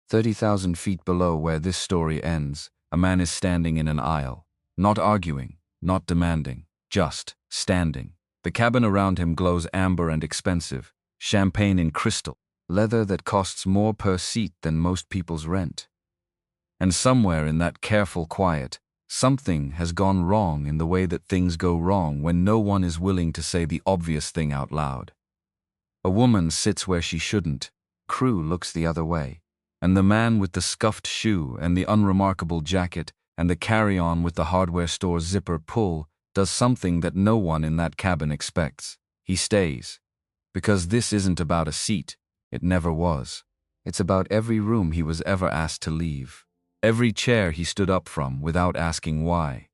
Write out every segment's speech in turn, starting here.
30,000 feet below where this story ends, a man is standing in an aisle. Not arguing, not demanding, just standing. The cabin around him glows amber and expensive, champagne in crystal, leather that costs more per seat than most people's rent. And somewhere in that careful quiet, something has gone wrong in the way that things go wrong when no one is willing to say the obvious thing out loud. A woman sits where she shouldn't, crew looks the other way, and the man with the scuffed shoe and the unremarkable jacket and the carry-on with the hardware store zipper pull does something that no one in that cabin expects. He stays. Because this isn't about a seat. It never was. It's about every room he was ever asked to leave. Every chair he stood up from without asking why.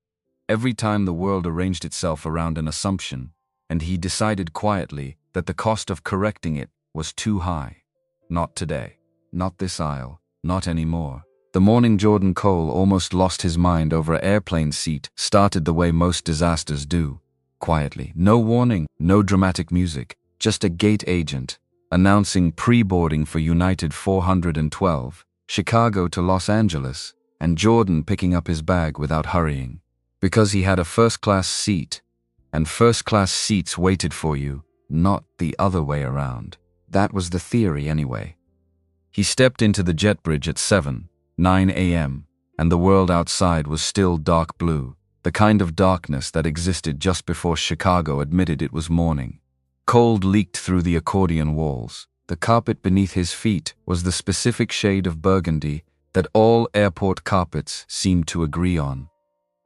Every time the world arranged itself around an assumption, and he decided quietly that the cost of correcting it was too high. Not today. Not this aisle. Not anymore. The morning Jordan Cole almost lost his mind over an airplane seat started the way most disasters do. Quietly. No warning, no dramatic music, just a gate agent announcing pre-boarding for United 412, Chicago to Los Angeles, and Jordan picking up his bag without hurrying. Because he had a first-class seat, and first-class seats waited for you, not the other way around. That was the theory anyway. He stepped into the jet bridge at 9 a.m., and the world outside was still dark blue, the kind of darkness that existed just before Chicago admitted it was morning. Cold leaked through the accordion walls. The carpet beneath his feet was the specific shade of burgundy that all airport carpets seemed to agree on.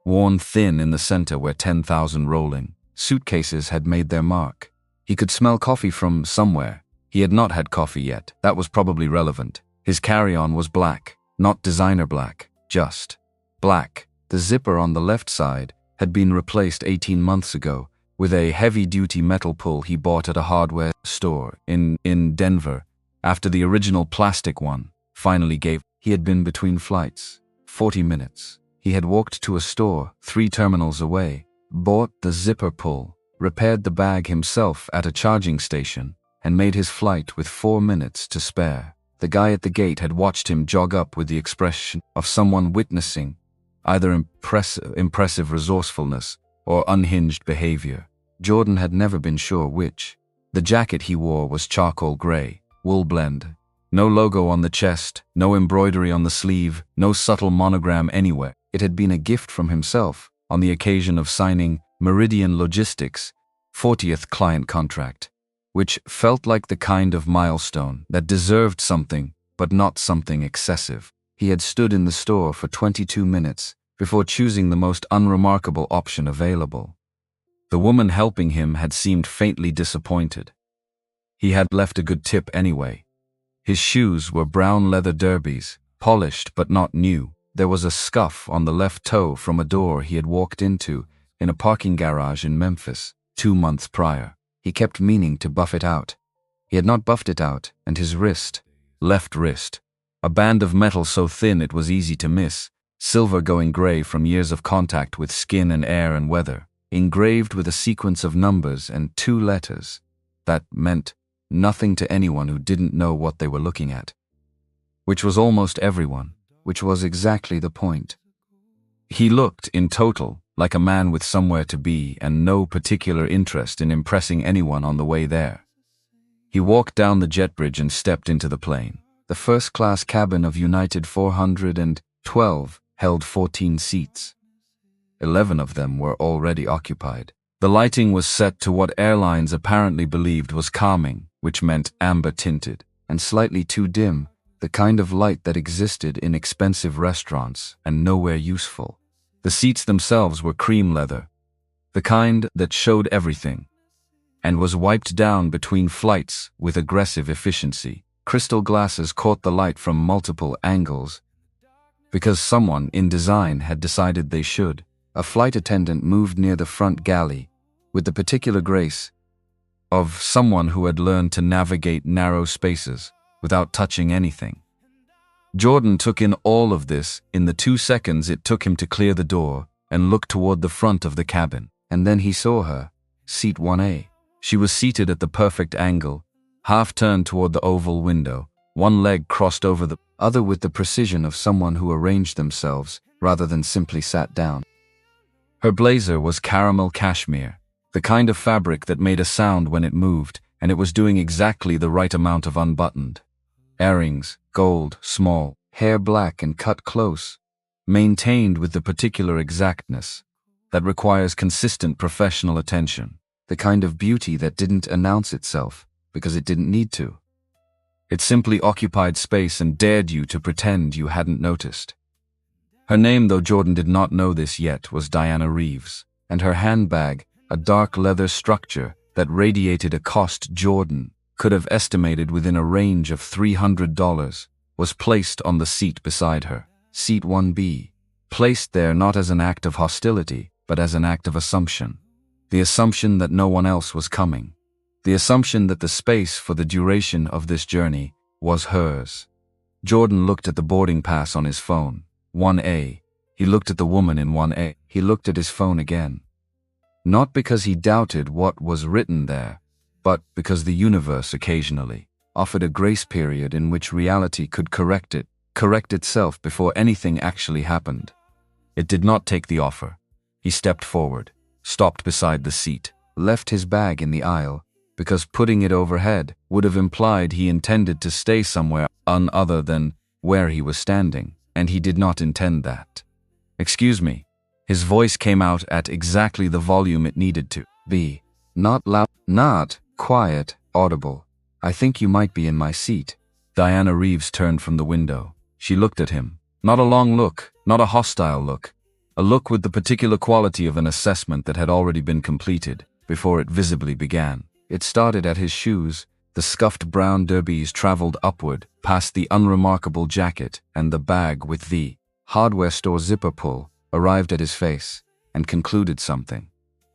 Worn thin in the center where 10,000 rolling suitcases had made their mark. He could smell coffee from somewhere. He had not had coffee yet. That was probably relevant. His carry-on was black, not designer black, just black. The zipper on the left side had been replaced 18 months ago with a heavy-duty metal pull he bought at a hardware store in Denver after the original plastic one finally gave. He had been between flights. 40 minutes. He had walked to a store 3 terminals away, bought the zipper pull, repaired the bag himself at a charging station, and made his flight with 4 minutes to spare. The guy at the gate had watched him jog up with the expression of someone witnessing either impressive resourcefulness or unhinged behavior. Jordan had never been sure which. The jacket he wore was charcoal gray, wool blend. No logo on the chest, no embroidery on the sleeve, no subtle monogram anywhere. It had been a gift from himself on the occasion of signing Meridian Logistics' 40th client contract, which felt like the kind of milestone that deserved something, but not something excessive. He had stood in the store for 22 minutes before choosing the most unremarkable option available. The woman helping him had seemed faintly disappointed. He had left a good tip anyway. His shoes were brown leather derbies, polished but not new. There was a scuff on the left toe from a door he had walked into in a parking garage in Memphis 2 months prior. He kept meaning to buff it out. He had not buffed it out, and his left wrist, a band of metal so thin it was easy to miss, silver going gray from years of contact with skin and air and weather, engraved with a sequence of numbers and 2 letters that meant nothing to anyone who didn't know what they were looking at. Which was almost everyone, which was exactly the point. He looked, in total, like a man with somewhere to be and no particular interest in impressing anyone on the way there. He walked down the jet bridge and stepped into the plane. The first-class cabin of United 412 held 14 seats. 11 of them were already occupied. The lighting was set to what airlines apparently believed was calming, which meant amber-tinted, and slightly too dim, the kind of light that existed in expensive restaurants and nowhere useful. The seats themselves were cream leather, the kind that showed everything, and was wiped down between flights with aggressive efficiency. Crystal glasses caught the light from multiple angles, because someone in design had decided they should. A flight attendant moved near the front galley with the particular grace of someone who had learned to navigate narrow spaces without touching anything. Jordan took in all of this in the 2 seconds it took him to clear the door and look toward the front of the cabin. And then he saw her, seat 1A. She was seated at the perfect angle, half turned toward the oval window, one leg crossed over the other with the precision of someone who arranged themselves rather than simply sat down. Her blazer was caramel cashmere, the kind of fabric that made a sound when it moved, and it was doing exactly the right amount of unbuttoned. Earrings, gold, small, hair black and cut close, maintained with the particular exactness that requires consistent professional attention, the kind of beauty that didn't announce itself because it didn't need to. It simply occupied space and dared you to pretend you hadn't noticed. Her name, though Jordan did not know this yet, was Diana Reeves, and her handbag, a dark leather structure that radiated a cost Jordan could have estimated within a range of $300, was placed on the seat beside her, seat 1B, placed there not as an act of hostility, but as an act of assumption. The assumption that no one else was coming. The assumption that the space for the duration of this journey was hers. Jordan looked at the boarding pass on his phone, 1A. He looked at the woman in 1A. He looked at his phone again. Not because he doubted what was written there, but because the universe occasionally offered a grace period in which reality could correct itself before anything actually happened. It did not take the offer. He stepped forward, stopped beside the seat, left his bag in the aisle, because putting it overhead would have implied he intended to stay somewhere other than where he was standing, and he did not intend that. "Excuse me." His voice came out at exactly the volume it needed to be. Not loud, not quiet, audible. "I think you might be in my seat." Diana Reeves turned from the window. She looked at him. Not a long look, not a hostile look. A look with the particular quality of an assessment that had already been completed before it visibly began. It started at his shoes. The scuffed brown derbies traveled upward, past the unremarkable jacket, and the bag with the hardware store zipper pull arrived at his face and concluded something.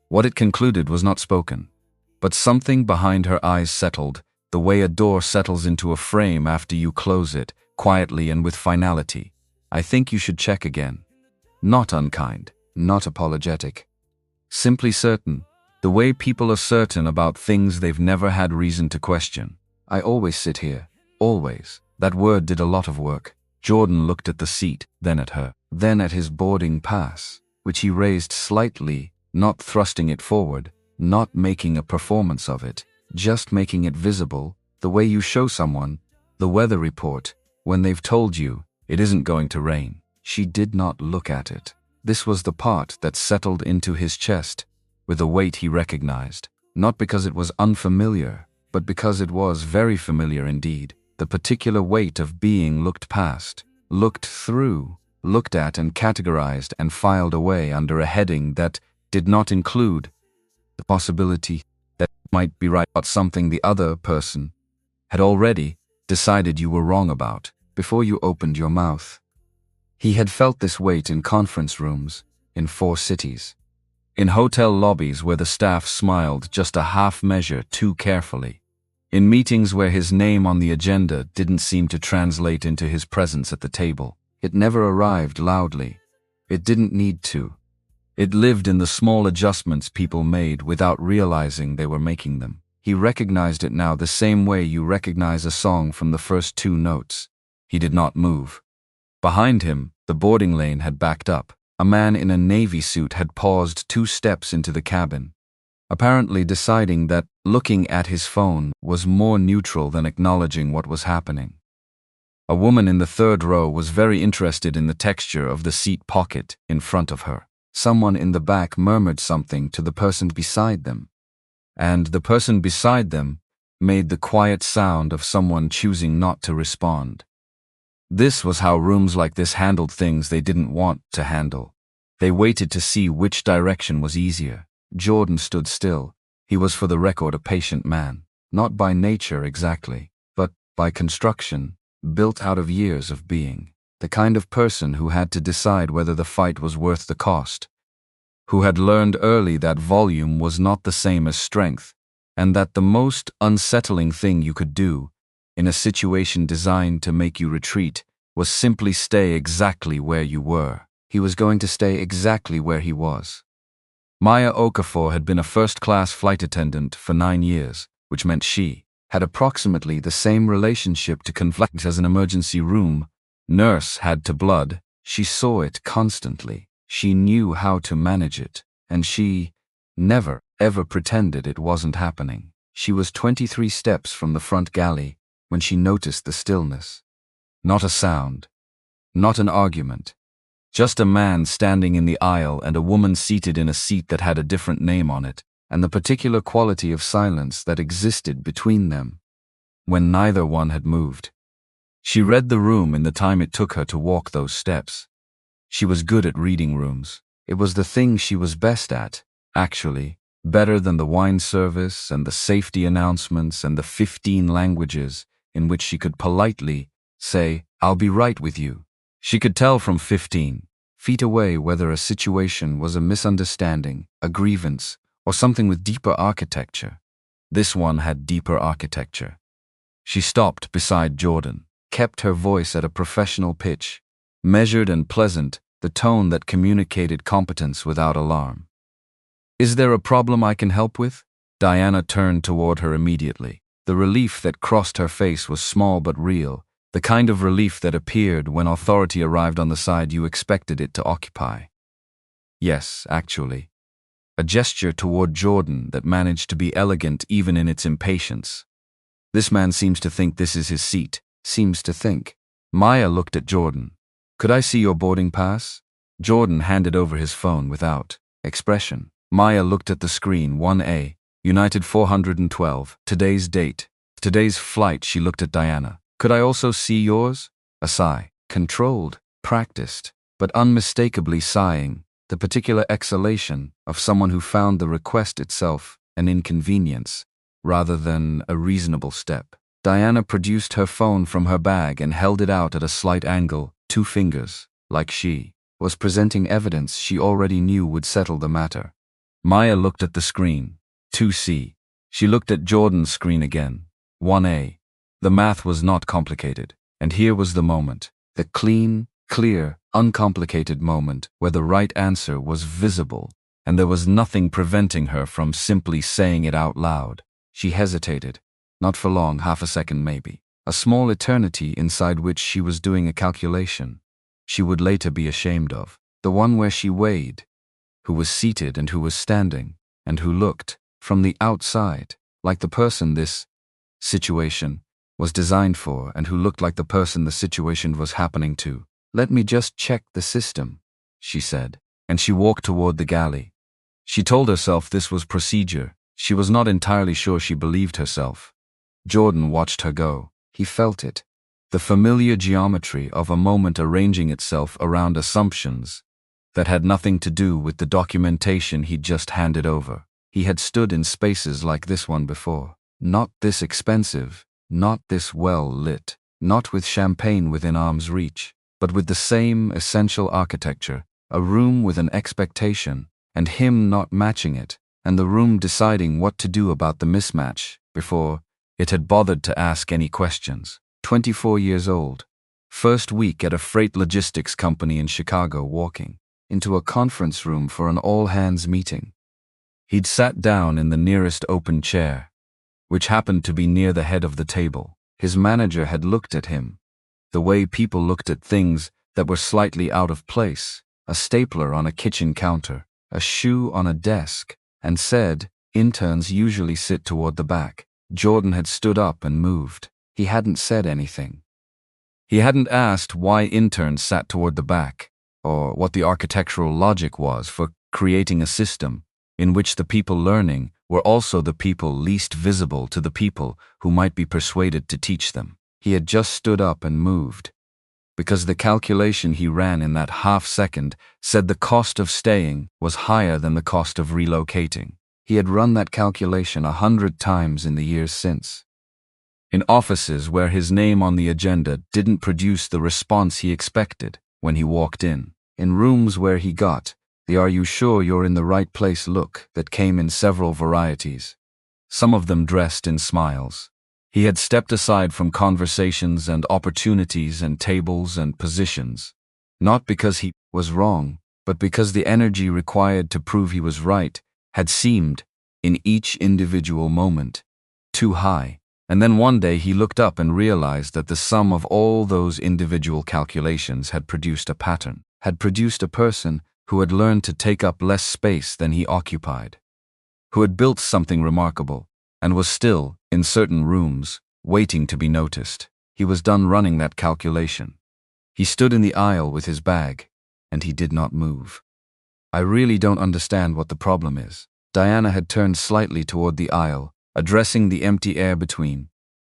What it concluded was not spoken, but something behind her eyes settled, the way a door settles into a frame after you close it, quietly and with finality. "I think you should check again." Not unkind, not apologetic. Simply certain. The way people are certain about things they've never had reason to question. "I always sit here. Always." That word did a lot of work. Jordan looked at the seat, then at her, then at his boarding pass, which he raised slightly, not thrusting it forward, not making a performance of it, just making it visible, the way you show someone the weather report when they've told you it isn't going to rain. She did not look at it. This was the part that settled into his chest with a weight he recognized, not because it was unfamiliar, but because it was very familiar indeed. The particular weight of being looked past, looked through, looked at and categorized and filed away under a heading that did not include the possibility that you might be right about something the other person had already decided you were wrong about before you opened your mouth. He had felt this weight in conference rooms in 4 cities, in hotel lobbies where the staff smiled just a half measure too carefully, in meetings where his name on the agenda didn't seem to translate into his presence at the table. It never arrived loudly. It didn't need to. It lived in the small adjustments people made without realizing they were making them. He recognized it now the same way you recognize a song from the first 2 notes. He did not move. Behind him, the boarding lane had backed up. A man in a navy suit had paused 2 steps into the cabin, apparently deciding that looking at his phone was more neutral than acknowledging what was happening. A woman in the 3rd row was very interested in the texture of the seat pocket in front of her. Someone in the back murmured something to the person beside them, and the person beside them made the quiet sound of someone choosing not to respond. This was how rooms like this handled things they didn't want to handle. They waited to see which direction was easier. Jordan stood still. He was, for the record, a patient man, not by nature exactly, but by construction, built out of years of being. The kind of person who had to decide whether the fight was worth the cost, who had learned early that volume was not the same as strength, and that the most unsettling thing you could do in a situation designed to make you retreat was simply stay exactly where you were. He was going to stay exactly where he was. Maya Okafor had been a first-class flight attendant for 9 years, which meant she had approximately the same relationship to conflict as an emergency room Nurse had to blood. She saw it constantly. She knew how to manage it, and she never, ever pretended it wasn't happening. She was 23 steps from the front galley when she noticed the stillness. Not a sound, not an argument, just a man standing in the aisle and a woman seated in a seat that had a different name on it, and the particular quality of silence that existed between them when neither one had moved. She read the room in the time it took her to walk those steps. She was good at reading rooms. It was the thing she was best at, actually, better than the wine service and the safety announcements and the 15 languages in which she could politely say, "I'll be right with you." She could tell from 15 feet away whether a situation was a misunderstanding, a grievance, or something with deeper architecture. This one had deeper architecture. She stopped beside Jordan, kept her voice at a professional pitch, measured and pleasant, the tone that communicated competence without alarm. "Is there a problem I can help with?" Diana turned toward her immediately. The relief that crossed her face was small but real, the kind of relief that appeared when authority arrived on the side you expected it to occupy. "Yes, actually." A gesture toward Jordan that managed to be elegant even in its impatience. "This man seems to think this is his seat. Seems to think." Maya looked at Jordan. "Could I see your boarding pass?" Jordan handed over his phone without expression. Maya looked at the screen. 1A, United 412, today's date. Today's flight. She looked at Diana. "Could I also see yours?" A sigh. Controlled, practiced, but unmistakably sighing, the particular exhalation of someone who found the request itself an inconvenience, rather than a reasonable step. Diana produced her phone from her bag and held it out at a slight angle, 2 fingers, like she was presenting evidence she already knew would settle the matter. Maya looked at the screen. 2C. She looked at Jordan's screen again. 1A. The math was not complicated, and here was the moment. The clean, clear, uncomplicated moment where the right answer was visible, and there was nothing preventing her from simply saying it out loud. She hesitated. Not for long, half a second maybe. A small eternity inside which she was doing a calculation she would later be ashamed of. The one where she weighed who was seated and who was standing, and who looked, from the outside, like the person this situation was designed for, and who looked like the person the situation was happening to. "Let me just check the system," she said, and she walked toward the galley. She told herself this was procedure. She was not entirely sure she believed herself. Jordan watched her go. He felt it. The familiar geometry of a moment arranging itself around assumptions that had nothing to do with the documentation he'd just handed over. He had stood in spaces like this one before. Not this expensive, not this well lit, not with champagne within arm's reach, but with the same essential architecture, a room with an expectation, and him not matching it, and the room deciding what to do about the mismatch before it had bothered to ask any questions. 24 years old. First week at a freight logistics company in Chicago, walking into a conference room for an all-hands meeting. He'd sat down in the nearest open chair, which happened to be near the head of the table. His manager had looked at him, the way people looked at things that were slightly out of place, a stapler on a kitchen counter, a shoe on a desk, and said, "Interns usually sit toward the back." Jordan had stood up and moved. He hadn't said anything. He hadn't asked why interns sat toward the back, or what the architectural logic was for creating a system in which the people learning were also the people least visible to the people who might be persuaded to teach them. He had just stood up and moved, because the calculation he ran in that half second said the cost of staying was higher than the cost of relocating. He had run that calculation 100 times in the years since. In offices where his name on the agenda didn't produce the response he expected when he walked in. In rooms where he got the "Are you sure you're in the right place?" look that came in several varieties, some of them dressed in smiles. He had stepped aside from conversations and opportunities and tables and positions, not because he was wrong, but because the energy required to prove he was right had seemed, in each individual moment, too high, And then one day he looked up and realized that the sum of all those individual calculations had produced a pattern, had produced a person who had learned to take up less space than he occupied, who had built something remarkable, and was still, in certain rooms, waiting to be noticed. He was done running that calculation. He stood in the aisle with his bag, and he did not move. I really don't understand what the problem is. Diana had turned slightly toward the aisle, addressing the empty air between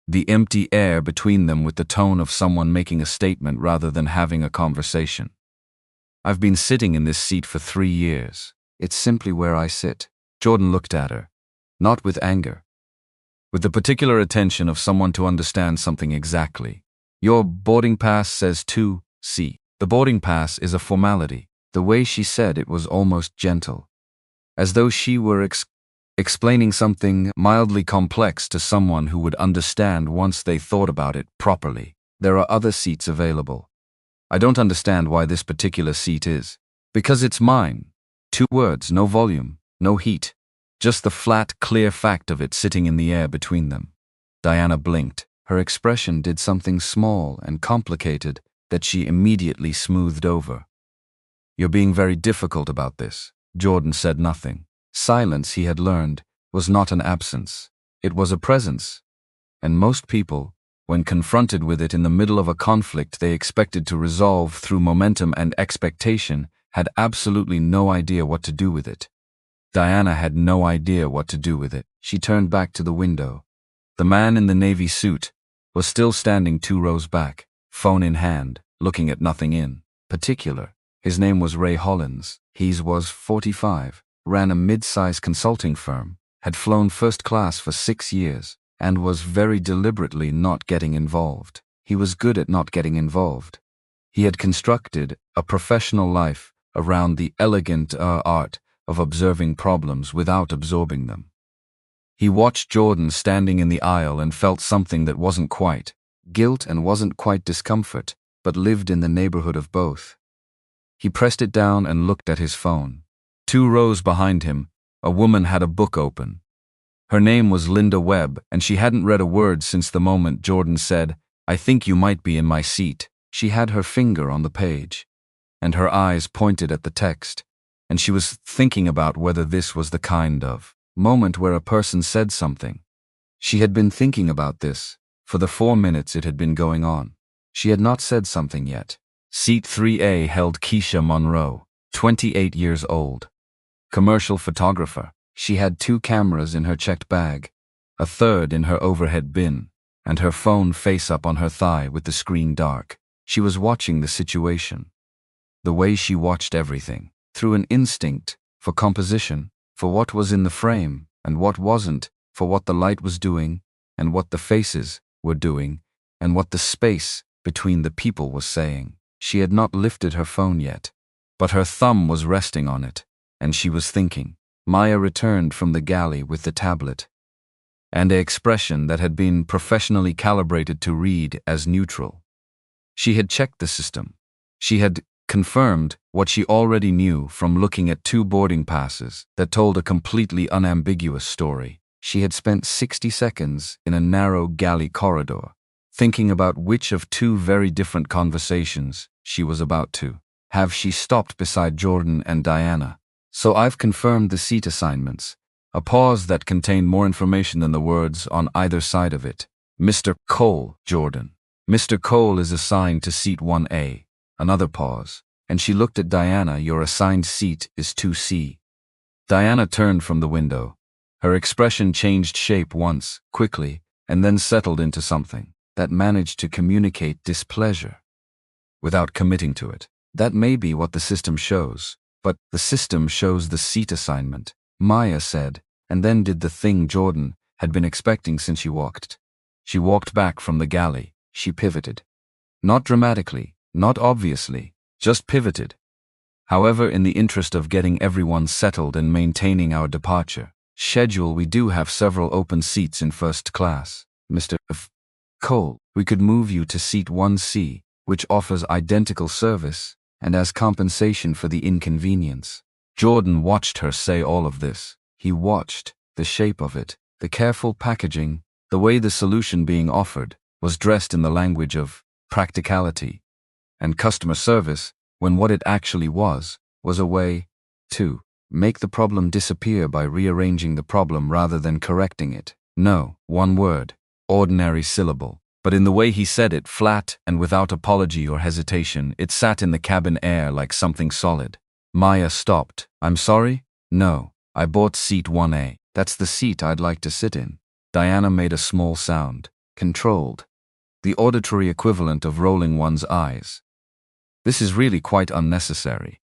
them with the tone of someone making a statement rather than having a conversation. I've been sitting in this seat for 3 years. It's simply where I sit. Jordan looked at her, not with anger, with the particular attention of someone to understand something exactly. Your boarding pass says 2C. The boarding pass is a formality. The way she said it was almost gentle, as though she were explaining something mildly complex to someone who would understand once they thought about it properly. There are other seats available. I don't understand why this particular seat is. Because it's mine. 2 words, no volume, no heat. Just the flat, clear fact of it sitting in the air between them. Diana blinked. Her expression did something small and complicated that she immediately smoothed over. You're being very difficult about this. Jordan said nothing. Silence, he had learned, was not an absence. It was a presence. And most people, when confronted with it in the middle of a conflict they expected to resolve through momentum and expectation, had absolutely no idea what to do with it. Diana had no idea what to do with it. She turned back to the window. The man in the navy suit was still standing 2 rows back, phone in hand, looking at nothing in particular. His name was Ray Hollins. He was 45. Ran a mid-size consulting firm, had flown first class for 6 years, and was very deliberately not getting involved. He was good at not getting involved. He had constructed a professional life around the elegant art of observing problems without absorbing them. He watched Jordan standing in the aisle and felt something that wasn't quite guilt and wasn't quite discomfort, but lived in the neighborhood of both. He pressed it down and looked at his phone. 2 rows behind him, a woman had a book open. Her name was Linda Webb, and she hadn't read a word since the moment Jordan said, "I think you might be in my seat." She had her finger on the page, and her eyes pointed at the text, and she was thinking about whether this was the kind of moment where a person said something. She had been thinking about this for the 4 minutes it had been going on. She had not said something yet. Seat 3A held Keisha Monroe, 28 years old. Commercial photographer. She had 2 cameras in her checked bag, a third in her overhead bin, and her phone face up on her thigh with the screen dark. She was watching the situation. The way she watched everything, through an instinct for composition, for what was in the frame and what wasn't, for what the light was doing and what the faces were doing, and what the space between the people was saying. She had not lifted her phone yet, but her thumb was resting on it, and she was thinking. Maya returned from the galley with the tablet, and an expression that had been professionally calibrated to read as neutral. She had checked the system. She had confirmed what she already knew from looking at 2 boarding passes that told a completely unambiguous story. She had spent 60 seconds in a narrow galley corridor, thinking about which of 2 very different conversations she was about to have. She stopped beside Jordan and Diana. "So I've confirmed the seat assignments." A pause that contained more information than the words on either side of it. "Mr. Cole, Jordan. Mr. Cole is assigned to seat 1A. Another pause, and she looked at Diana. "Your assigned seat is 2C. Diana turned from the window. Her expression changed shape once, quickly, and then settled into something that managed to communicate displeasure without committing to it. That may be what the system shows. But the system shows the seat assignment, Maya said, and then did the thing Jordan had been expecting since she walked. She walked back from the galley. She pivoted. Not dramatically, not obviously, just pivoted. However, in the interest of getting everyone settled and maintaining our departure schedule, we do have several open seats in first class. Mr. Cole, we could move you to seat 1C, which offers identical service, and as compensation for the inconvenience. Jordan watched her say all of this. He watched the shape of it, the careful packaging, The way the solution being offered was dressed in the language of practicality and customer service, when what it actually was a way to make the problem disappear by rearranging the problem rather than correcting it. No, one word, ordinary syllable. But in the way he said it, flat and without apology or hesitation, it sat in the cabin air like something solid. Maya stopped. I'm sorry? No, I bought seat 1A. That's the seat I'd like to sit in. Diana made a small sound, controlled, the auditory equivalent of rolling one's eyes. This is really quite unnecessary.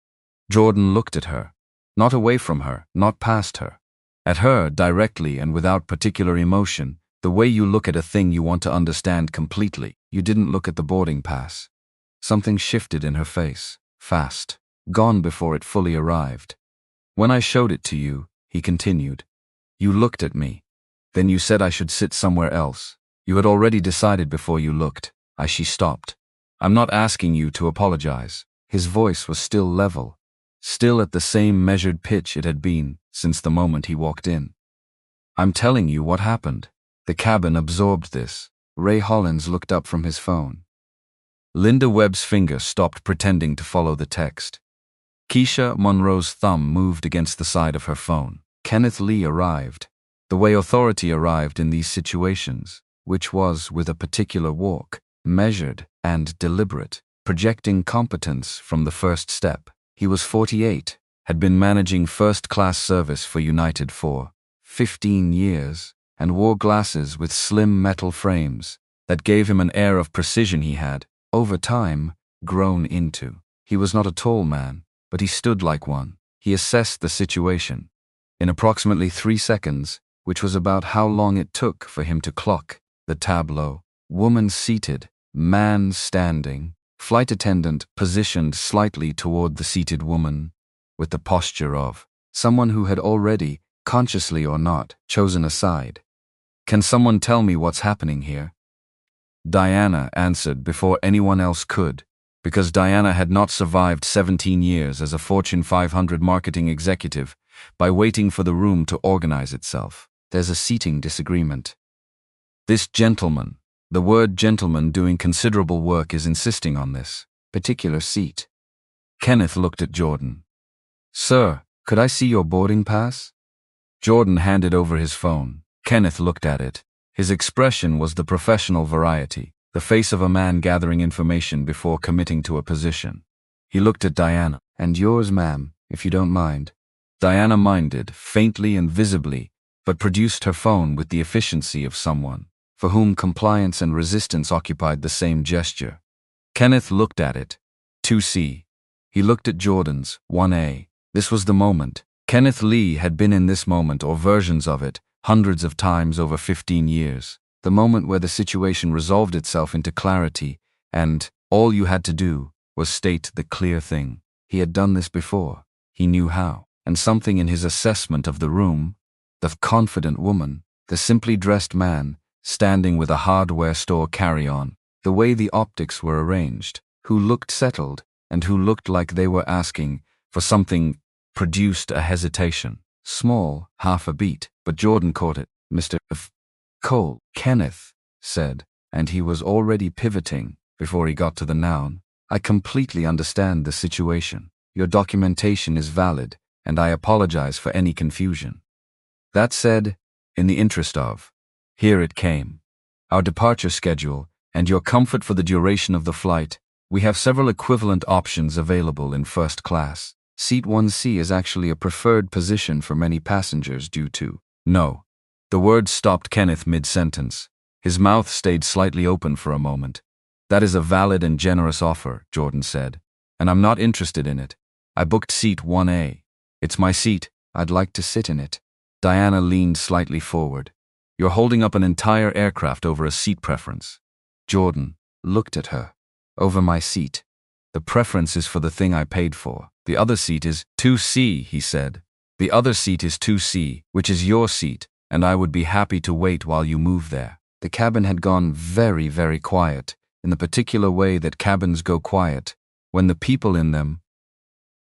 Jordan looked at her, not away from her, not past her. At her, directly and without particular emotion, the way you look at a thing you want to understand completely. You didn't look at the boarding pass. Something shifted in her face, fast, gone before it fully arrived. When I showed it to you, he continued, you looked at me. Then you said I should sit somewhere else. You had already decided before you looked. She stopped. I'm not asking you to apologize. His voice was still level, still at the same measured pitch it had been since the moment he walked in. I'm telling you what happened. The cabin absorbed this. Ray Hollins looked up from his phone. Linda Webb's finger stopped pretending to follow the text. Keisha Monroe's thumb moved against the side of her phone. Kenneth Lee arrived. The way authority arrived in these situations, which was with a particular walk, measured and deliberate, projecting competence from the first step. He was 48, had been managing first-class service for United for 15 years, and wore glasses with slim metal frames that gave him an air of precision he had, over time, grown into. He was not a tall man, but he stood like one. He assessed the situation. In approximately 3 seconds, which was about how long it took for him to clock the tableau, woman seated, man standing, flight attendant positioned slightly toward the seated woman, with the posture of someone who had already, consciously or not, chosen a side. Can someone tell me what's happening here? Diana answered before anyone else could, because Diana had not survived 17 years as a Fortune 500 marketing executive by waiting for the room to organize itself. There's a seating disagreement. This gentleman, the word gentleman doing considerable work, is insisting on this particular seat. Kenneth looked at Jordan. Sir, could I see your boarding pass? Jordan handed over his phone. Kenneth looked at it. His expression was the professional variety, the face of a man gathering information before committing to a position. He looked at Diana. And yours, ma'am, if you don't mind. Diana minded, faintly and visibly, but produced her phone with the efficiency of someone for whom compliance and resistance occupied the same gesture. Kenneth looked at it. 2C. He looked at Jordan's 1A. This was the moment. Kenneth Lee had been in this moment, or versions of it, hundreds of times over 15 years. The moment where the situation resolved itself into clarity, and all you had to do was state the clear thing. He had done this before. He knew how. And something in his assessment of the room, the confident woman, the simply dressed man, standing with a hardware store carry-on, the way the optics were arranged, who looked settled and who looked like they were asking for something, produced a hesitation. Small, half a beat, but Jordan caught it. Mr. Cole, Kenneth said, and he was already pivoting before he got to the noun. I completely understand the situation. Your documentation is valid, and I apologize for any confusion. That said, in the interest of, here it came, our departure schedule, and your comfort for the duration of the flight, we have several equivalent options available in first class. Seat 1C is actually a preferred position for many passengers due to. No. The word stopped Kenneth mid-sentence. His mouth stayed slightly open for a moment. That is a valid and generous offer, Jordan said, and I'm not interested in it. I booked seat 1A. It's my seat. I'd like to sit in it. Diana leaned slightly forward. You're holding up an entire aircraft over a seat preference. Jordan looked at her. Over my seat. The preference is for the thing I paid for. The other seat is 2C, he said. The other seat is 2C, which is your seat, and I would be happy to wait while you move there. The cabin had gone very, very quiet, in the particular way that cabins go quiet, when the people in them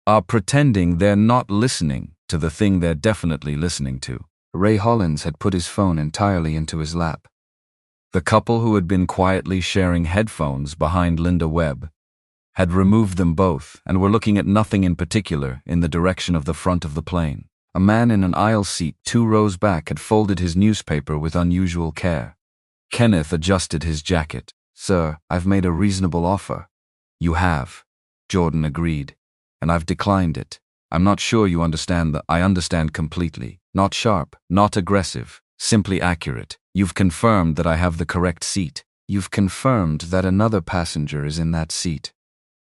are pretending they're not listening to the thing they're definitely listening to. Ray Hollins had put his phone entirely into his lap. The couple who had been quietly sharing headphones behind Linda Webb had removed them both and were looking at nothing in particular in the direction of the front of the plane. A man in an aisle seat 2 rows back had folded his newspaper with unusual care. Kenneth adjusted his jacket. "Sir, I've made a reasonable offer." "You have," Jordan agreed, "and I've declined it. I'm not sure you understand that. I understand completely. Not sharp, not aggressive, simply accurate. You've confirmed that I have the correct seat. You've confirmed that another passenger is in that seat.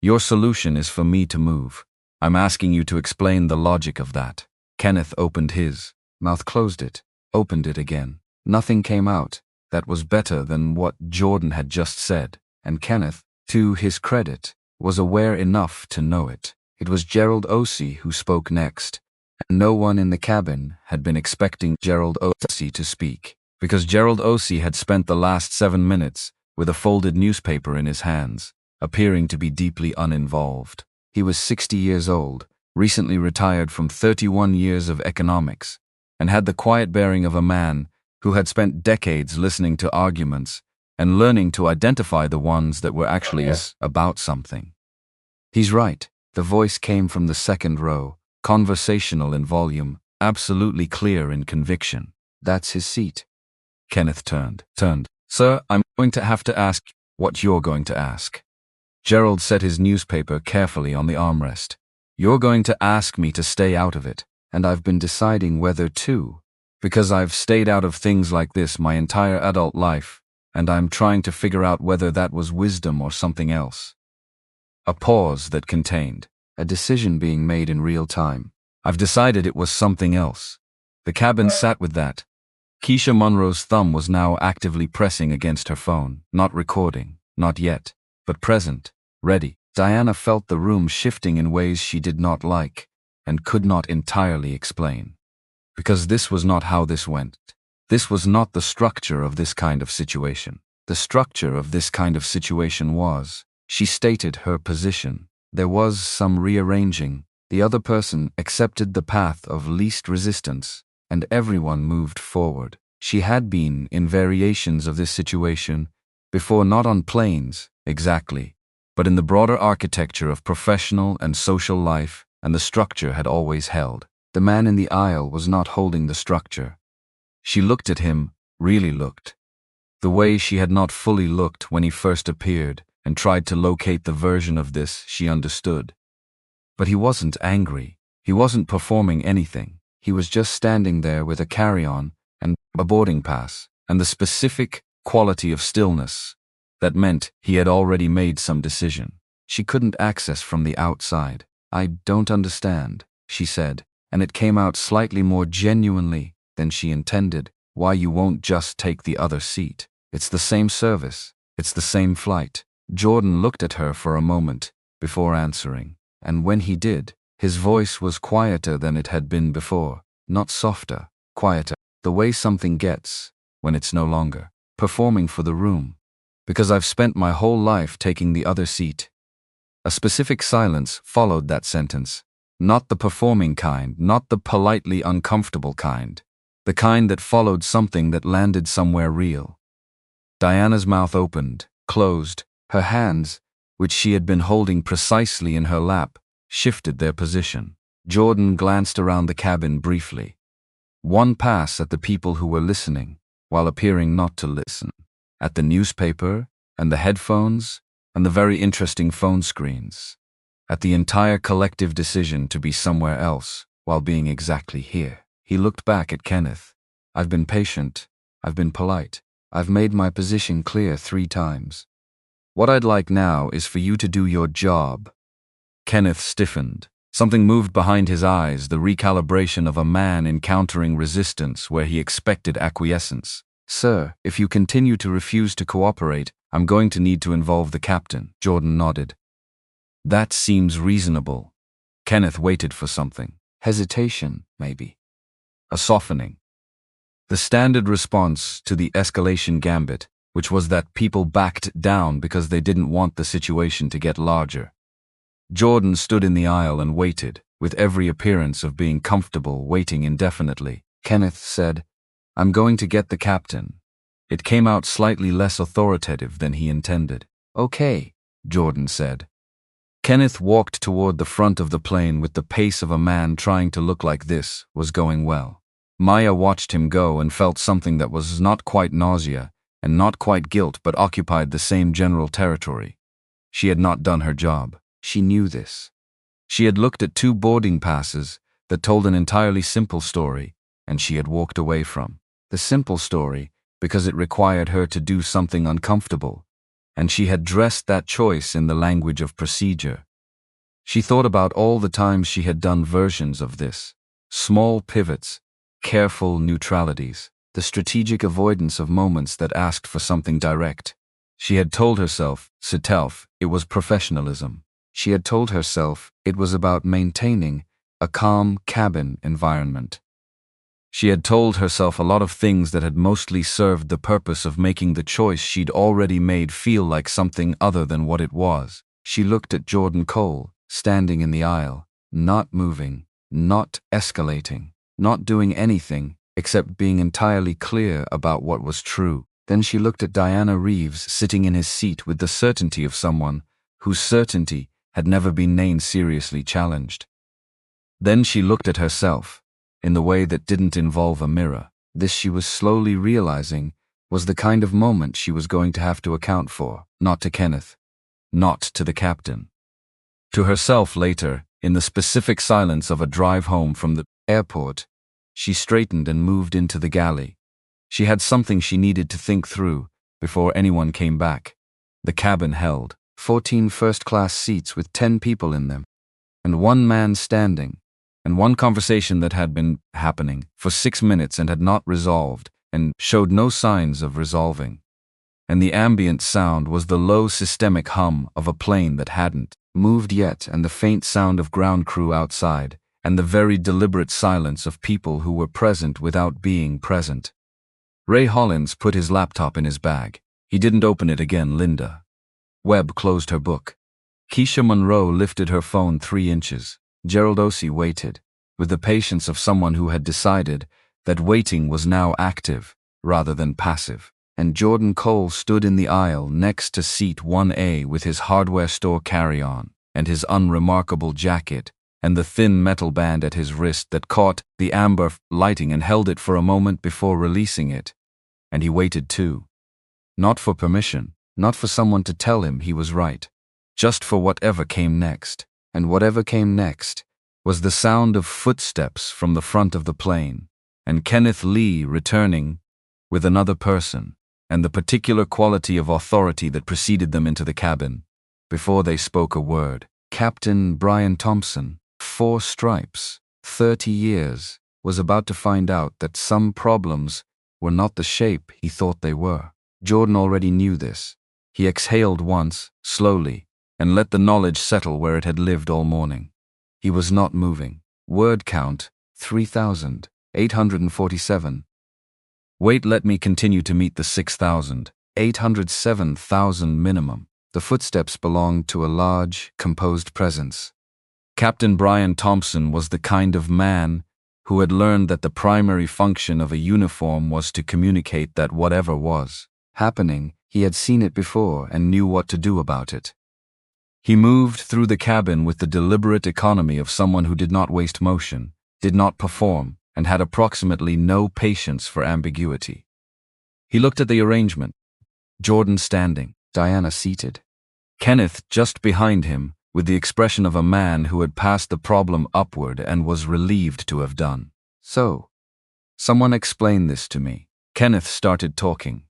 Your solution is for me to move. I'm asking you to explain the logic of that." Kenneth opened his mouth, closed it, opened it again. Nothing came out. That was better than what Jordan had just said, and Kenneth, to his credit, was aware enough to know it. It was Gerald Osei who spoke next, and no one in the cabin had been expecting Gerald Osei to speak, because Gerald Osei had spent the last 7 minutes with a folded newspaper in his hands, appearing to be deeply uninvolved. He was 60 years old, recently retired from 31 years of economics, and had the quiet bearing of a man who had spent decades listening to arguments and learning to identify the ones that were actually about something. "He's right," the voice came from the second row, conversational in volume, absolutely clear in conviction. "That's his seat." Kenneth turned. "Sir, I'm going to have to ask what you're going to ask." Gerald set his newspaper carefully on the armrest. "You're going to ask me to stay out of it, and I've been deciding whether to, because I've stayed out of things like this my entire adult life, and I'm trying to figure out whether that was wisdom or something else." A pause that contained a decision being made in real time. "I've decided it was something else." The cabin sat with that. Keisha Munro's thumb was now actively pressing against her phone, not recording, not yet, but present, ready. Diana felt the room shifting in ways she did not like, and could not entirely explain. Because this was not how this went. This was not the structure of this kind of situation. The structure of this kind of situation was, she stated her position. There was some rearranging. The other person accepted the path of least resistance, and everyone moved forward. She had been in variations of this situation before, not on planes, exactly, but in the broader architecture of professional and social life, and the structure had always held. The man in the aisle was not holding the structure. She looked at him, really looked. The way she had not fully looked when he first appeared, and tried to locate the version of this she understood. But he wasn't angry. He wasn't performing anything. He was just standing there with a carry-on and a boarding pass, and the specific quality of stillness that meant he had already made some decision. She couldn't access from the outside. "I don't understand," she said, and it came out slightly more genuinely than she intended. "Why you won't just take the other seat? It's the same service. It's the same flight." Jordan looked at her for a moment before answering, and when he did, his voice was quieter than it had been before, not softer, quieter, the way something gets when it's no longer performing for the room. "Because I've spent my whole life taking the other seat." A specific silence followed that sentence. Not the performing kind, not the politely uncomfortable kind. The kind that followed something that landed somewhere real. Diana's mouth opened, closed. Her hands, which she had been holding precisely in her lap, shifted their position. Jordan glanced around the cabin briefly. One pass at the people who were listening, while appearing not to listen. At the newspaper, and the headphones, and the very interesting phone screens. At the entire collective decision to be somewhere else, while being exactly here. He looked back at Kenneth. "I've been patient. I've been polite. I've made my position clear 3 times. What I'd like now is for you to do your job." Kenneth stiffened. Something moved behind his eyes, the recalibration of a man encountering resistance where he expected acquiescence. "Sir, if you continue to refuse to cooperate, I'm going to need to involve the captain." Jordan nodded. "That seems reasonable." Kenneth waited for something. Hesitation, maybe. A softening. The standard response to the escalation gambit, which was that people backed down because they didn't want the situation to get larger. Jordan stood in the aisle and waited, with every appearance of being comfortable, waiting indefinitely. Kenneth said, "I'm going to get the captain. It came out slightly less authoritative than he intended. "Okay," Jordan said. Kenneth walked toward the front of the plane with the pace of a man trying to look like this was going well. Maya watched him go and felt something that was not quite nausea and not quite guilt but occupied the same general territory. She had not done her job. She knew this. She had looked at 2 boarding passes that told an entirely simple story, and she had walked away from the simple story because it required her to do something uncomfortable, and she had dressed that choice in the language of procedure. She thought about all the times she had done versions of this, small pivots, careful neutralities, the strategic avoidance of moments that asked for something direct. She had told herself, it was professionalism. She had told herself it was about maintaining a calm cabin environment. She had told herself a lot of things that had mostly served the purpose of making the choice she'd already made feel like something other than what it was. She looked at Jordan Cole, standing in the aisle, not moving, not escalating, not doing anything except being entirely clear about what was true. Then she looked at Diana Reeves sitting in his seat with the certainty of someone whose certainty had never been named seriously challenged. Then she looked at herself, in the way that didn't involve a mirror. This, she was slowly realizing, was the kind of moment she was going to have to account for, not to Kenneth, not to the captain. To herself later, in the specific silence of a drive home from the airport, she straightened and moved into the galley. She had something she needed to think through before anyone came back. The cabin held 14 first-class seats with 10 people in them, and 1 man standing, and one conversation that had been happening for 6 minutes and had not resolved and showed no signs of resolving. And the ambient sound was the low systemic hum of a plane that hadn't moved yet, and the faint sound of ground crew outside, and the very deliberate silence of people who were present without being present. Ray Hollins put his laptop in his bag. He didn't open it again, Linda. Webb closed her book. Keisha Monroe lifted her phone 3 inches. Gerald Ossie waited, with the patience of someone who had decided that waiting was now active rather than passive. And Jordan Cole stood in the aisle next to seat 1A with his hardware store carry-on, and his unremarkable jacket, and the thin metal band at his wrist that caught the amber lighting and held it for a moment before releasing it. And he waited too. Not for permission, not for someone to tell him he was right, just for whatever came next. And whatever came next was the sound of footsteps from the front of the plane, and Kenneth Lee returning with another person, and the particular quality of authority that preceded them into the cabin. Before they spoke a word, Captain Brian Thompson, 4 stripes, 30 years, was about to find out that some problems were not the shape he thought they were. Jordan already knew this. He exhaled once, slowly, and let the knowledge settle where it had lived all morning. He was not moving. Word count, 3,847. Wait, let me continue to meet the 6,807,000 minimum. The footsteps belonged to a large, composed presence. Captain Brian Thompson was the kind of man who had learned that the primary function of a uniform was to communicate that whatever was happening, he had seen it before and knew what to do about it. He moved through the cabin with the deliberate economy of someone who did not waste motion, did not perform, and had approximately no patience for ambiguity. He looked at the arrangement. Jordan standing, Diana seated. Kenneth just behind him, with the expression of a man who had passed the problem upward and was relieved to have done so. Someone explain this to me. Kenneth started talking.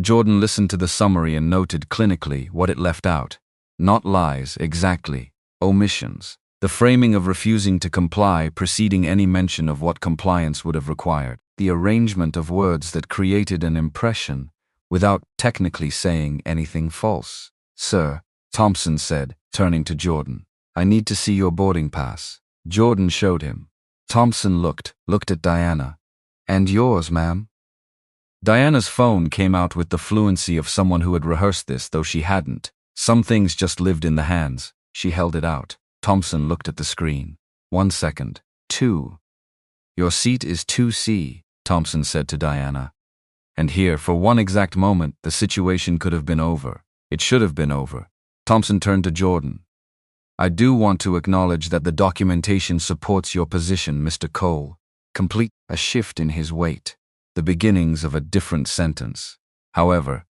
Jordan listened to the summary and noted clinically what it left out. Not lies, exactly. Omissions. The framing of refusing to comply preceding any mention of what compliance would have required. The arrangement of words that created an impression without technically saying anything false. Sir, Thompson said, turning to Jordan, I need to see your boarding pass. Jordan showed him. Thompson looked at Diana. And yours, ma'am? Diana's phone came out with the fluency of someone who had rehearsed this, though she hadn't. Some things just lived in the hands. She held it out. Thompson looked at the screen. 1 second. 2. Your seat is 2C, Thompson said to Diana. And here, for one exact moment, the situation could have been over. It should have been over. Thompson turned to Jordan. I do want to acknowledge that the documentation supports your position, Mr. Cole. Complete a shift in his weight. The beginnings of a different sentence. However,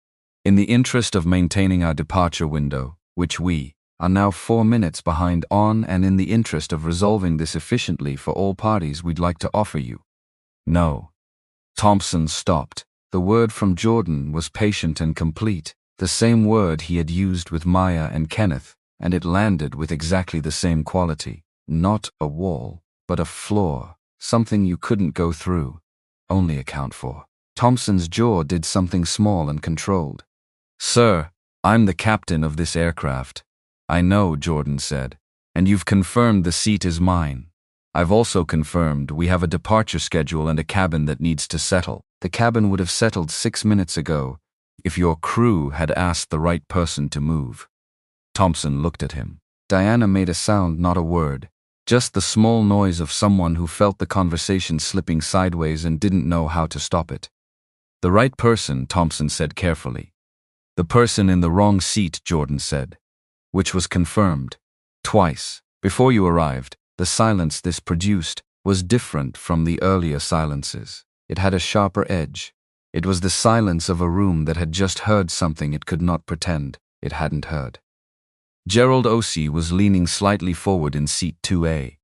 in the interest of maintaining our departure window, which we are now 4 minutes behind on, and in the interest of resolving this efficiently for all parties, we'd like to offer you. No. Thompson stopped. The word from Jordan was patient and complete, the same word he had used with Maya and Kenneth, and it landed with exactly the same quality. Not a wall, but a floor, something you couldn't go through, only account for. Thompson's jaw did something small and controlled. Sir, I'm the captain of this aircraft. I know, Jordan said, and you've confirmed the seat is mine. I've also confirmed we have a departure schedule and a cabin that needs to settle. The cabin would have settled 6 minutes ago if your crew had asked the right person to move. Thompson looked at him. Diana made a sound, not a word, just the small noise of someone who felt the conversation slipping sideways and didn't know how to stop it. The right person, Thompson said carefully. The person in the wrong seat, Jordan said, which was confirmed. Twice, before you arrived, the silence this produced was different from the earlier silences. It had a sharper edge. It was the silence of a room that had just heard something it could not pretend it hadn't heard. Gerald Osei was leaning slightly forward in seat 2A.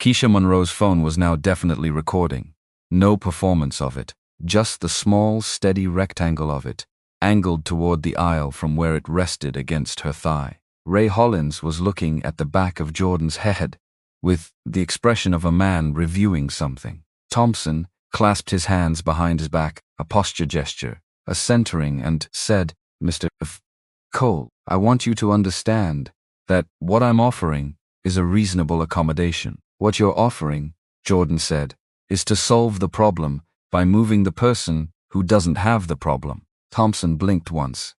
Keisha Monroe's phone was now definitely recording. No performance of it, just the small, steady rectangle of it, angled toward the aisle from where it rested against her thigh. Ray Hollins was looking at the back of Jordan's head, with the expression of a man reviewing something. Thompson clasped his hands behind his back, a posture gesture, a centering, and said, Mr. Cole, I want you to understand that what I'm offering is a reasonable accommodation. What you're offering, Jordan said, is to solve the problem by moving the person who doesn't have the problem. Thompson blinked once.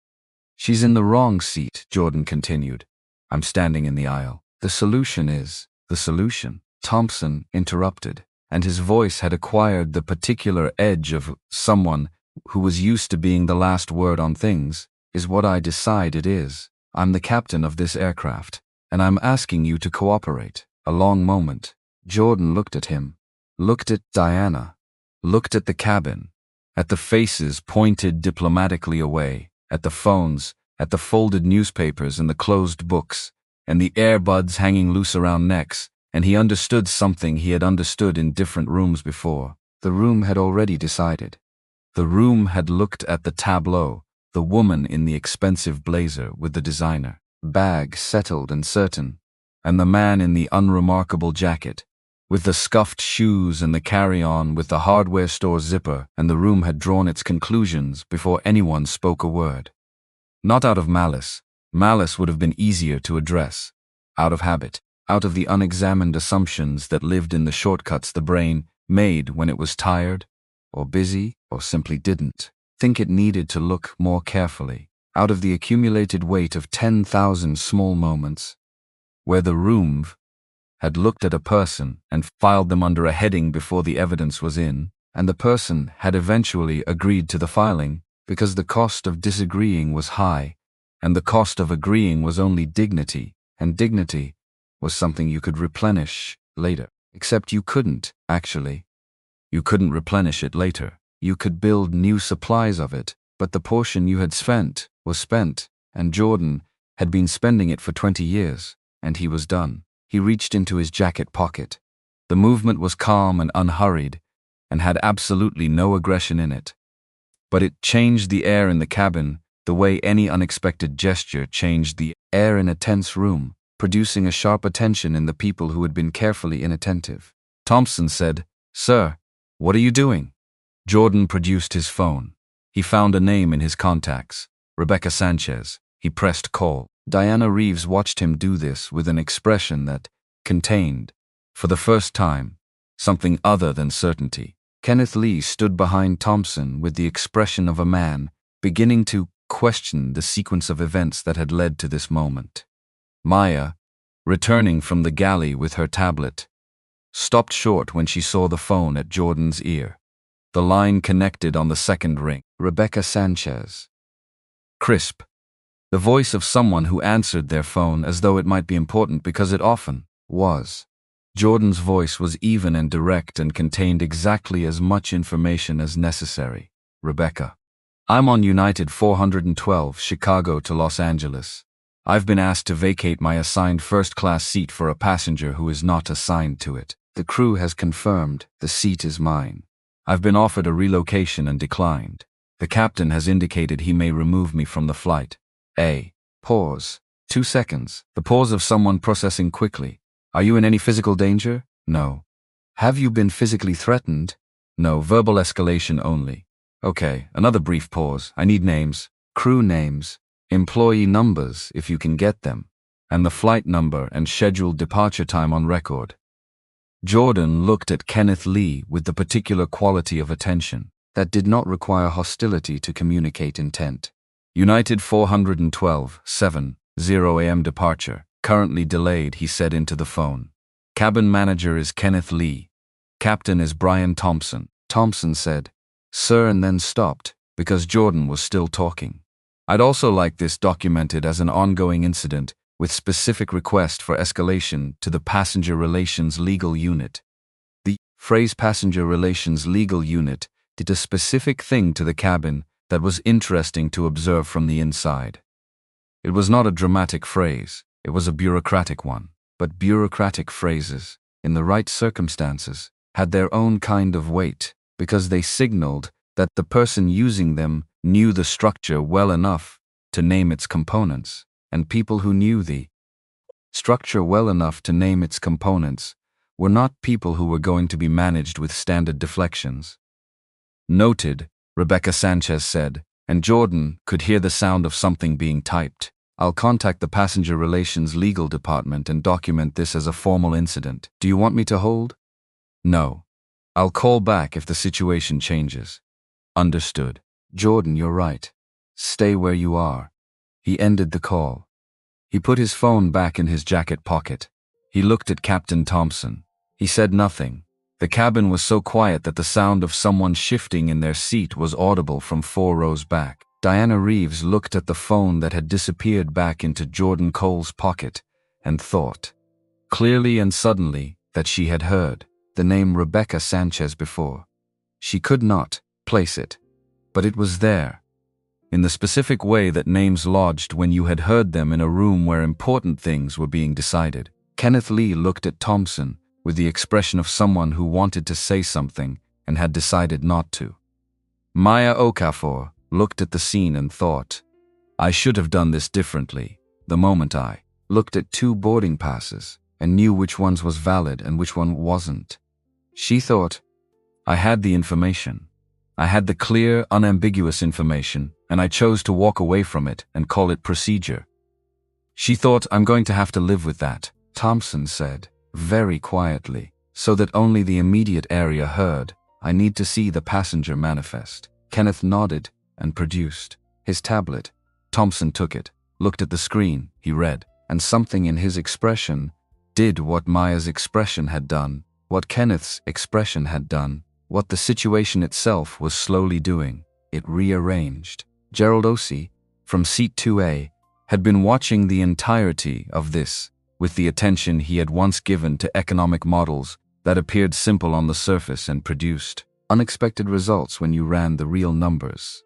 She's in the wrong seat, Jordan continued. I'm standing in the aisle. The solution is the solution. Thompson interrupted, and his voice had acquired the particular edge of someone who was used to being the last word on things, is what I decide it is. I'm the captain of this aircraft, and I'm asking you to cooperate. A long moment. Jordan looked at him, looked at Diana, looked at the cabin, at the faces pointed diplomatically away, at the phones, at the folded newspapers and the closed books, and the earbuds hanging loose around necks, and he understood something he had understood in different rooms before. The room had already decided. The room had looked at the tableau, the woman in the expensive blazer with the designer bag settled and certain, and the man in the unremarkable jacket, with the scuffed shoes and the carry-on with the hardware store zipper, and the room had drawn its conclusions before anyone spoke a word. Not out of malice. Malice would have been easier to address. Out of habit, out of the unexamined assumptions that lived in the shortcuts the brain made when it was tired, or busy, or simply didn't think it needed to look more carefully, out of the accumulated weight of 10,000 small moments, where the room had looked at a person and filed them under a heading before the evidence was in, and the person had eventually agreed to the filing because the cost of disagreeing was high, and the cost of agreeing was only dignity, and dignity was something you could replenish later. Except you couldn't, actually. You couldn't replenish it later. You could build new supplies of it, but the portion you had spent was spent, and Jordan had been spending it for 20 years, and he was done. He reached into his jacket pocket. The movement was calm and unhurried, and had absolutely no aggression in it. But it changed the air in the cabin the way any unexpected gesture changed the air in a tense room, producing a sharp attention in the people who had been carefully inattentive. Thompson said, Sir, what are you doing? Jordan produced his phone. He found a name in his contacts, Rebecca Sanchez. He pressed call. Diana Reeves watched him do this with an expression that contained, for the first time, something other than certainty. Kenneth Lee stood behind Thompson with the expression of a man beginning to question the sequence of events that had led to this moment. Maya, returning from the galley with her tablet, stopped short when she saw the phone at Jordan's ear. The line connected on the second ring. Rebecca Sanchez. Crisp. The voice of someone who answered their phone as though it might be important because it often was. Jordan's voice was even and direct and contained exactly as much information as necessary. Rebecca. I'm on United 412, Chicago to Los Angeles. I've been asked to vacate my assigned first-class seat for a passenger who is not assigned to it. The crew has confirmed the seat is mine. I've been offered a relocation and declined. The captain has indicated he may remove me from the flight. Pause. 2 seconds. The pause of someone processing quickly. Are you in any physical danger? No. Have you been physically threatened? No, verbal escalation only. Okay, another brief pause. I need names. Crew names. Employee numbers, if you can get them. And the flight number and scheduled departure time on record. Jordan looked at Kenneth Lee with the particular quality of attention that did not require hostility to communicate intent. United 412, 7:0 a.m. departure. Currently delayed, he said into the phone. Cabin manager is Kenneth Lee. Captain is Brian Thompson. Thompson said, "Sir," and then stopped, because Jordan was still talking. I'd also like this documented as an ongoing incident with specific request for escalation to the Passenger Relations Legal Unit. The phrase Passenger Relations Legal Unit did a specific thing to the cabin that was interesting to observe from the inside. It was not a dramatic phrase, it was a bureaucratic one. But bureaucratic phrases, in the right circumstances, had their own kind of weight, because they signaled that the person using them knew the structure well enough to name its components, and people who knew the structure well enough to name its components were not people who were going to be managed with standard deflections. Noted, Rebecca Sanchez said, and Jordan could hear the sound of something being typed. I'll contact the Passenger Relations Legal Department and document this as a formal incident. Do you want me to hold? No. I'll call back if the situation changes. Understood. Jordan, you're right. Stay where you are. He ended the call. He put his phone back in his jacket pocket. He looked at Captain Thompson. He said nothing. The cabin was so quiet that the sound of someone shifting in their seat was audible from 4 rows back. Diana Reeves looked at the phone that had disappeared back into Jordan Cole's pocket and thought, clearly and suddenly, that she had heard the name Rebecca Sanchez before. She could not place it, but it was there, in the specific way that names lodged when you had heard them in a room where important things were being decided. Kenneth Lee looked at Thompson with the expression of someone who wanted to say something and had decided not to. Maya Okafor looked at the scene and thought, I should have done this differently. The moment I looked at 2 boarding passes and knew which ones was valid and which one wasn't. She thought, I had the information. I had the clear, unambiguous information, and I chose to walk away from it and call it procedure. She thought, I'm going to have to live with that, Thompson said, very quietly, so that only the immediate area heard. I need to see the passenger manifest. Kenneth nodded and produced his tablet. Thompson took it, looked at the screen, he read, and something in his expression did what Maya's expression had done, what Kenneth's expression had done, what the situation itself was slowly doing. It rearranged. Gerald Osei, from seat 2A, had been watching the entirety of this with the attention he had once given to economic models that appeared simple on the surface and produced unexpected results when you ran the real numbers.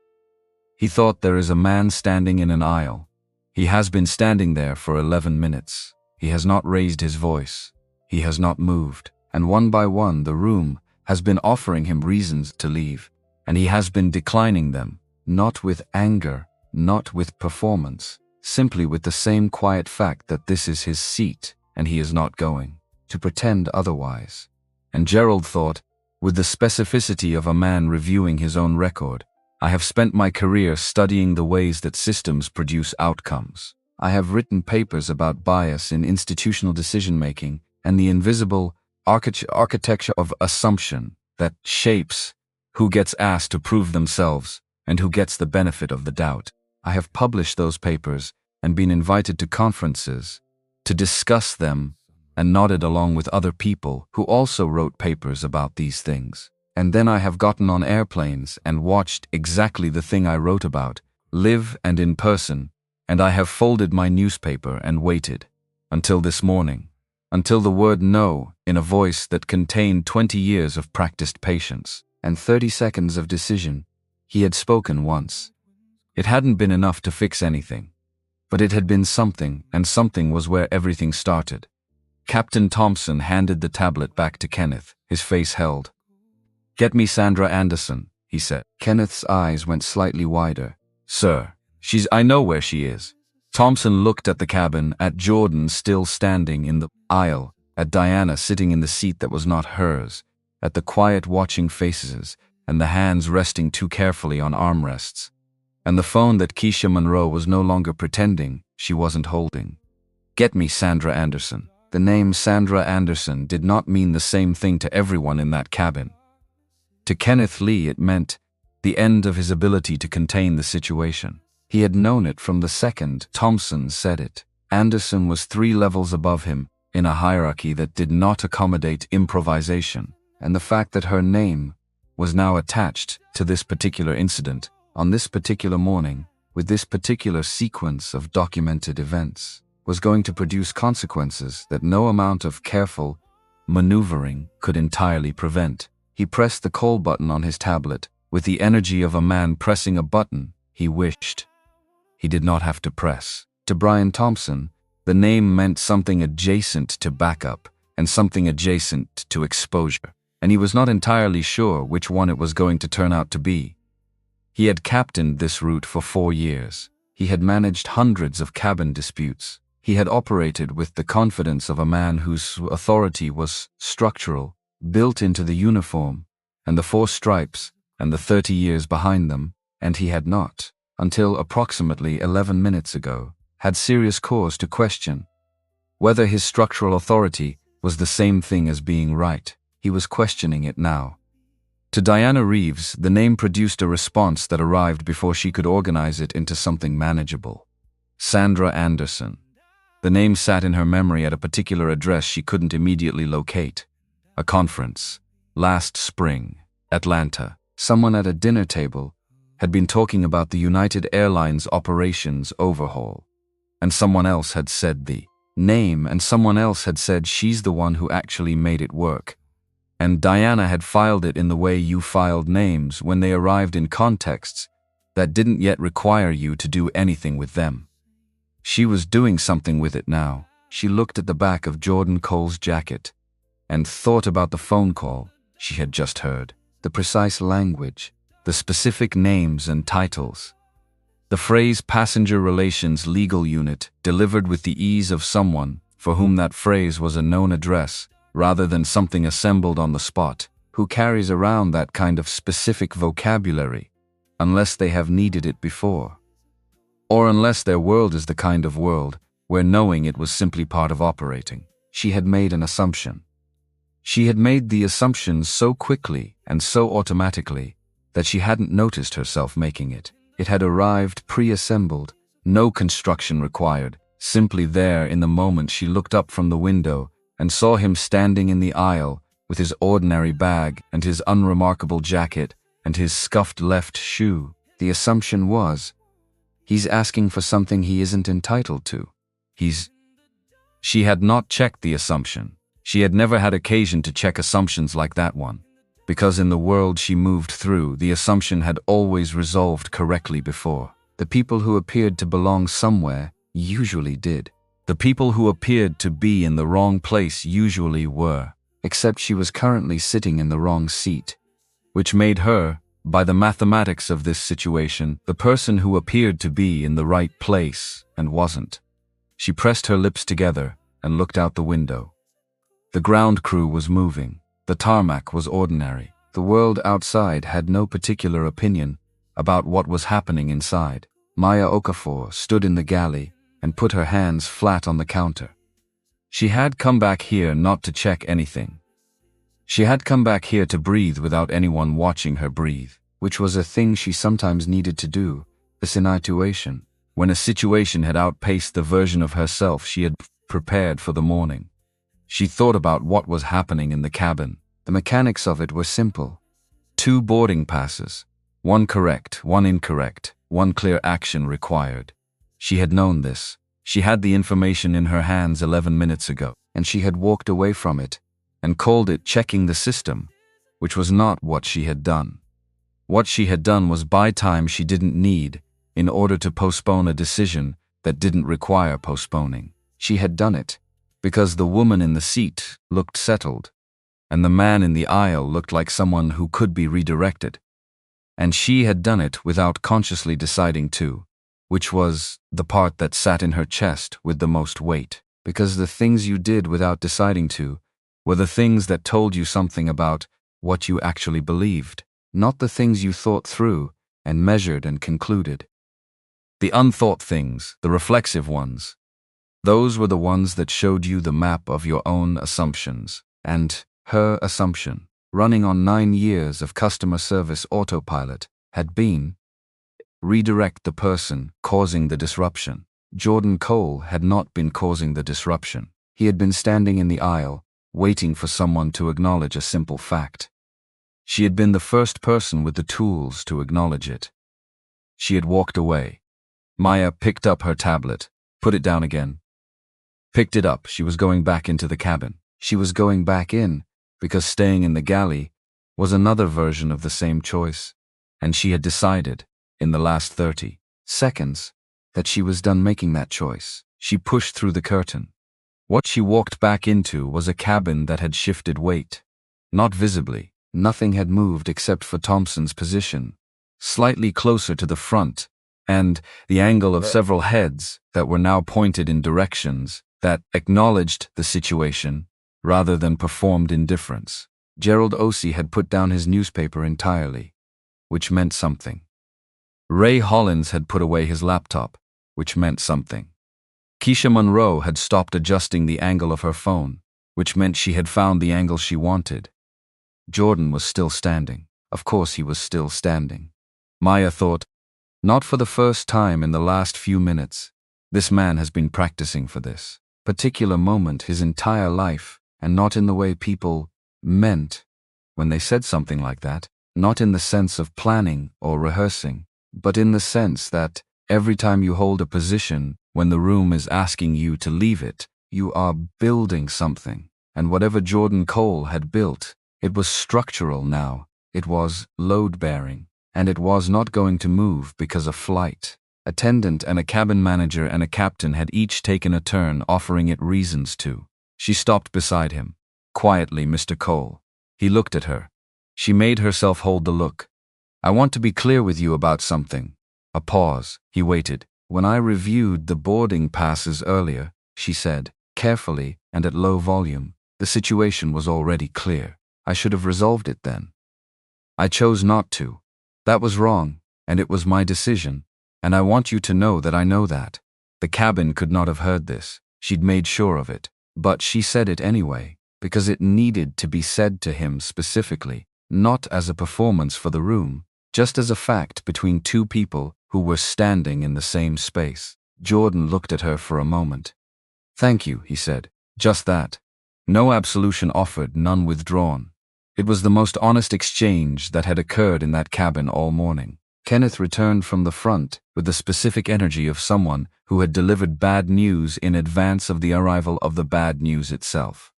He thought, there is a man standing in an aisle. He has been standing there for 11 minutes. He has not raised his voice. He has not moved. And one by one the room has been offering him reasons to leave, and he has been declining them, not with anger, not with performance, simply with the same quiet fact that this is his seat and he is not going to pretend otherwise. And Gerald thought, with the specificity of a man reviewing his own record, I have spent my career studying the ways that systems produce outcomes. I have written papers about bias in institutional decision-making and the invisible architecture of assumption that shapes who gets asked to prove themselves and who gets the benefit of the doubt. I have published those papers and been invited to conferences to discuss them and nodded along with other people who also wrote papers about these things. And then I have gotten on airplanes and watched exactly the thing I wrote about, live and in person, and I have folded my newspaper and waited. Until this morning. Until the word no, in a voice that contained 20 years of practiced patience and 30 seconds of decision, he had spoken once. It hadn't been enough to fix anything. But it had been something, and something was where everything started. Captain Thompson handed the tablet back to Kenneth, his face held. "Get me Sandra Anderson," he said. Kenneth's eyes went slightly wider. "Sir, I know where she is." Thompson looked at the cabin, at Jordan still standing in the aisle, at Diana sitting in the seat that was not hers, at the quiet watching faces and the hands resting too carefully on armrests, and the phone that Keisha Monroe was no longer pretending she wasn't holding. "Get me Sandra Anderson." The name Sandra Anderson did not mean the same thing to everyone in that cabin. To Kenneth Lee it meant the end of his ability to contain the situation. He had known it from the second Thompson said it. Anderson was 3 levels above him in a hierarchy that did not accommodate improvisation, and the fact that her name was now attached to this particular incident, on this particular morning, with this particular sequence of documented events, was going to produce consequences that no amount of careful maneuvering could entirely prevent. He pressed the call button on his tablet with the energy of a man pressing a button he wished he did not have to press. To Brian Thompson, the name meant something adjacent to backup and something adjacent to exposure, and he was not entirely sure which one it was going to turn out to be. He had captained this route for 4 years. He had managed hundreds of cabin disputes. He had operated with the confidence of a man whose authority was structural, built into the uniform, and the 4 stripes, and the 30 years behind them, and he had not, until approximately 11 minutes ago, had serious cause to question whether his structural authority was the same thing as being right. He was questioning it now. To Diana Reeves, the name produced a response that arrived before she could organize it into something manageable. Sandra Anderson. The name sat in her memory at a particular address she couldn't immediately locate. A conference. Last spring. Atlanta. Someone at a dinner table had been talking about the United Airlines operations overhaul. And someone else had said the name, and someone else had said she's the one who actually made it work. And Diana had filed it in the way you filed names when they arrived in contexts that didn't yet require you to do anything with them. She was doing something with it now. She looked at the back of Jordan Cole's jacket and thought about the phone call she had just heard, the precise language, the specific names and titles. The phrase passenger relations legal unit delivered with the ease of someone for whom that phrase was a known address, rather than something assembled on the spot, who carries around that kind of specific vocabulary, unless they have needed it before. Or unless their world is the kind of world where knowing it was simply part of operating. She had made an assumption. She had made the assumption so quickly and so automatically that she hadn't noticed herself making it. It had arrived pre-assembled, no construction required, simply there in the moment she looked up from the window and saw him standing in the aisle with his ordinary bag and his unremarkable jacket and his scuffed left shoe. The assumption was, he's asking for something he isn't entitled to. She had not checked the assumption. She had never had occasion to check assumptions like that one, because in the world she moved through, the assumption had always resolved correctly before. The people who appeared to belong somewhere usually did. The people who appeared to be in the wrong place usually were, except she was currently sitting in the wrong seat, which made her, by the mathematics of this situation, the person who appeared to be in the right place and wasn't. She pressed her lips together and looked out the window. The ground crew was moving. The tarmac was ordinary. The world outside had no particular opinion about what was happening inside. Maya Okafor stood in the galley and put her hands flat on the counter. She had come back here not to check anything. She had come back here to breathe without anyone watching her breathe, which was a thing she sometimes needed to do, this intuition, when a situation had outpaced the version of herself she had prepared for the morning. She thought about what was happening in the cabin. The mechanics of it were simple. 2 boarding passes. 1 correct, 1 incorrect, 1 clear action required. She had known this. She had the information in her hands 11 minutes ago, and she had walked away from it and called it checking the system, which was not what she had done. What she had done was buy time she didn't need in order to postpone a decision that didn't require postponing. She had done it because the woman in the seat looked settled, and the man in the aisle looked like someone who could be redirected. And she had done it without consciously deciding to, which was the part that sat in her chest with the most weight. Because the things you did without deciding to were the things that told you something about what you actually believed, not the things you thought through and measured and concluded. The unthought things, the reflexive ones, those were the ones that showed you the map of your own assumptions. And her assumption, running on 9 years of customer service autopilot, had been redirect the person causing the disruption. Jordan Cole had not been causing the disruption. He had been standing in the aisle, waiting for someone to acknowledge a simple fact. She had been the first person with the tools to acknowledge it. She had walked away. Maya picked up her tablet, put it down again. Picked it up, she was going back into the cabin. She was going back in because staying in the galley was another version of the same choice, and she had decided, in the last 30 seconds, that she was done making that choice. She pushed through the curtain. What she walked back into was a cabin that had shifted weight. Not visibly. Nothing had moved except for Thompson's position, slightly closer to the front, and the angle of several heads that were now pointed in directions that acknowledged the situation rather than performed indifference. Gerald Osei had put down his newspaper entirely, which meant something. Ray Hollins had put away his laptop, which meant something. Keisha Monroe had stopped adjusting the angle of her phone, which meant she had found the angle she wanted. Jordan was still standing. Of course he was still standing. Maya thought, not for the first time in the last few minutes. This man has been practicing for this particular moment his entire life, and not in the way people meant when they said something like that, not in the sense of planning or rehearsing, but in the sense that every time you hold a position when the room is asking you to leave it, you are building something. And whatever Jordan Cole had built, it was structural now. It was load-bearing, and it was not going to move because a flight attendant and a cabin manager and a captain had each taken a turn offering it reasons to. She stopped beside him. Quietly, Mr. Cole. He looked at her. She made herself hold the look. I want to be clear with you about something. A pause. He waited. When I reviewed the boarding passes earlier, she said, carefully and at low volume, the situation was already clear. I should have resolved it then. I chose not to. That was wrong, and it was my decision, and I want you to know that I know that. The cabin could not have heard this. She'd made sure of it. But she said it anyway, because it needed to be said to him specifically, not as a performance for the room, just as a fact between 2 people who were standing in the same space. Jordan looked at her for a moment. Thank you, he said. Just that. No absolution offered, none withdrawn. It was the most honest exchange that had occurred in that cabin all morning. Kenneth returned from the front with the specific energy of someone who had delivered bad news in advance of the arrival of the bad news itself.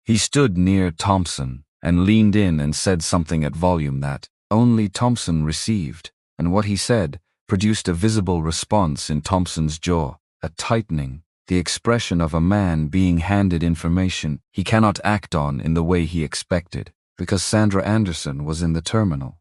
He stood near Thompson and leaned in and said something at volume that only Thompson received, and what he said produced a visible response in Thompson's jaw, a tightening, the expression of a man being handed information he cannot act on in the way he expected, because Sandra Anderson was in the terminal.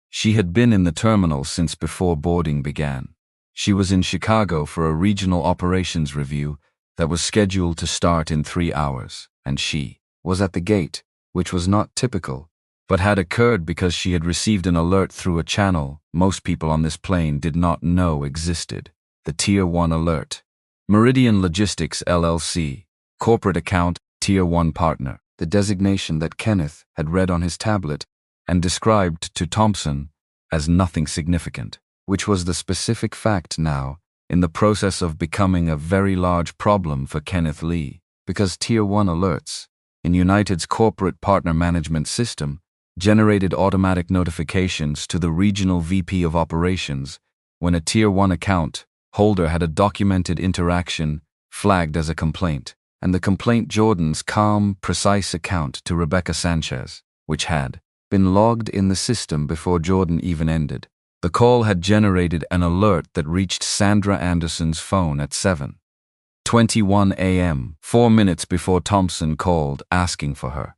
She had been in the terminal since before boarding began. She was in Chicago for a regional operations review that was scheduled to start in 3 hours, and she was at the gate, which was not typical, but had occurred because she had received an alert through a channel most people on this plane did not know existed, the Tier 1 alert. Meridian Logistics LLC, corporate account, Tier 1 partner, the designation that Kenneth had read on his tablet and described to Thompson as nothing significant, which was the specific fact now in the process of becoming a very large problem for Kenneth Lee, because Tier 1 alerts, in United's corporate partner management system, generated automatic notifications to the regional VP of operations when a Tier 1 account holder had a documented interaction flagged as a complaint, and the complaint Jordan's calm, precise account to Rebecca Sanchez, which had been logged in the system before Jordan even ended. The call had generated an alert that reached Sandra Anderson's phone at 7:21 a.m., 4 minutes before Thompson called asking for her.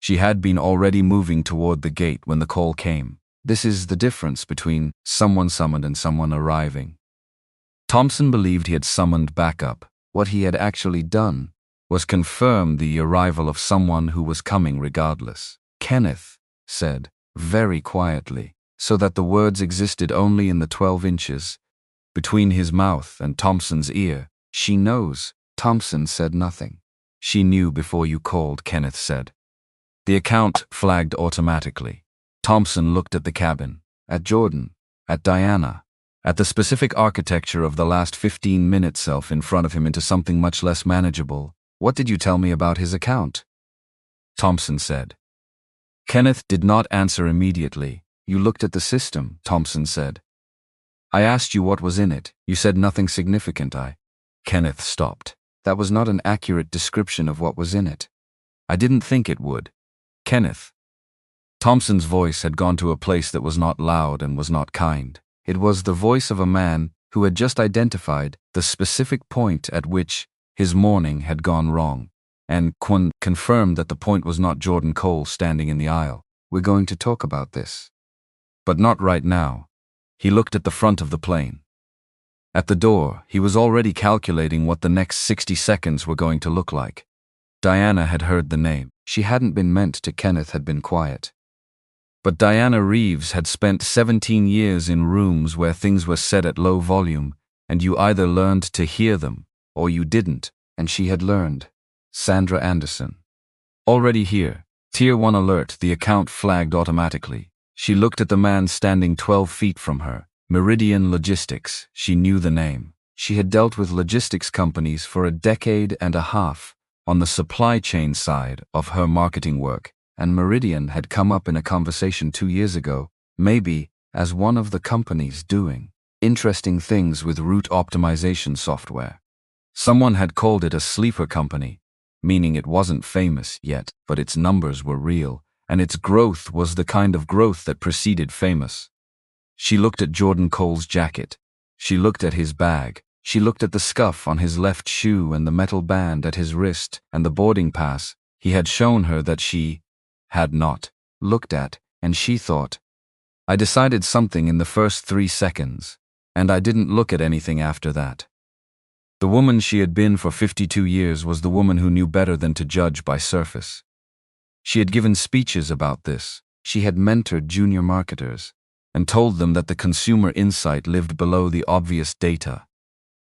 She had been already moving toward the gate when the call came. This is the difference between someone summoned and someone arriving. Thompson believed he had summoned backup. What he had actually done was confirm the arrival of someone who was coming regardless. Kenneth said, very quietly, so that the words existed only in the 12 inches between his mouth and Thompson's ear. "She knows." Thompson said nothing. "She knew before you called," Kenneth said. The account flagged automatically. Thompson looked at the cabin, at Jordan, at Diana, at the specific architecture of the last 15-minute self in front of him into something much less manageable. "What did you tell me about his account?" Thompson said. Kenneth did not answer immediately. "You looked at the system," Thompson said. "I asked you what was in it. You said nothing significant." Kenneth stopped. "That was not an accurate description of what was in it. I didn't think it would." "Kenneth." Thompson's voice had gone to a place that was not loud and was not kind. It was the voice of a man who had just identified the specific point at which his morning had gone wrong, and confirmed that the point was not Jordan Cole standing in the aisle. "We're going to talk about this. But not right now." He looked at the front of the plane. At the door, he was already calculating what the next 60 seconds were going to look like. Diana had heard the name. She hadn't been meant to. Kenneth had been quiet. But Diana Reeves had spent 17 years in rooms where things were said at low volume, and you either learned to hear them, or you didn't, and she had learned. Sandra Anderson. Already here. Tier 1 alert, the account flagged automatically. She looked at the man standing 12 feet from her. Meridian Logistics. She knew the name. She had dealt with logistics companies for a decade and a half on the supply chain side of her marketing work, and Meridian had come up in a conversation 2 years ago, maybe as one of the companies doing interesting things with route optimization software. Someone had called it a sleeper company, meaning it wasn't famous yet, but its numbers were real, and its growth was the kind of growth that preceded famous. She looked at Jordan Cole's jacket. She looked at his bag. She looked at the scuff on his left shoe and the metal band at his wrist and the boarding pass he had shown her that she had not looked at, and she thought, "I decided something in the first 3 seconds, and I didn't look at anything after that." The woman she had been for 52 years was the woman who knew better than to judge by surface. She had given speeches about this. She had mentored junior marketers and told them that the consumer insight lived below the obvious data,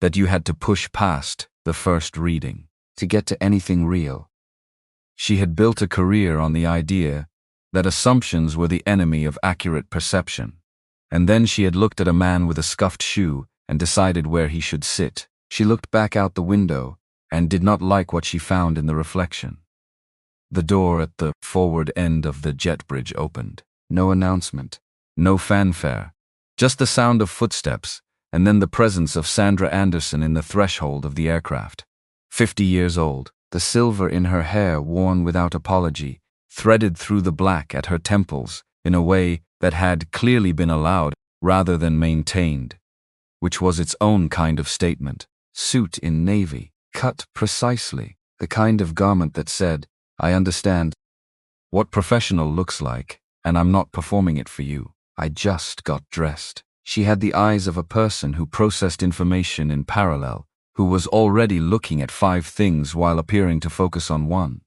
that you had to push past the first reading to get to anything real. She had built a career on the idea that assumptions were the enemy of accurate perception. And then she had looked at a man with a scuffed shoe and decided where he should sit. She looked back out the window and did not like what she found in the reflection. The door at the forward end of the jet bridge opened. No announcement, no fanfare, just the sound of footsteps, and then the presence of Sandra Anderson in the threshold of the aircraft. 50 years old, the silver in her hair worn without apology, threaded through the black at her temples in a way that had clearly been allowed rather than maintained, which was its own kind of statement. Suit in navy, cut precisely, the kind of garment that said, "I understand what professional looks like, and I'm not performing it for you. I just got dressed." She had the eyes of a person who processed information in parallel, who was already looking at 5 things while appearing to focus on one.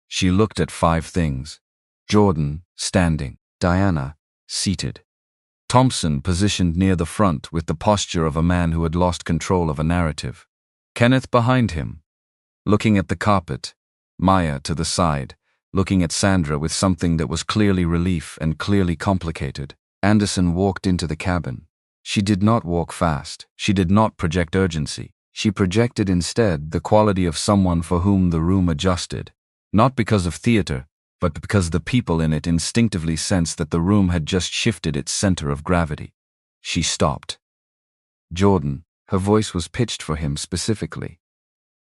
She looked at 5 things. Jordan, standing. Diana, seated. Thompson, positioned near the front with the posture of a man who had lost control of a narrative. Kenneth behind him, looking at the carpet. Maya to the side, looking at Sandra with something that was clearly relief and clearly complicated. Anderson walked into the cabin. She did not walk fast. She did not project urgency. She projected instead the quality of someone for whom the room adjusted. Not because of theater, but because the people in it instinctively sensed that the room had just shifted its center of gravity. She stopped. Jordan, her voice was pitched for him specifically.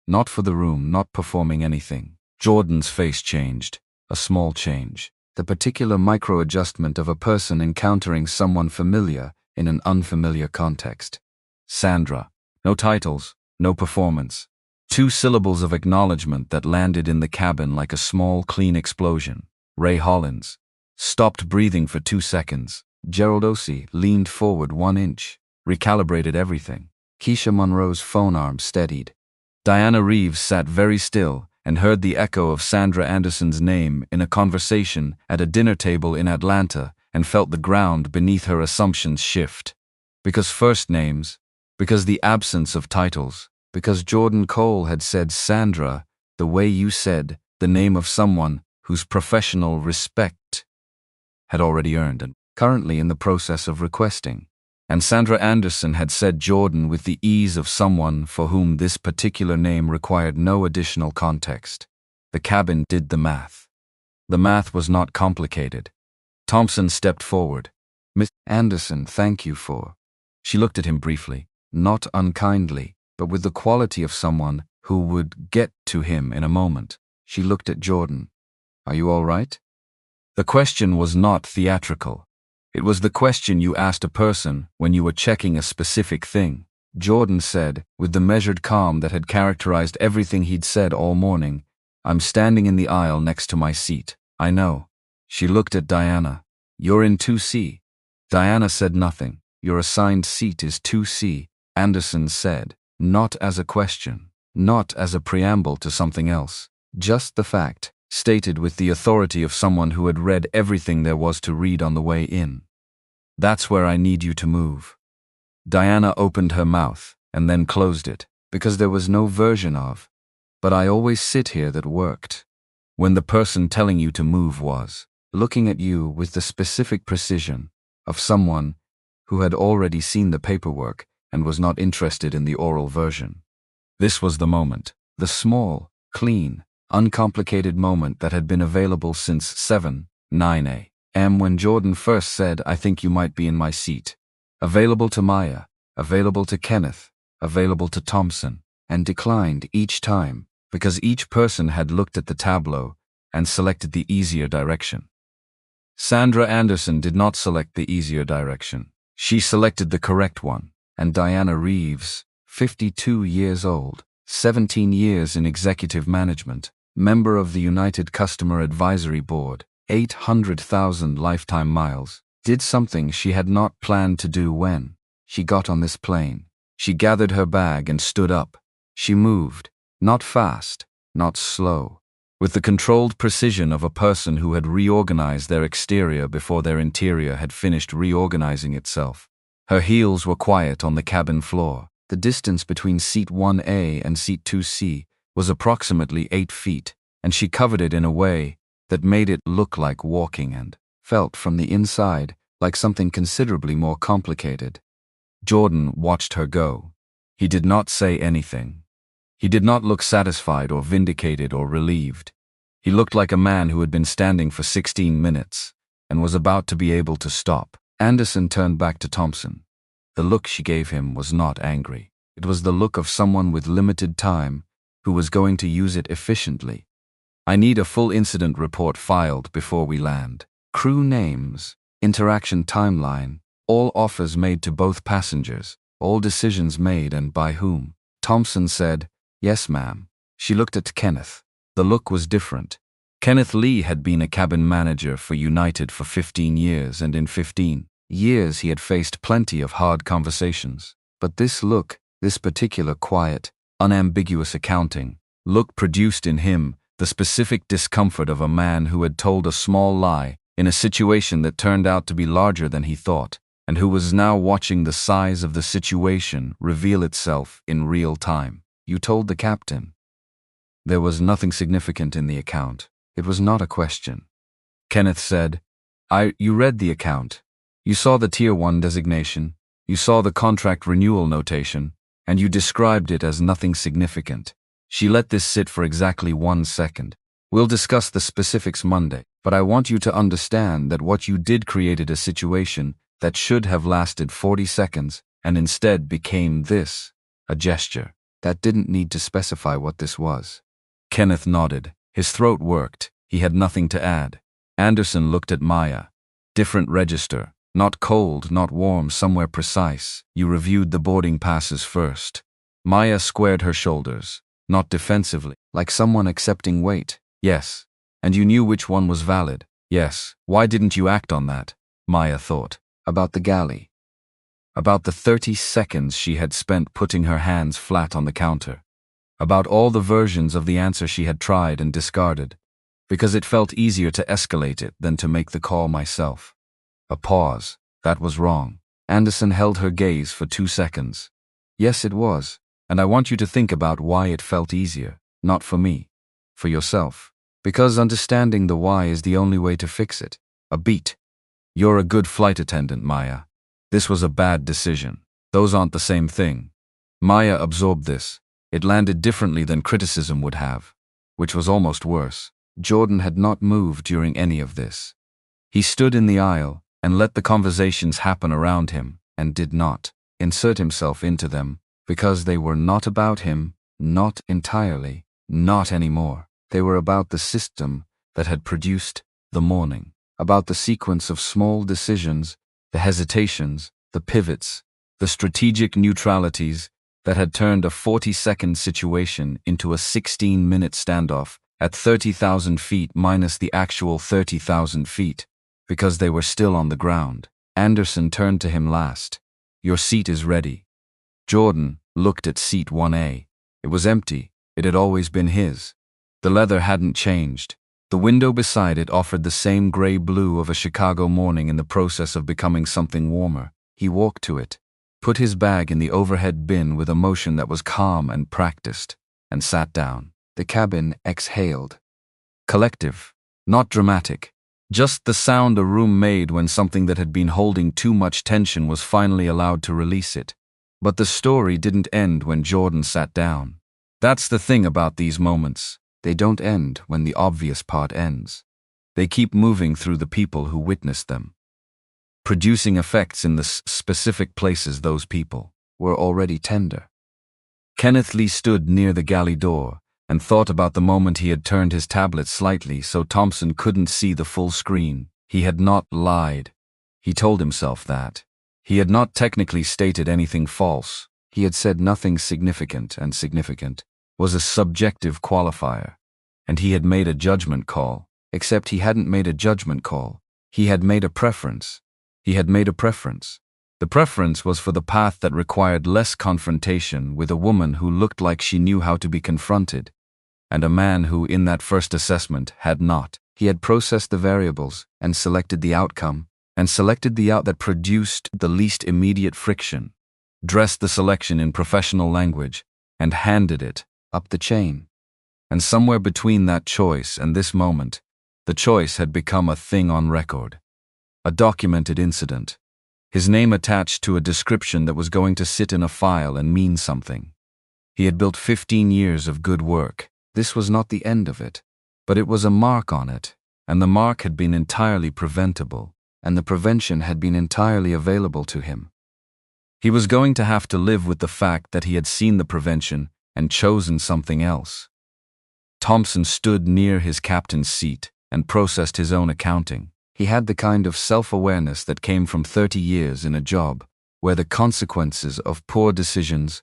Not for the room, not performing anything. Jordan's face changed, a small change. The particular micro-adjustment of a person encountering someone familiar in an unfamiliar context. Sandra. No titles, no performance. 2 syllables of acknowledgement that landed in the cabin like a small, clean explosion. Ray Hollins stopped breathing for 2 seconds. Gerald Ossie leaned forward 1 inch, recalibrated everything. Keisha Monroe's phone arm steadied. Diana Reeves sat very still and heard the echo of Sandra Anderson's name in a conversation at a dinner table in Atlanta and felt the ground beneath her assumptions shift. Because first names, because the absence of titles, because Jordan Cole had said Sandra the way you said the name of someone whose professional respect had already earned and currently in the process of requesting. And Sandra Anderson had said Jordan with the ease of someone for whom this particular name required no additional context. The cabin did the math. The math was not complicated. Thompson stepped forward. Miss Anderson, thank you for. She looked at him briefly, not unkindly, but with the quality of someone who would get to him in a moment. She looked at Jordan. Are you all right? The question was not theatrical. It was the question you asked a person when you were checking a specific thing. Jordan said, with the measured calm that had characterized everything he'd said all morning, I'm standing in the aisle next to my seat. I know. She looked at Diana. You're in 2C. Diana said nothing. Your assigned seat is 2C, Anderson said, not as a question, not as a preamble to something else. Just the fact, stated with the authority of someone who had read everything there was to read on the way in. That's where I need you to move. Diana opened her mouth and then closed it. Because there was no version of, but I always sit here that worked. When the person telling you to move was looking at you with the specific precision of someone who had already seen the paperwork and was not interested in the oral version. This was the moment, the small, clean, uncomplicated moment that had been available since 7:09 a.m. when Jordan first said, I think you might be in my seat. Available to Maya, available to Kenneth, available to Thompson, and declined each time because each person had looked at the tableau and selected the easier direction. Sandra Anderson did not select the easier direction. She selected the correct one. And Diana Reeves, 52 years old, 17 years in executive management, member of the United Customer Advisory Board, 800,000 lifetime miles, did something she had not planned to do when she got on this plane. She gathered her bag and stood up. She moved, not fast, not slow, with the controlled precision of a person who had reorganized their exterior before their interior had finished reorganizing itself. Her heels were quiet on the cabin floor. The distance between seat 1A and seat 2C was approximately 8 feet, and she covered it in a way that made it look like walking and felt from the inside like something considerably more complicated. Jordan watched her go. He did not say anything. He did not look satisfied or vindicated or relieved. He looked like a man who had been standing for 16 minutes and was about to be able to stop. Anderson turned back to Thompson. The look she gave him was not angry. It was the look of someone with limited time who was going to use it efficiently. I need a full incident report filed before we land. Crew names, interaction timeline, all offers made to both passengers, all decisions made and by whom. Thompson said, yes, ma'am. She looked at Kenneth. The look was different. Kenneth Lee had been a cabin manager for United for 15 years, and in 15 years he had faced plenty of hard conversations. But this look, this particular quiet, unambiguous accounting, look produced in him the specific discomfort of a man who had told a small lie in a situation that turned out to be larger than he thought, and who was now watching the size of the situation reveal itself in real time. You told the captain. There was nothing significant in the account. It was not a question. Kenneth said, You read the account. You saw the Tier 1 designation. You saw the contract renewal notation, and you described it as nothing significant. She let this sit for exactly 1 second. We'll discuss the specifics Monday. But I want you to understand that what you did created a situation that should have lasted 40 seconds and instead became this, a gesture that didn't need to specify what this was. Kenneth nodded. His throat worked. He had nothing to add. Anderson looked at Maya. Different register. Not cold, not warm, somewhere precise. You reviewed the boarding passes first. Maya squared her shoulders. Not defensively. Like someone accepting weight. Yes. And you knew which one was valid. Yes. Why didn't you act on that? Maya thought. About the galley. About the 30 seconds she had spent putting her hands flat on the counter. About all the versions of the answer she had tried and discarded. Because it felt easier to escalate it than to make the call myself. A pause. That was wrong. Anderson held her gaze for 2 seconds. Yes, it was. And I want you to think about why it felt easier. Not for me. For yourself. Because understanding the why is the only way to fix it. A beat. You're a good flight attendant, Maya. This was a bad decision. Those aren't the same thing. Maya absorbed this. It landed differently than criticism would have. Which was almost worse. Jordan had not moved during any of this. He stood in the aisle and let the conversations happen around him and did not insert himself into them because they were not about him, not entirely, not anymore. They were about the system that had produced the morning. About the sequence of small decisions, the hesitations, the pivots, the strategic neutralities that had turned a 40-second situation into a 16-minute standoff at 30,000 feet minus the actual 30,000 feet, because they were still on the ground. Anderson turned to him last. Your seat is ready. Jordan looked at seat 1A. It was empty. It had always been his. The leather hadn't changed. The window beside it offered the same gray-blue of a Chicago morning in the process of becoming something warmer. He walked to it, put his bag in the overhead bin with a motion that was calm and practiced, and sat down. The cabin exhaled. Collective, not dramatic. Just the sound a room made when something that had been holding too much tension was finally allowed to release it. But the story didn't end when Jordan sat down. That's the thing about these moments. They don't end when the obvious part ends. They keep moving through the people who witnessed them, producing effects in the specific places those people were already tender. Kenneth Lee stood near the galley door and thought about the moment he had turned his tablet slightly so Thompson couldn't see the full screen. He had not lied. He told himself that. He had not technically stated anything false. He had said nothing significant, and significant was a subjective qualifier. And he had made a judgment call. Except he hadn't made a judgment call. He had made a preference. He had made a preference. The preference was for the path that required less confrontation with a woman who looked like she knew how to be confronted, and a man who, in that first assessment, had not. He had processed the variables and selected the outcome, and selected the out that produced the least immediate friction, dressed the selection in professional language, and handed it up the chain. And somewhere between that choice and this moment, the choice had become a thing on record. A documented incident. His name attached to a description that was going to sit in a file and mean something. He had built 15 years of good work. This was not the end of it, but it was a mark on it, and the mark had been entirely preventable, and the prevention had been entirely available to him. He was going to have to live with the fact that he had seen the prevention and chosen something else. Thompson stood near his captain's seat and processed his own accounting. He had the kind of self-awareness that came from 30 years in a job where the consequences of poor decisions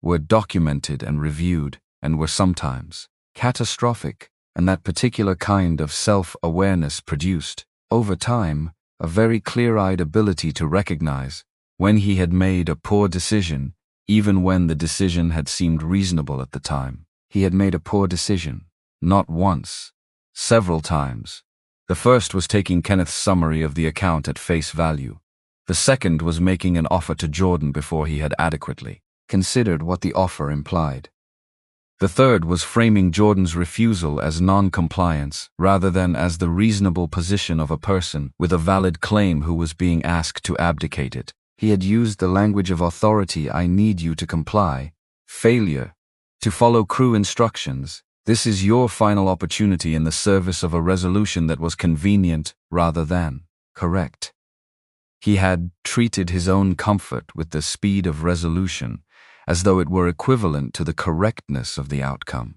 were documented and reviewed and were sometimes catastrophic, and that particular kind of self-awareness produced, over time, a very clear-eyed ability to recognize when he had made a poor decision, even when the decision had seemed reasonable at the time. He had made a poor decision, not once, several times. The first was taking Kenneth's summary of the account at face value. The second was making an offer to Jordan before he had adequately considered what the offer implied. The third was framing Jordan's refusal as non-compliance rather than as the reasonable position of a person with a valid claim who was being asked to abdicate it. He had used the language of authority: I need you to comply, failure, to follow crew instructions, This is your final opportunity in the service of a resolution that was convenient rather than correct. He had treated his own comfort with the speed of resolution as though it were equivalent to the correctness of the outcome.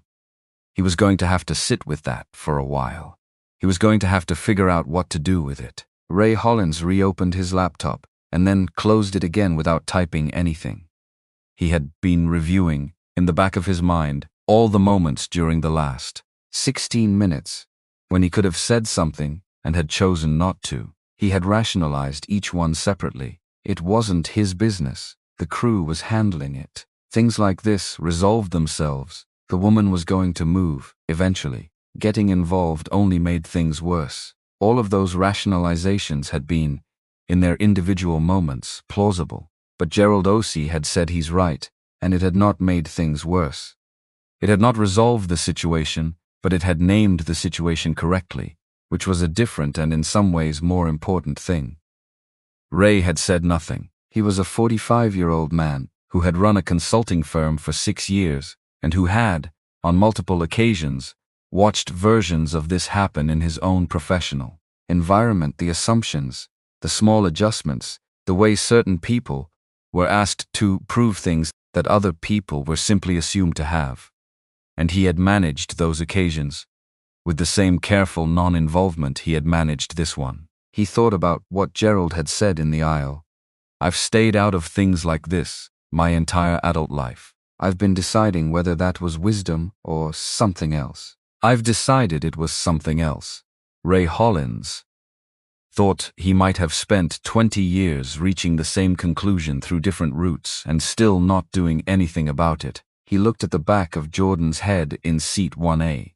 He was going to have to sit with that for a while. He was going to have to figure out what to do with it. Ray Hollins reopened his laptop and then closed it again without typing anything. He had been reviewing, in the back of his mind, all the moments during the last 16 minutes, when he could have said something and had chosen not to. He had rationalized each one separately. It wasn't his business. The crew was handling it. Things like this resolved themselves. The woman was going to move, eventually. Getting involved only made things worse. All of those rationalizations had been, in their individual moments, plausible. But Gerald Osei had said he's right, and it had not made things worse. It had not resolved the situation, but it had named the situation correctly, which was a different and in some ways more important thing. Ray had said nothing. He was a 45-year-old man who had run a consulting firm for 6 years and who had, on multiple occasions, watched versions of this happen in his own professional environment. The assumptions, the small adjustments, the way certain people were asked to prove things that other people were simply assumed to have. And he had managed those occasions with the same careful non-involvement he had managed this one. He thought about what Gerald had said in the aisle. I've stayed out of things like this my entire adult life. I've been deciding whether that was wisdom or something else. I've decided it was something else. Ray Hollins thought he might have spent 20 years reaching the same conclusion through different routes and still not doing anything about it. He looked at the back of Jordan's head in seat 1A.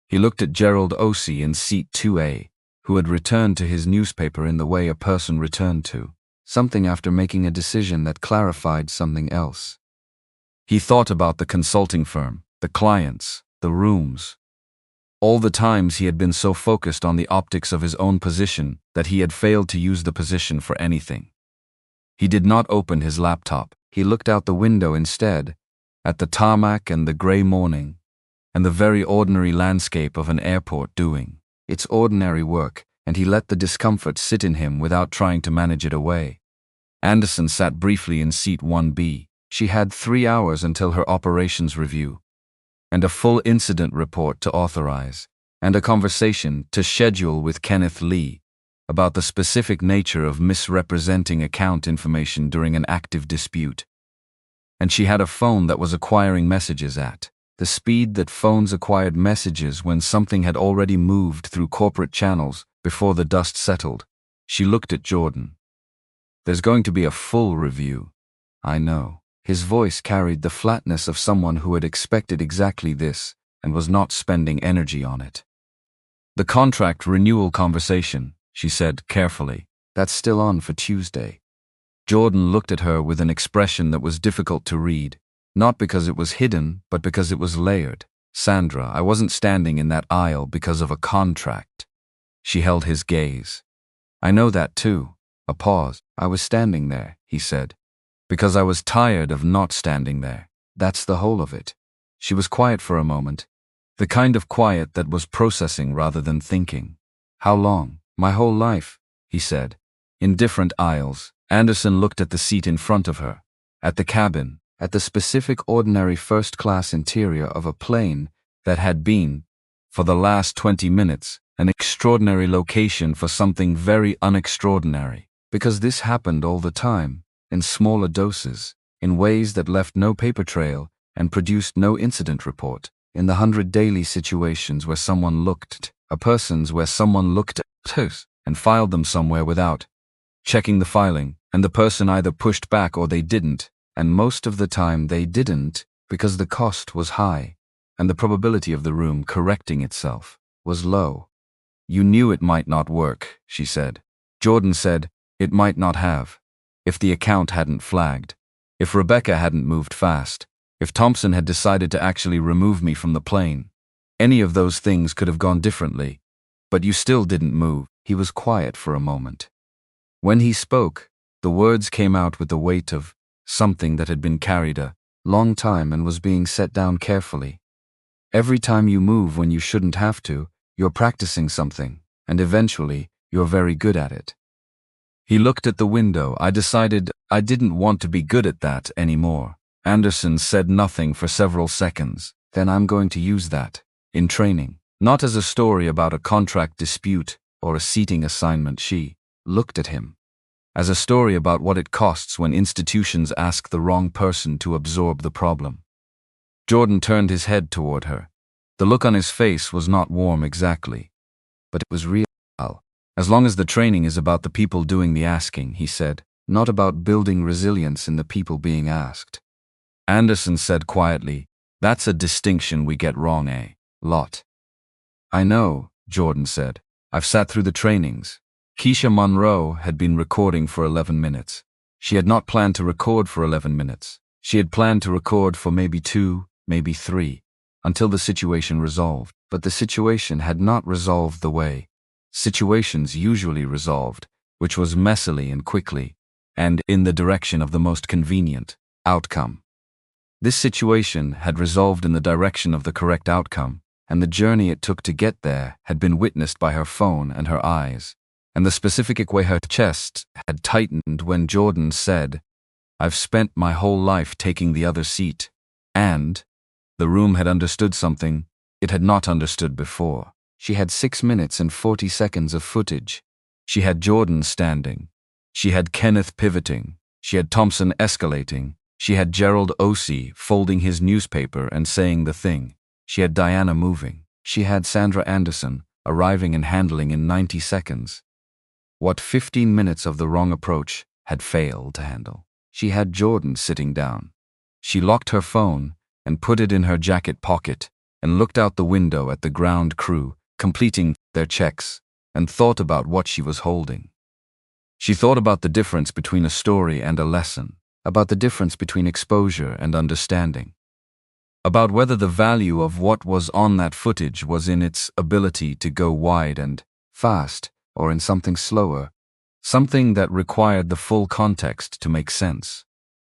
He looked at Gerald Osei in seat 2A, who had returned to his newspaper in the way a person returned to, something after making a decision that clarified something else. He thought about the consulting firm, the clients, the rooms. All the times he had been so focused on the optics of his own position that he had failed to use the position for anything. He did not open his laptop. He looked out the window instead, at the tarmac and the gray morning, and the very ordinary landscape of an airport doing its ordinary work, and he let the discomfort sit in him without trying to manage it away. Anderson sat briefly in seat 1B. She had 3 hours until her operations review, and a full incident report to authorize, and a conversation to schedule with Kenneth Lee about the specific nature of misrepresenting account information during an active dispute. And she had a phone that was acquiring messages at the speed that phones acquired messages when something had already moved through corporate channels before the dust settled. She looked at Jordan. There's going to be a full review. I know. His voice carried the flatness of someone who had expected exactly this and was not spending energy on it. The contract renewal conversation, she said carefully. That's still on for Tuesday. Jordan looked at her with an expression that was difficult to read, not because it was hidden, but because it was layered. Sandra, I wasn't standing in that aisle because of a contract. She held his gaze. I know that too. A pause. I was standing there, he said, because I was tired of not standing there. That's the whole of it. She was quiet for a moment, the kind of quiet that was processing rather than thinking. How long? My whole life, he said. In different aisles, Anderson looked at the seat in front of her, at the cabin, at the specific ordinary first-class interior of a plane that had been, for the last 20 minutes, an extraordinary location for something very unextraordinary. Because this happened all the time, in smaller doses, in ways that left no paper trail and produced no incident report, in the 100 daily situations where someone looked, a person's where someone looked at and filed them somewhere without checking the filing, and the person either pushed back or they didn't, and most of the time they didn't because the cost was high, and the probability of the room correcting itself was low. You knew it might not work, she said. Jordan said, it might not have. If the account hadn't flagged, if Rebecca hadn't moved fast, if Thompson had decided to actually remove me from the plane, any of those things could have gone differently, but you still didn't move. He was quiet for a moment. When he spoke, the words came out with the weight of something that had been carried a long time and was being set down carefully. Every time you move when you shouldn't have to, you're practicing something, and eventually, you're very good at it. He looked at the window. I decided I didn't want to be good at that anymore. Anderson said nothing for several seconds. Then I'm going to use that in training. Not as a story about a contract dispute or a seating assignment. She looked at him. As a story about what it costs when institutions ask the wrong person to absorb the problem. Jordan turned his head toward her. The look on his face was not warm exactly, but it was real. As long as the training is about the people doing the asking, he said, not about building resilience in the people being asked. Anderson said quietly, that's a distinction we get wrong a lot. I know, Jordan said. I've sat through the trainings. Keisha Monroe had been recording for 11 minutes. She had not planned to record for 11 minutes. She had planned to record for maybe 2, maybe 3, until the situation resolved. But the situation had not resolved the way situations usually resolved, which was messily and quickly, and in the direction of the most convenient outcome. This situation had resolved in the direction of the correct outcome, and the journey it took to get there had been witnessed by her phone and her eyes, and the specific way her chest had tightened when Jordan said, I've spent my whole life taking the other seat, and the room had understood something it had not understood before. She had 6 minutes and 40 seconds of footage. She had Jordan standing. She had Kenneth pivoting. She had Thompson escalating. She had Gerald Osei folding his newspaper and saying the thing. She had Diana moving. She had Sandra Anderson arriving and handling in 90 seconds what 15 minutes of the wrong approach had failed to handle. She had Jordan sitting down. She locked her phone and put it in her jacket pocket and looked out the window at the ground crew completing their checks, and thought about what she was holding. She thought about the difference between a story and a lesson, about the difference between exposure and understanding, about whether the value of what was on that footage was in its ability to go wide and fast, or in something slower, something that required the full context to make sense.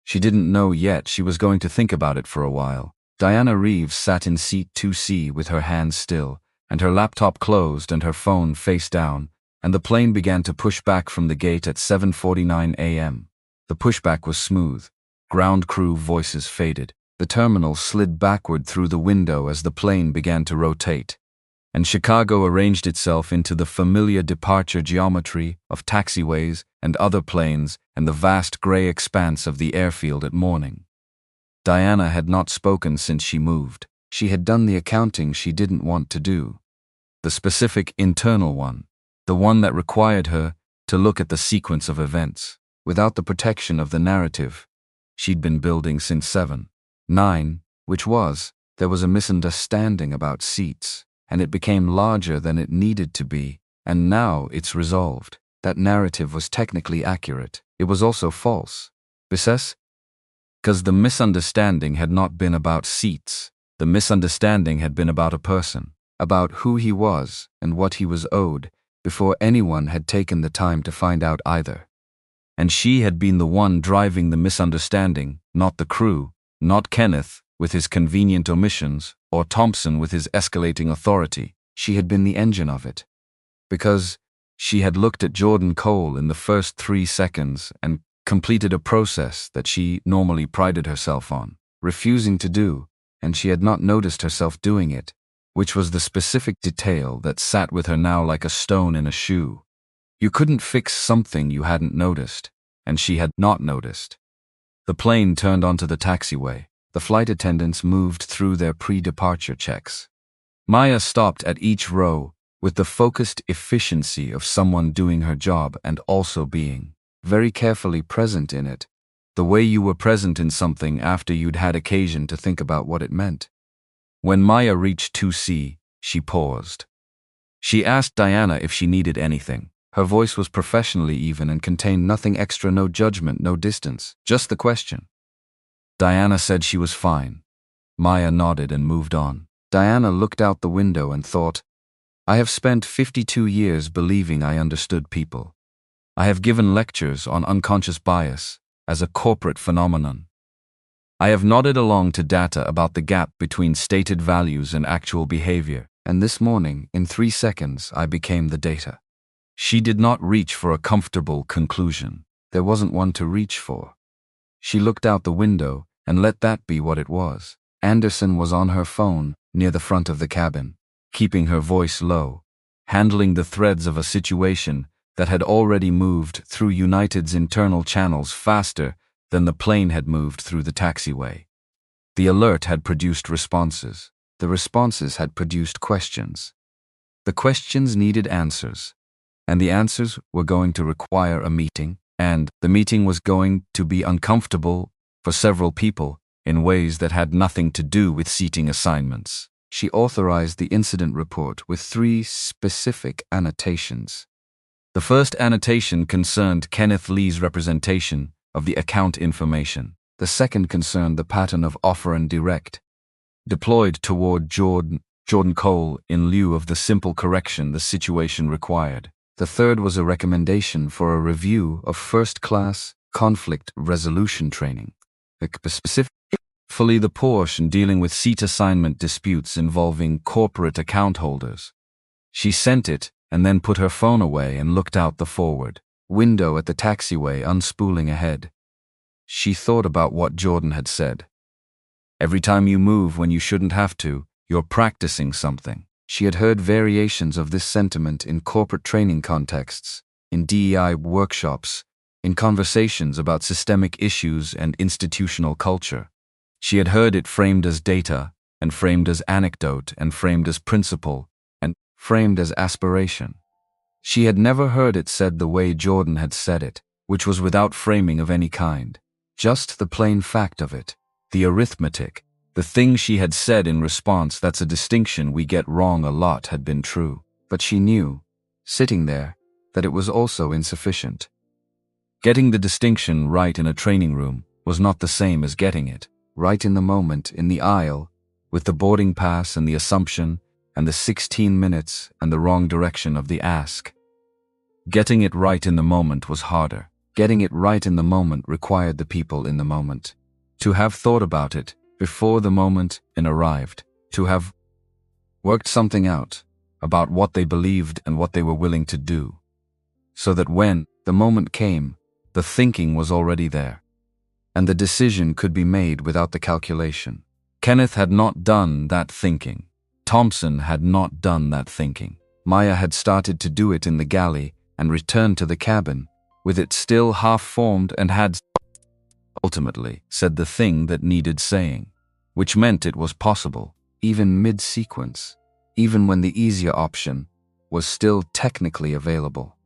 She didn't know yet. She was going to think about it for a while. Diana Reeves sat in seat 2C with her hands still, and her laptop closed and her phone face down, and the plane began to push back from the gate at 7:49 a.m. The pushback was smooth. Ground crew voices faded. The terminal slid backward through the window as the plane began to rotate, and Chicago arranged itself into the familiar departure geometry of taxiways and other planes and the vast gray expanse of the airfield at morning. Diana had not spoken since she moved. She had done the accounting she didn't want to do. The specific internal one. The one that required her to look at the sequence of events. Without the protection of the narrative she'd been building since 7/9, which was, there was a misunderstanding about seats, and it became larger than it needed to be, and now it's resolved. That narrative was technically accurate. It was also false. Because the misunderstanding had not been about seats. The misunderstanding had been about a person, about who he was and what he was owed, before anyone had taken the time to find out either. And she had been the one driving the misunderstanding, not the crew, not Kenneth with his convenient omissions, or Thompson with his escalating authority. She had been the engine of it. Because she had looked at Jordan Cole in the first 3 seconds and completed a process that she normally prided herself on refusing to do, and she had not noticed herself doing it, which was the specific detail that sat with her now like a stone in a shoe. You couldn't fix something you hadn't noticed, and she had not noticed. The plane turned onto the taxiway. The flight attendants moved through their pre-departure checks. Maya stopped at each row with the focused efficiency of someone doing her job and also being very carefully present in it, the way you were present in something after you'd had occasion to think about what it meant. When Maya reached 2C, she paused. She asked Diana if she needed anything. Her voice was professionally even and contained nothing extra, no judgment, no distance, just the question. Diana said she was fine. Maya nodded and moved on. Diana looked out the window and thought, I have spent 52 years believing I understood people. I have given lectures on unconscious bias as a corporate phenomenon. I have nodded along to data about the gap between stated values and actual behavior, And this morning, in 3 seconds, I became the data. She did not reach for a comfortable conclusion. There wasn't one to reach for. She looked out the window and let that be what it was. Anderson was on her phone near the front of the cabin, keeping her voice low, handling the threads of a situation that had already moved through United's internal channels faster than the plane had moved through the taxiway. The alert had produced responses. The responses had produced questions. The questions needed answers, and the answers were going to require a meeting, and the meeting was going to be uncomfortable for several people in ways that had nothing to do with seating assignments. She authorized the incident report with 3 specific annotations. The first annotation concerned Kenneth Lee's representation of the account information. The second concerned the pattern of offer and direct, deployed toward Jordan Cole in lieu of the simple correction the situation required. The third was a recommendation for a review of first-class conflict resolution training. Specifically the portion dealing with seat assignment disputes involving corporate account holders. She sent it and then put her phone away and looked out the forward window at the taxiway, unspooling ahead. She thought about what Jordan had said. Every time you move when you shouldn't have to, you're practicing something. She had heard variations of this sentiment in corporate training contexts, in DEI workshops, in conversations about systemic issues and institutional culture. She had heard it framed as data, and framed as anecdote, and framed as principle, and framed as aspiration. She had never heard it said the way Jordan had said it, which was without framing of any kind. Just the plain fact of it. The arithmetic, the thing she had said in response, that's a distinction we get wrong a lot, had been true. But she knew, sitting there, that it was also insufficient. Getting the distinction right in a training room was not the same as getting it right in the moment, in the aisle, with the boarding pass and the assumption and the 16 minutes and the wrong direction of the ask. Getting it right in the moment was harder. Getting it right in the moment required the people in the moment to have thought about it before the moment arrived, to have worked something out about what they believed and what they were willing to do, so that when the moment came, the thinking was already there, and the decision could be made without the calculation. Kenneth had not done that thinking. Thompson had not done that thinking. Maya had started to do it in the galley and returned to the cabin, with it still half-formed, and had ultimately said the thing that needed saying, which meant it was possible, even mid-sequence, even when the easier option was still technically available.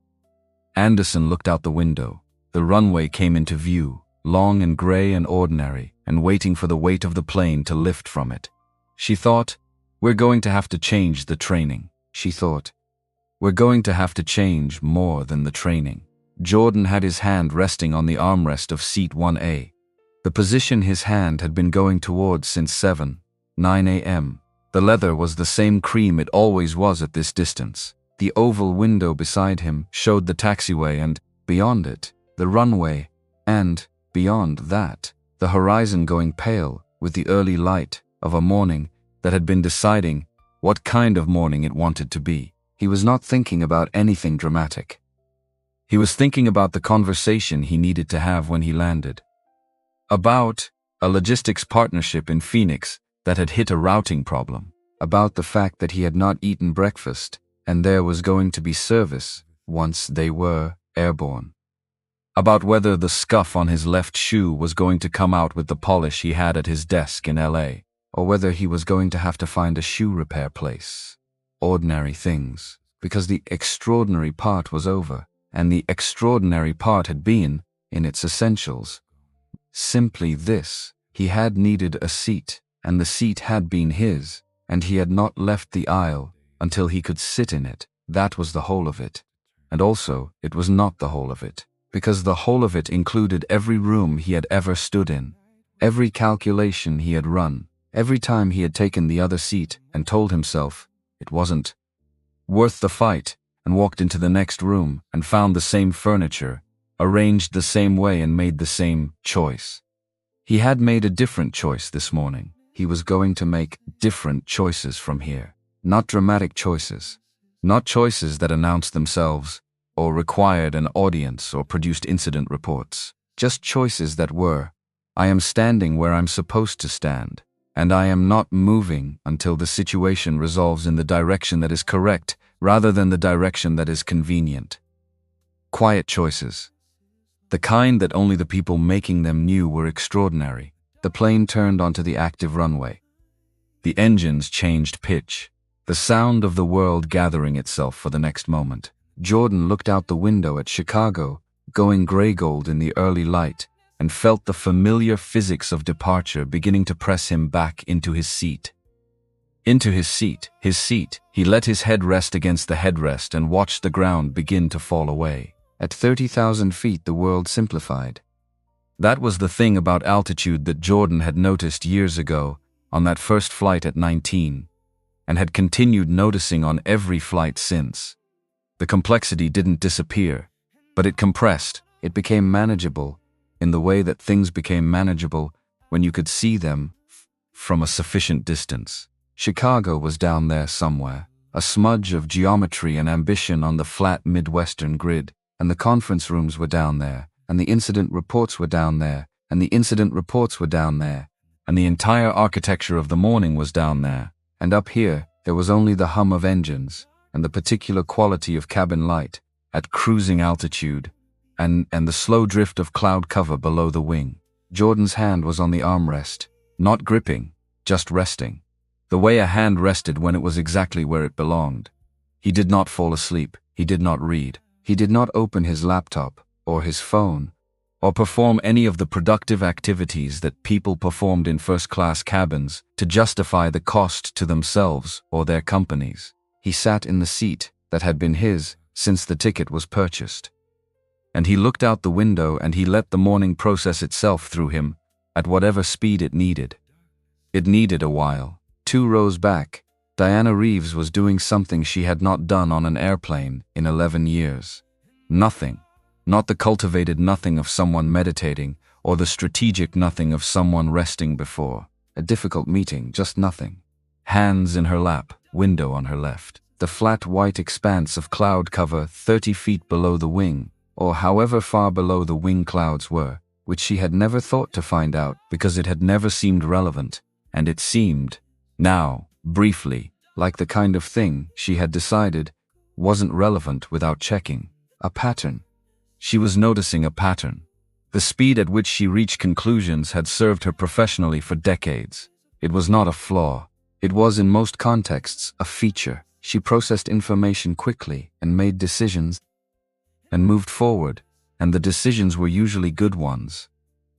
Anderson looked out the window. The runway came into view, long and gray and ordinary, and waiting for the weight of the plane to lift from it. She thought, we're going to have to change the training. She thought, we're going to have to change more than the training. Jordan had his hand resting on the armrest of seat 1A. The position his hand had been going towards since 9 a.m. The leather was the same cream it always was at this distance. The oval window beside him showed the taxiway and, beyond it, the runway, and, beyond that, the horizon going pale with the early light of a morning that had been deciding what kind of morning it wanted to be. He was not thinking about anything dramatic. He was thinking about the conversation he needed to have when he landed. About a logistics partnership in Phoenix that had hit a routing problem. About the fact that he had not eaten breakfast and there was going to be service once they were airborne. About whether the scuff on his left shoe was going to come out with the polish he had at his desk in LA, or whether he was going to have to find a shoe repair place. Ordinary things, because the extraordinary part was over, and the extraordinary part had been, in its essentials, simply this: he had needed a seat, and the seat had been his, and he had not left the aisle until he could sit in it. That was the whole of it. And also, it was not the whole of it, because the whole of it included every room he had ever stood in, every calculation he had run, every time he had taken the other seat and told himself it wasn't worth the fight, and walked into the next room and found the same furniture, arranged the same way and made the same choice. He had made a different choice this morning. He was going to make different choices from here. Not dramatic choices. Not choices that announced themselves, or required an audience or produced incident reports. Just choices that were, I am standing where I'm supposed to stand, and I am not moving until the situation resolves in the direction that is correct rather than the direction that is convenient. Quiet choices. The kind that only the people making them knew were extraordinary. The plane turned onto the active runway. The engines changed pitch, the sound of the world gathering itself for the next moment. Jordan looked out the window at Chicago, going gray-gold in the early light, and felt the familiar physics of departure beginning to press him back into his seat. Into his seat. He let his head rest against the headrest and watched the ground begin to fall away. At 30,000 feet, the world simplified. That was the thing about altitude that Jordan had noticed years ago, on that first flight at 19, and had continued noticing on every flight since. The complexity didn't disappear, but it compressed. It became manageable, in the way that things became manageable when you could see them from a sufficient distance. Chicago was down there somewhere, a smudge of geometry and ambition on the flat Midwestern grid, and the conference rooms were down there, and the incident reports were down there, and the incident reports were down there, and the entire architecture of the morning was down there, and up here there was only the hum of engines, and the particular quality of cabin light, at cruising altitude, and the slow drift of cloud cover below the wing. Jordan's hand was on the armrest, not gripping, just resting. The way a hand rested when it was exactly where it belonged. He did not fall asleep, he did not read, he did not open his laptop, or his phone, or perform any of the productive activities that people performed in first-class cabins to justify the cost to themselves or their companies. He sat in the seat that had been his since the ticket was purchased. And he looked out the window and he let the morning process itself through him at whatever speed it needed. It needed a while. 2 rows back, Diana Reeves was doing something she had not done on an airplane in 11 years. Nothing. Not the cultivated nothing of someone meditating or the strategic nothing of someone resting before. A difficult meeting, just nothing. Hands in her lap, window on her left. The flat white expanse of cloud cover 30 feet below the wing, or however far below the wing clouds were, which she had never thought to find out because it had never seemed relevant, and it seemed, now, briefly, like the kind of thing she had decided wasn't relevant without checking. A pattern. She was noticing a pattern. The speed at which she reached conclusions had served her professionally for decades. It was not a flaw. It was in most contexts a feature. She processed information quickly and made decisions and moved forward, and the decisions were usually good ones,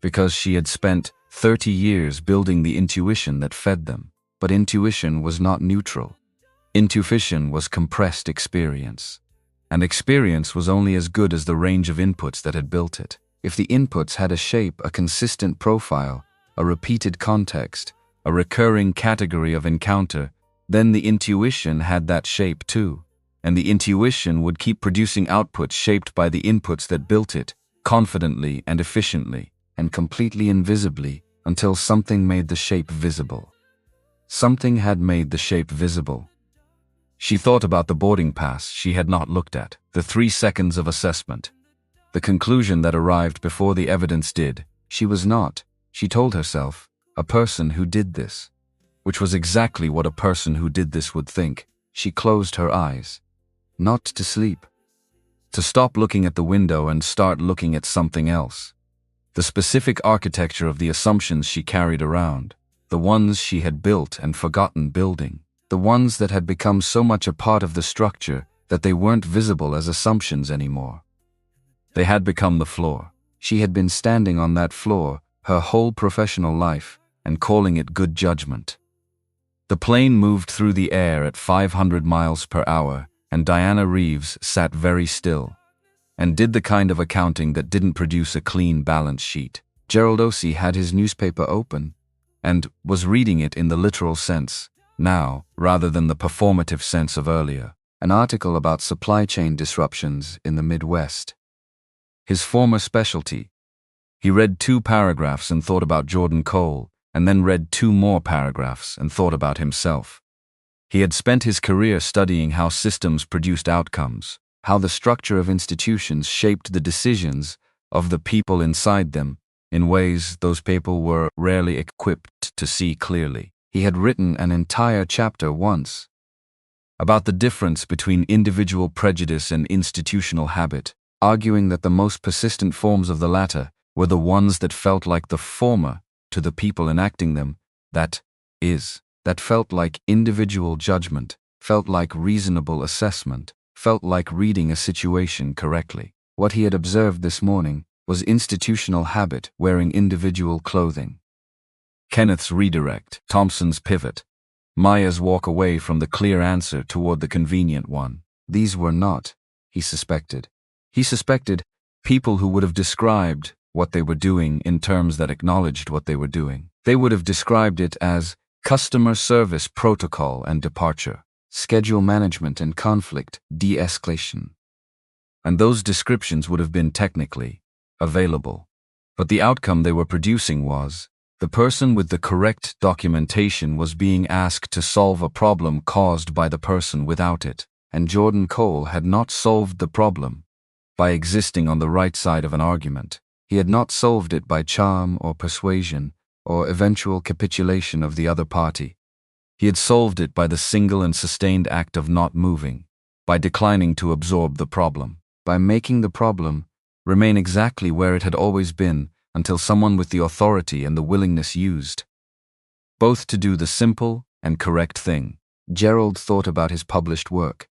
because she had spent 30 years building the intuition that fed them. But intuition was not neutral. Intuition was compressed experience. And experience was only as good as the range of inputs that had built it. If the inputs had a shape, a consistent profile, a repeated context, a recurring category of encounter, then the intuition had that shape too. And the intuition would keep producing outputs shaped by the inputs that built it, confidently and efficiently, and completely invisibly, until something made the shape visible. Something had made the shape visible. She thought about the boarding pass she had not looked at, the 3 seconds of assessment. The conclusion that arrived before the evidence did. She was not, she told herself, a person who did this. Which was exactly what a person who did this would think. She closed her eyes. Not to sleep. To stop looking at the window and start looking at something else. The specific architecture of the assumptions she carried around. The ones she had built and forgotten building. The ones that had become so much a part of the structure that they weren't visible as assumptions anymore. They had become the floor. She had been standing on that floor her whole professional life and calling it good judgment. The plane moved through the air at 500 miles per hour, and Diana Reeves sat very still and did the kind of accounting that didn't produce a clean balance sheet. Gerald Ossie had his newspaper open and was reading it in the literal sense, now, rather than the performative sense of earlier. An article about supply chain disruptions in the Midwest. His former specialty. He read 2 paragraphs and thought about Jordan Cole, and then read 2 more paragraphs and thought about himself. He had spent his career studying how systems produced outcomes, how the structure of institutions shaped the decisions of the people inside them in ways those people were rarely equipped to see clearly. He had written an entire chapter once about the difference between individual prejudice and institutional habit, arguing that the most persistent forms of the latter were the ones that felt like the former to the people enacting them, that felt like individual judgment, felt like reasonable assessment, felt like reading a situation correctly. What he had observed this morning was institutional habit wearing individual clothing. Kenneth's redirect, Thompson's pivot, Maya's walk away from the clear answer toward the convenient one. These were not, he suspected. He suspected people who would have described what they were doing in terms that acknowledged what they were doing. They would have described it as customer service protocol and departure, schedule management and conflict de-escalation. And those descriptions would have been technically available. But the outcome they were producing was, the person with the correct documentation was being asked to solve a problem caused by the person without it, and Jordan Cole had not solved the problem by existing on the right side of an argument. He had not solved it by charm or persuasion or eventual capitulation of the other party. He had solved it by the single and sustained act of not moving, by declining to absorb the problem, by making the problem remain exactly where it had always been until someone with the authority and the willingness used both to do the simple and correct thing. Gerald thought about his published work,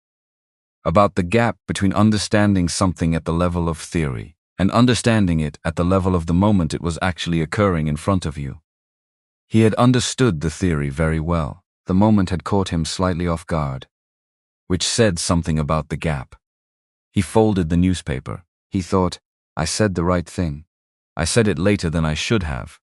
about the gap between understanding something at the level of theory and understanding it at the level of the moment it was actually occurring in front of you. He had understood the theory very well. The moment had caught him slightly off guard, which said something about the gap. He folded the newspaper. He thought, I said the right thing. I said it later than I should have.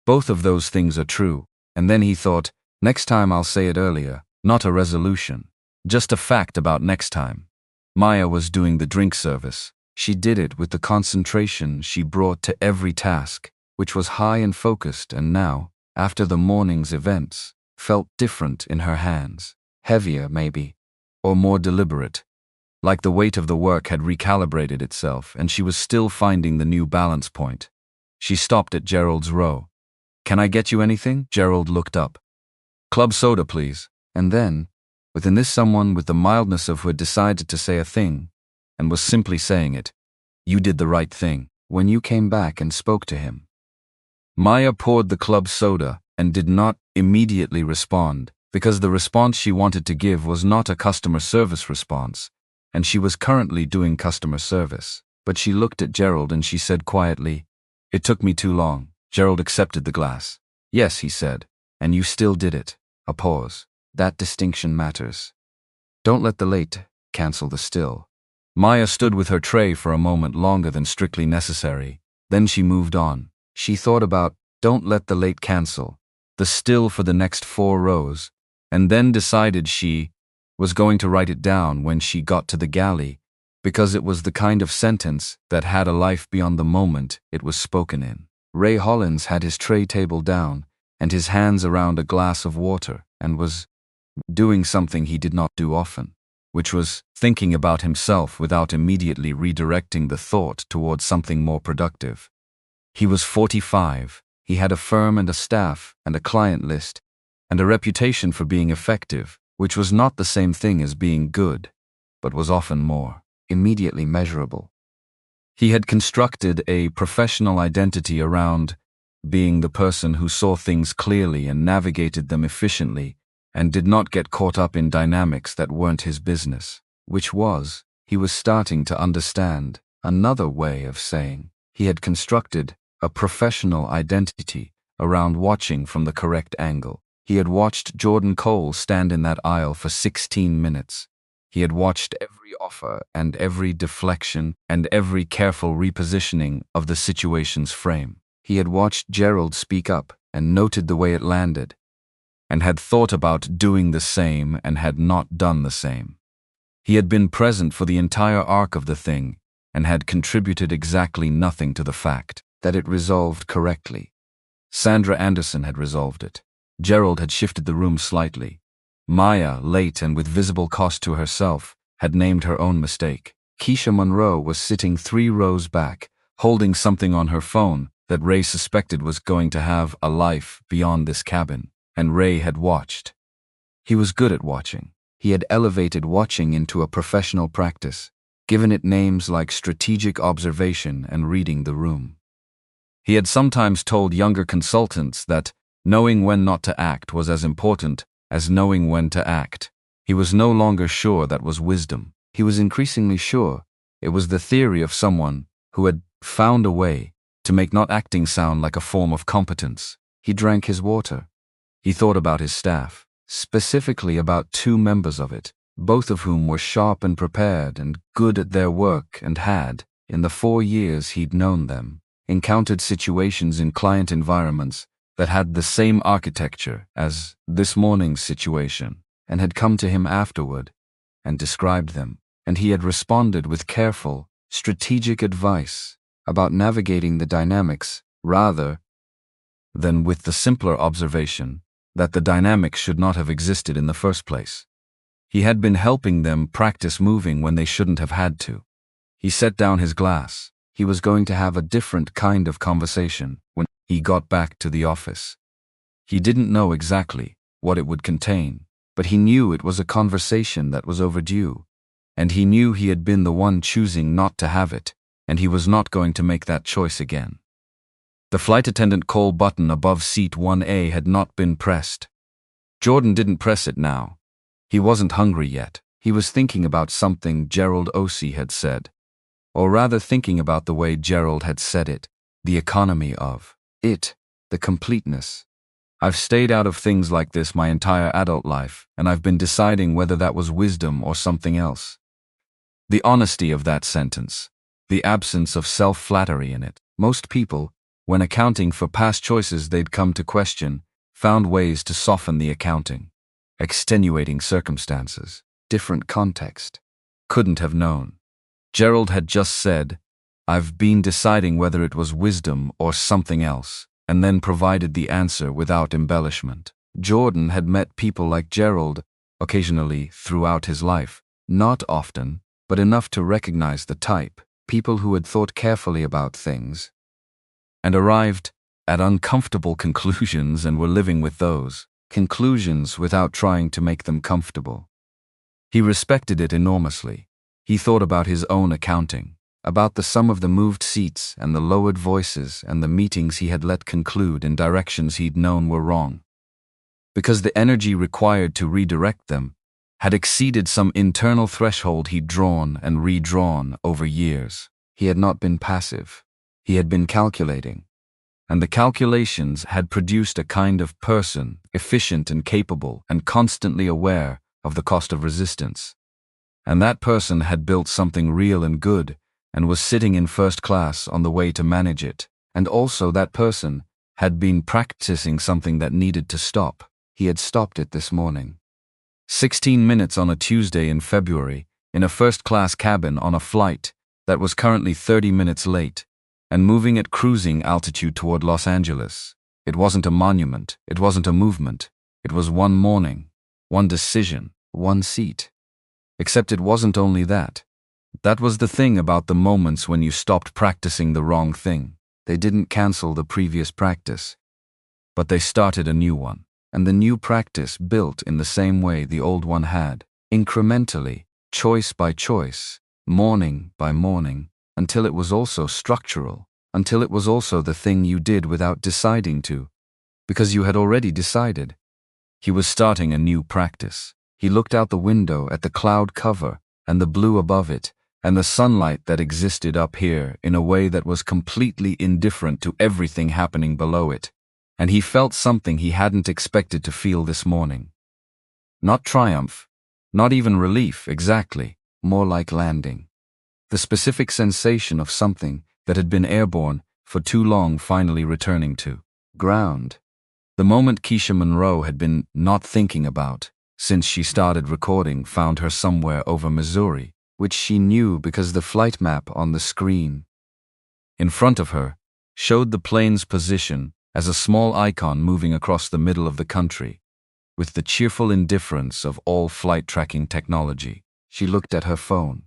Both of those things are true. And then he thought, next time I'll say it earlier, not a resolution, just a fact about next time. Maya was doing the drink service. She did it with the concentration she brought to every task, which was high and focused, and now, after the morning's events, felt different in her hands, heavier maybe, or more deliberate, like the weight of the work had recalibrated itself and she was still finding the new balance point. She stopped at Gerald's row. Can I get you anything? Gerald looked up. Club soda, please. And then, within this someone with the mildness of who had decided to say a thing, and was simply saying it, you did the right thing when you came back and spoke to him. Maya poured the club soda and did not immediately respond, because the response she wanted to give was not a customer service response, and she was currently doing customer service. But she looked at Gerald and she said quietly, it took me too long. Gerald accepted the glass. Yes, he said, and you still did it. A pause. That distinction matters. Don't let the late cancel the still. Maya stood with her tray for a moment longer than strictly necessary. Then she moved on. She thought about, don't let the late cancel, the still for the next 4 rows, and then decided she was going to write it down when she got to the galley, because it was the kind of sentence that had a life beyond the moment it was spoken in. Ray Hollins had his tray table down and his hands around a glass of water and was doing something he did not do often, which was thinking about himself without immediately redirecting the thought towards something more productive. He was 45. He had a firm and a staff and a client list and a reputation for being effective, which was not the same thing as being good, but was often more immediately measurable. He had constructed a professional identity around being the person who saw things clearly and navigated them efficiently and did not get caught up in dynamics that weren't his business, which was, he was starting to understand, another way of saying he had constructed a professional identity around watching from the correct angle. He had watched Jordan Cole stand in that aisle for 16 minutes. He had watched every offer and every deflection and every careful repositioning of the situation's frame. He had watched Gerald speak up and noted the way it landed, and had thought about doing the same and had not done the same. He had been present for the entire arc of the thing and had contributed exactly nothing to the fact that it resolved correctly. Sandra Anderson had resolved it. Gerald had shifted the room slightly. Maya, late and with visible cost to herself, had named her own mistake. Keisha Monroe was sitting 3 rows back, holding something on her phone that Ray suspected was going to have a life beyond this cabin, and Ray had watched. He was good at watching. He had elevated watching into a professional practice, given it names like strategic observation and reading the room. He had sometimes told younger consultants that knowing when not to act was as important as knowing when to act. He was no longer sure that was wisdom. He was increasingly sure it was the theory of someone who had found a way to make not acting sound like a form of competence. He drank his water. He thought about his staff, specifically about 2 members of it, both of whom were sharp and prepared and good at their work and had, in the 4 years he'd known them, encountered situations in client environments that had the same architecture as this morning's situation, and had come to him afterward and described them, and he had responded with careful, strategic advice about navigating the dynamics rather than with the simpler observation that the dynamics should not have existed in the first place. He had been helping them practice moving when they shouldn't have had to. He set down his glass. He was going to have a different kind of conversation when he got back to the office. He didn't know exactly what it would contain, but he knew it was a conversation that was overdue, and he knew he had been the one choosing not to have it, and he was not going to make that choice again. The flight attendant call button above seat 1A had not been pressed. Jordan didn't press it now. He wasn't hungry yet. He was thinking about something Gerald Osei had said, or rather thinking about the way Gerald had said it, the economy of it, the completeness. I've stayed out of things like this my entire adult life, and I've been deciding whether that was wisdom or something else. The honesty of that sentence, the absence of self-flattery in it. Most people, when accounting for past choices they'd come to question, found ways to soften the accounting. Extenuating circumstances, different context. Couldn't have known. Gerald had just said, "I've been deciding whether it was wisdom or something else," and then provided the answer without embellishment. Jordan had met people like Gerald occasionally throughout his life, not often, but enough to recognize the type, people who had thought carefully about things and arrived at uncomfortable conclusions and were living with those conclusions without trying to make them comfortable. He respected it enormously. He thought about his own accounting, about the sum of the moved seats and the lowered voices and the meetings he had let conclude in directions he'd known were wrong, because the energy required to redirect them had exceeded some internal threshold he'd drawn and redrawn over years. He had not been passive. He had been calculating, and the calculations had produced a kind of person, efficient and capable and constantly aware of the cost of resistance. And that person had built something real and good and was sitting in first class on the way to manage it. And also that person had been practicing something that needed to stop. He had stopped it this morning. 16 minutes on a Tuesday in February, in a first-class cabin on a flight that was currently 30 minutes late, and moving at cruising altitude toward Los Angeles. It wasn't a monument, it wasn't a movement. It was one morning, one decision, one seat. Except it wasn't only that. That was the thing about the moments when you stopped practicing the wrong thing. They didn't cancel the previous practice, but they started a new one. And the new practice built in the same way the old one had, incrementally, choice by choice, morning by morning, until it was also structural, until it was also the thing you did without deciding to, because you had already decided. He was starting a new practice. He looked out the window at the cloud cover and the blue above it, and the sunlight that existed up here in a way that was completely indifferent to everything happening below it. And he felt something he hadn't expected to feel this morning. Not triumph, not even relief exactly, more like landing. The specific sensation of something that had been airborne for too long finally returning to ground. The moment Keisha Monroe had been not thinking about since she started recording found her somewhere over Missouri, which she knew because the flight map on the screen in front of her showed the plane's position as a small icon moving across the middle of the country, with the cheerful indifference of all flight tracking technology. She looked at her phone.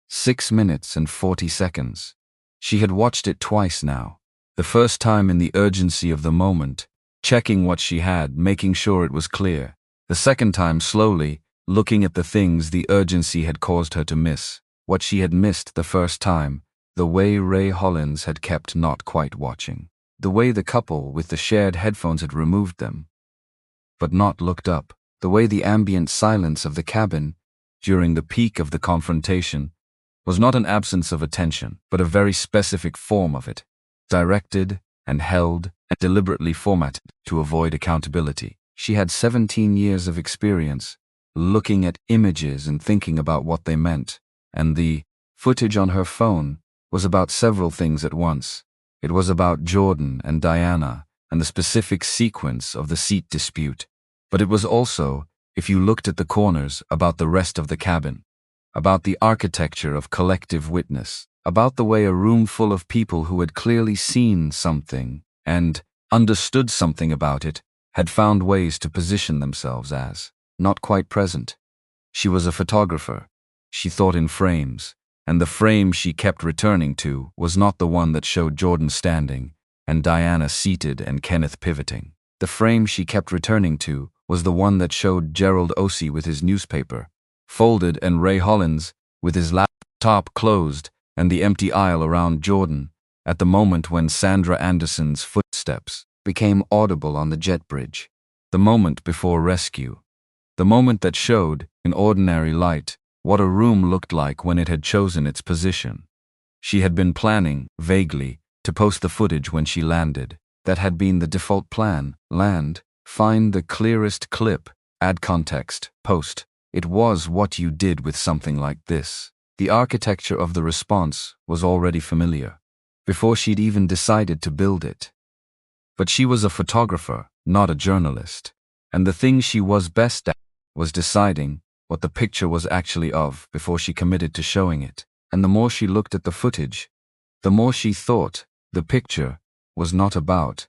6 minutes and 40 seconds. She had watched it twice now. The first time in the urgency of the moment, checking what she had, making sure it was clear. The second time slowly, looking at the things the urgency had caused her to miss. What she had missed the first time, the way Ray Hollins had kept not quite watching. The way the couple with the shared headphones had removed them, but not looked up. The way the ambient silence of the cabin, during the peak of the confrontation, was not an absence of attention, but a very specific form of it, directed and held and deliberately formatted to avoid accountability. She had 17 years of experience looking at images and thinking about what they meant, and the footage on her phone was about several things at once. It was about Jordan and Diana and the specific sequence of the seat dispute, but it was also, if you looked at the corners, about the rest of the cabin, about the architecture of collective witness, about the way a room full of people who had clearly seen something and understood something about it had found ways to position themselves as not quite present. She was a photographer. She thought in frames, and the frame she kept returning to was not the one that showed Jordan standing and Diana seated and Kenneth pivoting. The frame she kept returning to was the one that showed Gerald Ossie with his newspaper folded and Ray Hollins with his laptop closed and the empty aisle around Jordan at the moment when Sandra Anderson's footsteps became audible on the jet bridge. The moment before rescue. The moment that showed, in ordinary light, what a room looked like when it had chosen its position. She had been planning, vaguely, to post the footage when she landed. That had been the default plan. Land, find the clearest clip, add context, post. It was what you did with something like this. The architecture of the response was already familiar, before she'd even decided to build it. But she was a photographer, not a journalist, and the thing she was best at was deciding what the picture was actually of before she committed to showing it. And the more she looked at the footage, the more she thought the picture was not about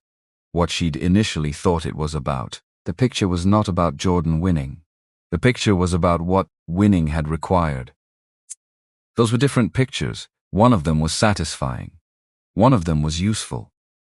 what she'd initially thought it was about. The picture was not about Jordan winning. The picture was about what winning had required. Those were different pictures. One of them was satisfying. One of them was useful.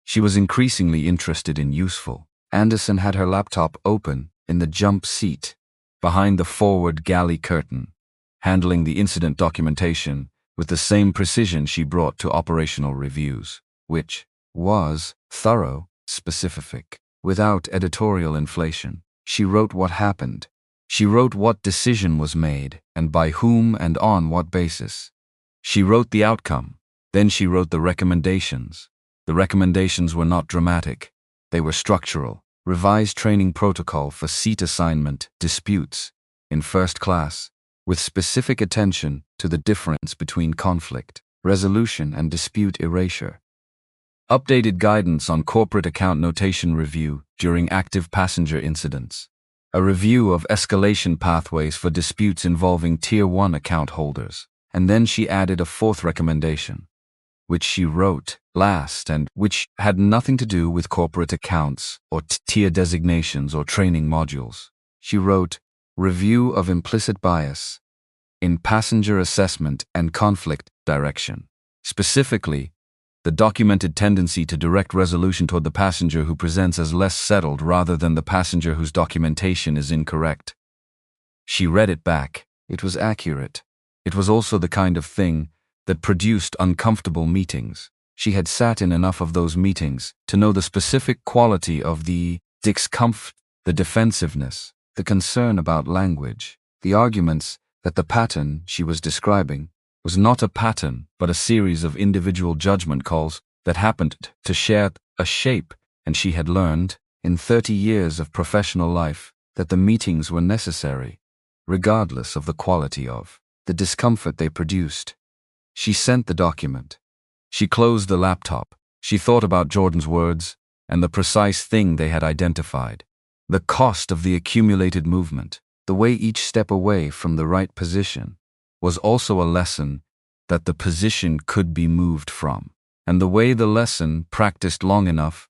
She was increasingly interested in useful. Anderson had her laptop open in the jump seat, behind the forward galley curtain, handling the incident documentation with the same precision she brought to operational reviews, which was thorough, specific, without editorial inflation. She wrote what happened. She wrote what decision was made, and by whom and on what basis. She wrote the outcome. Then she wrote the recommendations. The recommendations were not dramatic. They were structural. Revised training protocol for seat assignment disputes in first class, with specific attention to the difference between conflict resolution and dispute erasure. Updated guidance on corporate account notation review during active passenger incidents. A review of escalation pathways for disputes involving Tier 1 account holders. And then she added a fourth recommendation, which she wrote last and which had nothing to do with corporate accounts or tier designations or training modules. She wrote, review of implicit bias in passenger assessment and conflict direction. Specifically, the documented tendency to direct resolution toward the passenger who presents as less settled rather than the passenger whose documentation is incorrect. She read it back. It was accurate. It was also the kind of thing that produced uncomfortable meetings. She had sat in enough of those meetings to know the specific quality of the discomfort, the defensiveness, the concern about language, the arguments that the pattern she was describing was not a pattern but a series of individual judgment calls that happened to share a shape, and she had learned, in 30 years of professional life, that the meetings were necessary, regardless of the quality of the discomfort they produced. She sent the document. She closed the laptop. She thought about Jordan's words and the precise thing they had identified. The cost of the accumulated movement, the way each step away from the right position, was also a lesson that the position could be moved from. And the way the lesson, practiced long enough,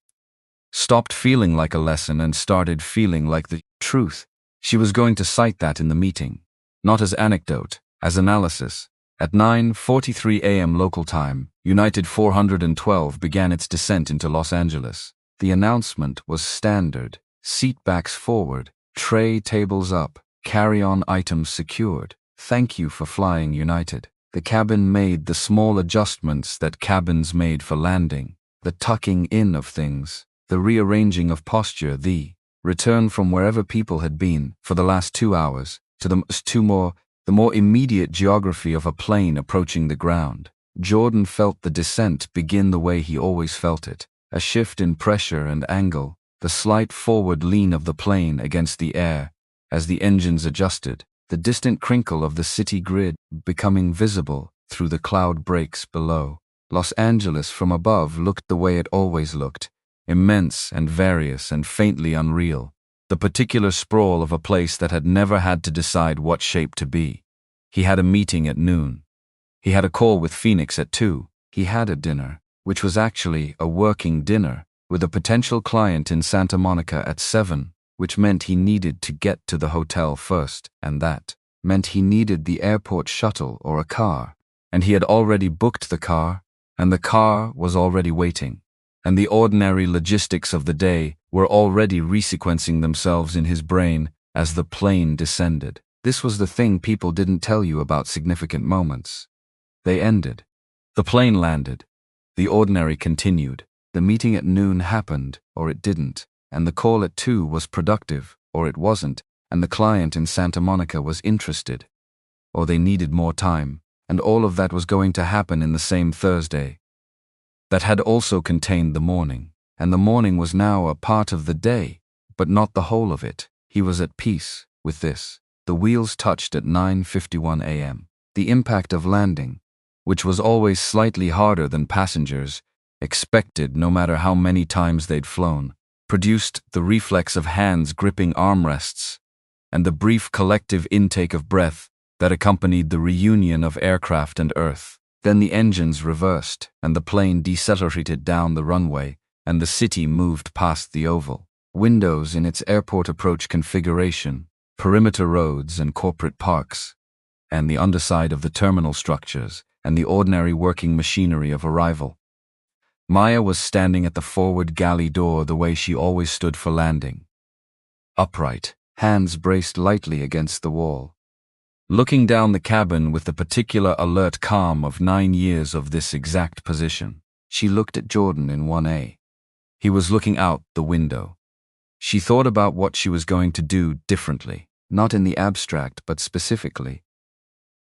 stopped feeling like a lesson and started feeling like the truth. She was going to cite that in the meeting, not as anecdote, as analysis. At 9:43 a.m. local time, United 412 began its descent into Los Angeles. The announcement was standard: seat backs forward, tray tables up, carry-on items secured. Thank you for flying United. The cabin made the small adjustments that cabins made for landing, the tucking in of things, the rearranging of posture, the return from wherever people had been for the last 2 hours to the more immediate geography of a plane approaching the ground. Jordan felt the descent begin the way he always felt it, a shift in pressure and angle, the slight forward lean of the plane against the air as the engines adjusted, the distant crinkle of the city grid becoming visible through the cloud breaks below. Los Angeles from above looked the way it always looked, immense and various and faintly unreal, the particular sprawl of a place that had never had to decide what shape to be. He had a meeting at noon. He had a call with Phoenix at 2. He had a dinner, which was actually a working dinner, with a potential client in Santa Monica at 7, which meant he needed to get to the hotel first, and that meant he needed the airport shuttle or a car, and he had already booked the car, and the car was already waiting, and the ordinary logistics of the day were already resequencing themselves in his brain as the plane descended. This was the thing people didn't tell you about significant moments. They ended. The plane landed. The ordinary continued. The meeting at noon happened, or it didn't, and the call at 2 was productive, or it wasn't, and the client in Santa Monica was interested, or they needed more time, and all of that was going to happen in the same Thursday. That had also contained the morning, and the morning was now a part of the day, but not the whole of it. He was at peace with this. The wheels touched at 9:51 a.m. The impact of landing, which was always slightly harder than passengers expected no matter how many times they'd flown, produced the reflex of hands gripping armrests and the brief collective intake of breath that accompanied the reunion of aircraft and earth. Then the engines reversed and the plane decelerated down the runway and the city moved past the oval. Windows in its airport approach configuration, perimeter roads and corporate parks, and the underside of the terminal structures and the ordinary working machinery of arrival. Maya was standing at the forward galley door the way she always stood for landing. Upright, hands braced lightly against the wall. Looking down the cabin with the particular alert calm of 9 years of this exact position. She looked at Jordan in 1A. He was looking out the window. She thought about what she was going to do differently, not in the abstract but specifically.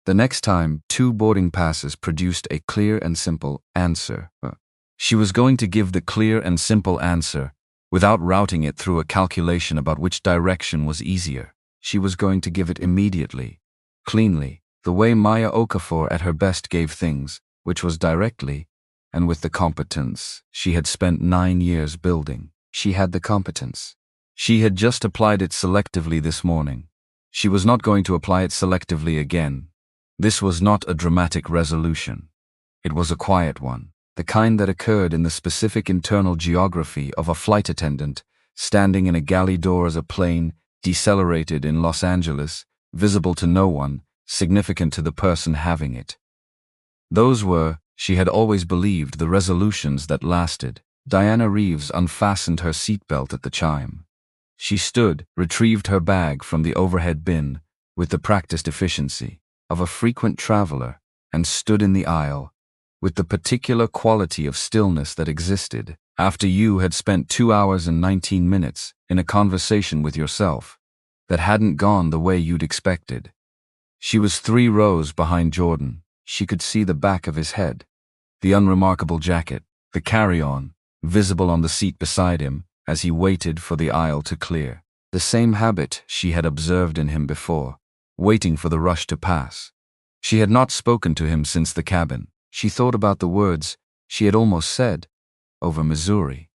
The next time 2 boarding passes produced a clear and simple answer. She was going to give the clear and simple answer without routing it through a calculation about which direction was easier. She was going to give it immediately, cleanly, the way Maya Okafor at her best gave things, which was directly, and with the competence she had spent 9 years building. She had the competence. She had just applied it selectively this morning. She was not going to apply it selectively again. This was not a dramatic resolution. It was a quiet one, the kind that occurred in the specific internal geography of a flight attendant standing in a galley door as a plane decelerated in Los Angeles, visible to no one, significant to the person having it. Those were, she had always believed, the resolutions that lasted. Diana Reeves unfastened her seatbelt at the chime. She stood, retrieved her bag from the overhead bin with the practiced efficiency of a frequent traveler, and stood in the aisle with the particular quality of stillness that existed after you had spent 2 hours and 19 minutes in a conversation with yourself that hadn't gone the way you'd expected. She was 3 rows behind Jordan. She could see the back of his head, the unremarkable jacket, the carry-on, visible on the seat beside him as he waited for the aisle to clear. The same habit she had observed in him before, waiting for the rush to pass. She had not spoken to him since the cabin. She thought about the words she had almost said over Missouri.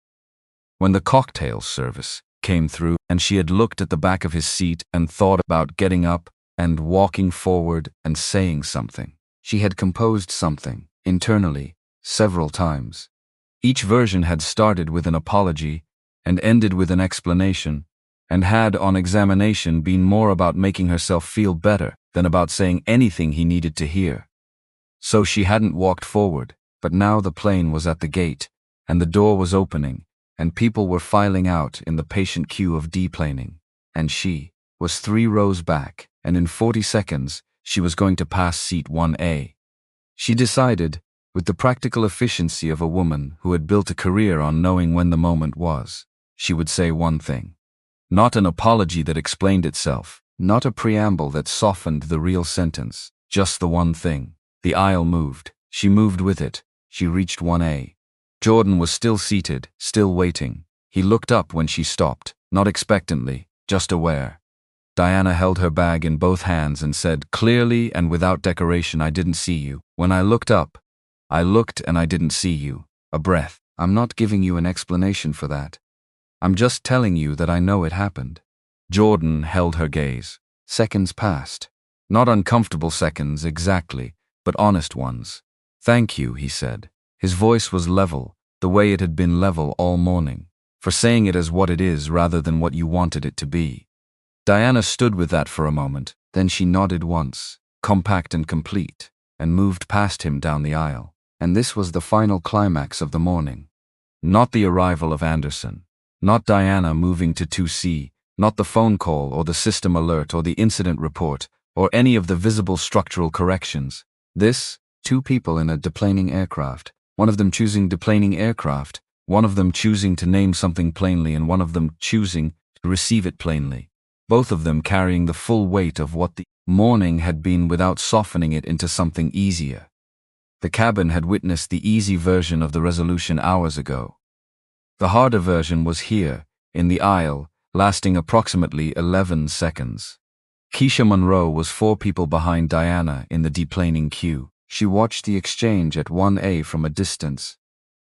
When the cocktail service came through and she had looked at the back of his seat and thought about getting up and walking forward and saying something. She had composed something, internally, several times. Each version had started with an apology and ended with an explanation, and had, on examination, been more about making herself feel better than about saying anything he needed to hear. So she hadn't walked forward, but now the plane was at the gate, and the door was opening, and people were filing out in the patient queue of deplaning, and she was 3 rows back, and in 40 seconds she was going to pass seat 1A. She decided, with the practical efficiency of a woman who had built a career on knowing when the moment was, she would say one thing. Not an apology that explained itself, not a preamble that softened the real sentence, just the one thing. The aisle moved. She moved with it. She reached 1A. Jordan was still seated, still waiting. He looked up when she stopped, not expectantly, just aware. Diana held her bag in both hands and said, clearly and without decoration, I didn't see you. When I looked up, I looked and I didn't see you. A breath. I'm not giving you an explanation for that. I'm just telling you that I know it happened. Jordan held her gaze. Seconds passed. Not uncomfortable seconds, exactly, but honest ones. Thank you, he said. His voice was level, the way it had been level all morning, for saying it as what it is rather than what you wanted it to be. Diana stood with that for a moment, then she nodded once, compact and complete, and moved past him down the aisle. And this was the final climax of the morning. Not the arrival of Anderson. Not Diana moving to 2C, not the phone call or the system alert or the incident report or any of the visible structural corrections. This, 2 people in a deplaning aircraft, one of them choosing deplaning aircraft, one of them choosing to name something plainly and one of them choosing to receive it plainly. Both of them carrying the full weight of what the morning had been without softening it into something easier. The cabin had witnessed the easy version of the resolution hours ago. The harder version was here, in the aisle, lasting approximately 11 seconds. Keisha Monroe was 4 people behind Diana in the deplaning queue. She watched the exchange at 1A from a distance.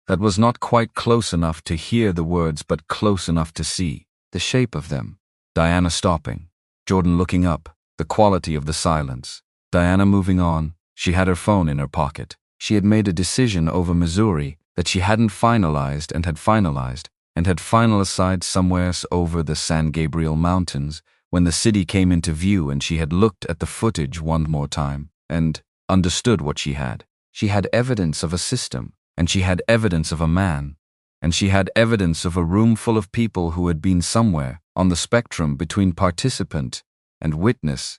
That was not quite close enough to hear the words, but close enough to see the shape of them. Diana stopping. Jordan looking up, the quality of the silence. Diana moving on. She had her phone in her pocket. She had made a decision over Missouri that she hadn't finalized and had finalized somewhere over the San Gabriel Mountains when the city came into view, and she had looked at the footage one more time and understood what she had. She had evidence of a system, and she had evidence of a man, and she had evidence of a room full of people who had been somewhere on the spectrum between participant and witness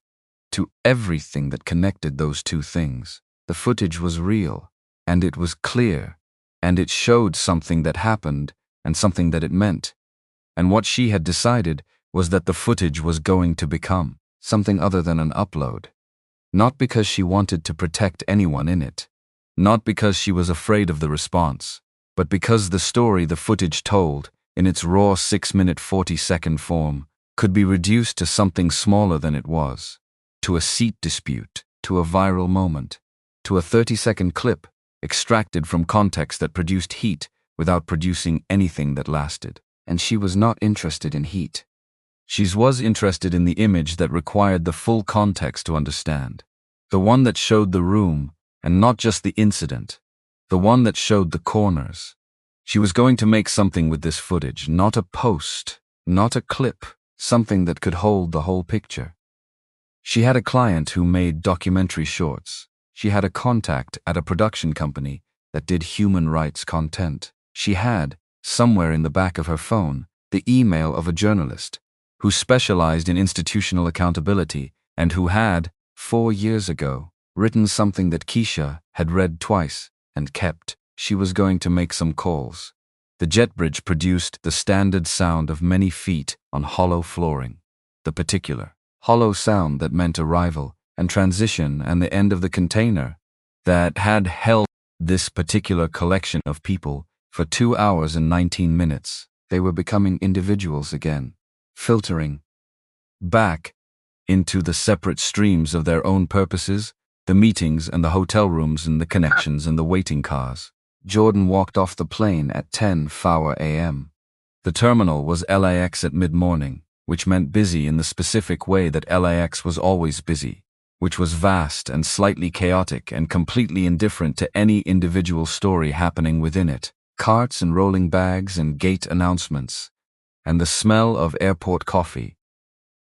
to everything that connected those 2 things. The footage was real, and it was clear, and it showed something that happened and something that it meant. And what she had decided was that the footage was going to become something other than an upload. Not because she wanted to protect anyone in it, not because she was afraid of the response, but because the story the footage told, in its raw 6-minute 40-second form, could be reduced to something smaller than it was, to a seat dispute, to a viral moment, to a 30-second clip extracted from context that produced heat without producing anything that lasted. And she was not interested in heat. She was interested in the image that required the full context to understand. The one that showed the room, and not just the incident. The one that showed the corners. She was going to make something with this footage, not a post, not a clip, something that could hold the whole picture. She had a client who made documentary shorts. She had a contact at a production company that did human rights content. She had, somewhere in the back of her phone, the email of a journalist who specialized in institutional accountability and who had, 4 years ago, written something that Keisha had read twice and kept. She was going to make some calls. The jet bridge produced the standard sound of many feet on hollow flooring. The particular hollow sound that meant arrival and transition and the end of the container that had held this particular collection of people for 2 hours and 19 minutes. They were becoming individuals again, filtering back into the separate streams of their own purposes, the meetings and the hotel rooms and the connections and the waiting cars. Jordan walked off the plane at 10:04 a.m. The terminal was LAX at mid-morning, which meant busy in the specific way that LAX was always busy. which was vast and slightly chaotic and completely indifferent to any individual story happening within it. Carts and rolling bags and gate announcements, and the smell of airport coffee,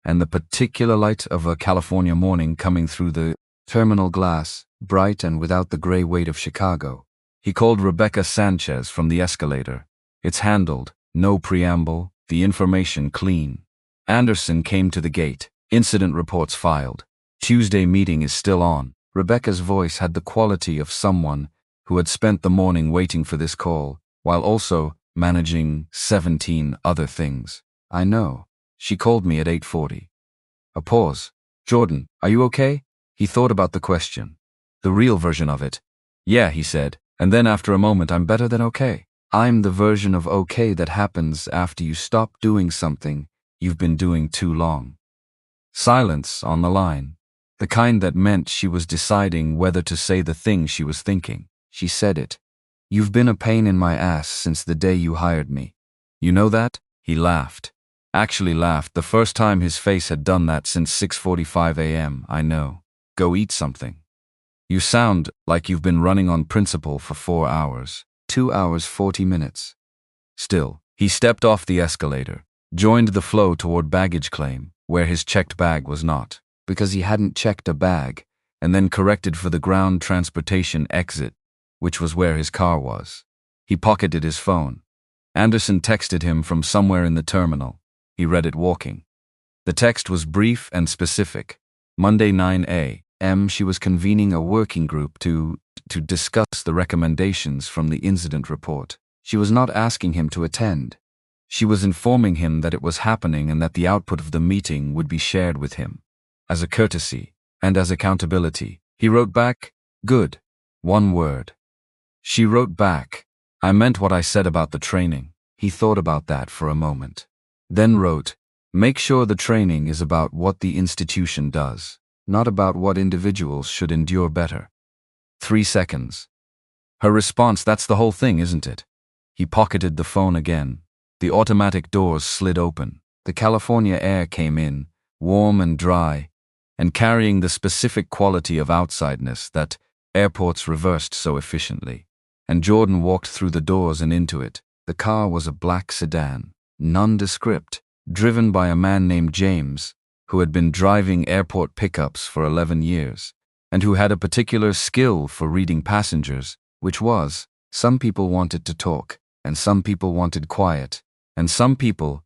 and the particular light of a California morning coming through the terminal glass, bright and without the gray weight of Chicago. He called Rebecca Sanchez from the escalator. It's handled, no preamble, the information clean. Anderson came to the gate. Incident reports filed. Tuesday meeting is still on. Rebecca's voice had the quality of someone who had spent the morning waiting for this call, while also managing 17 other things. I know. She called me at 8:40. A pause. Jordan, are you okay? He thought about the question. The real version of it. Yeah, he said, and then after a moment, I'm better than okay. I'm the version of okay that happens after you stop doing something you've been doing too long. Silence on the line. The kind that meant she was deciding whether to say the thing she was thinking. She said it. You've been a pain in my ass since the day you hired me. You know that? He laughed. Actually laughed the first time his face had done that since 6:45 a.m. I know. Go eat something. You sound like you've been running on principle for 4 hours. 2 hours 40 minutes. Still, he stepped off the escalator, joined the flow toward baggage claim, where his checked bag was not, because he hadn't checked a bag, and then corrected for the ground transportation exit, which was where his car was. He pocketed his phone. Anderson texted him from somewhere in the terminal. He read it walking. The text was brief and specific. Monday 9 a.m. she was convening a working group to discuss the recommendations from the incident report. She was not asking him to attend. She was informing him that it was happening and that the output of the meeting would be shared with him. As a courtesy and as accountability, he wrote back, good. One word. She wrote back, I meant what I said about the training. He thought about that for a moment. Then wrote, make sure the training is about what the institution does, not about what individuals should endure better. 3 seconds. Her response, that's the whole thing, isn't it? He pocketed the phone again. The automatic doors slid open. The California air came in, warm and dry, and carrying the specific quality of outsideness that airports reversed so efficiently. And Jordan walked through the doors and into it. The car was a black sedan, nondescript, driven by a man named James, who had been driving airport pickups for 11 years, and who had a particular skill for reading passengers, which was, some people wanted to talk, and some people wanted quiet, and some people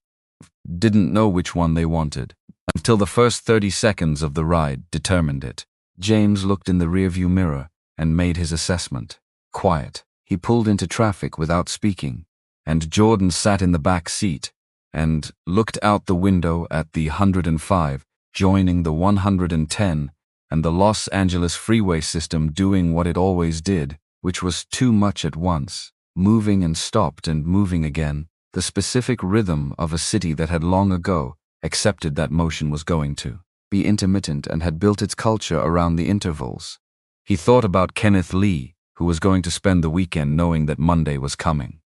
didn't know which one they wanted, until the first 30 seconds of the ride determined it. James looked in the rearview mirror and made his assessment. Quiet. He pulled into traffic without speaking, and Jordan sat in the back seat and looked out the window at the 105 joining the 110 and the Los Angeles freeway system doing what it always did, which was too much at once, moving and stopped and moving again, the specific rhythm of a city that had long ago accepted that motion was going to be intermittent and had built its culture around the intervals. He thought about Kenneth Lee, who was going to spend the weekend knowing that Monday was coming.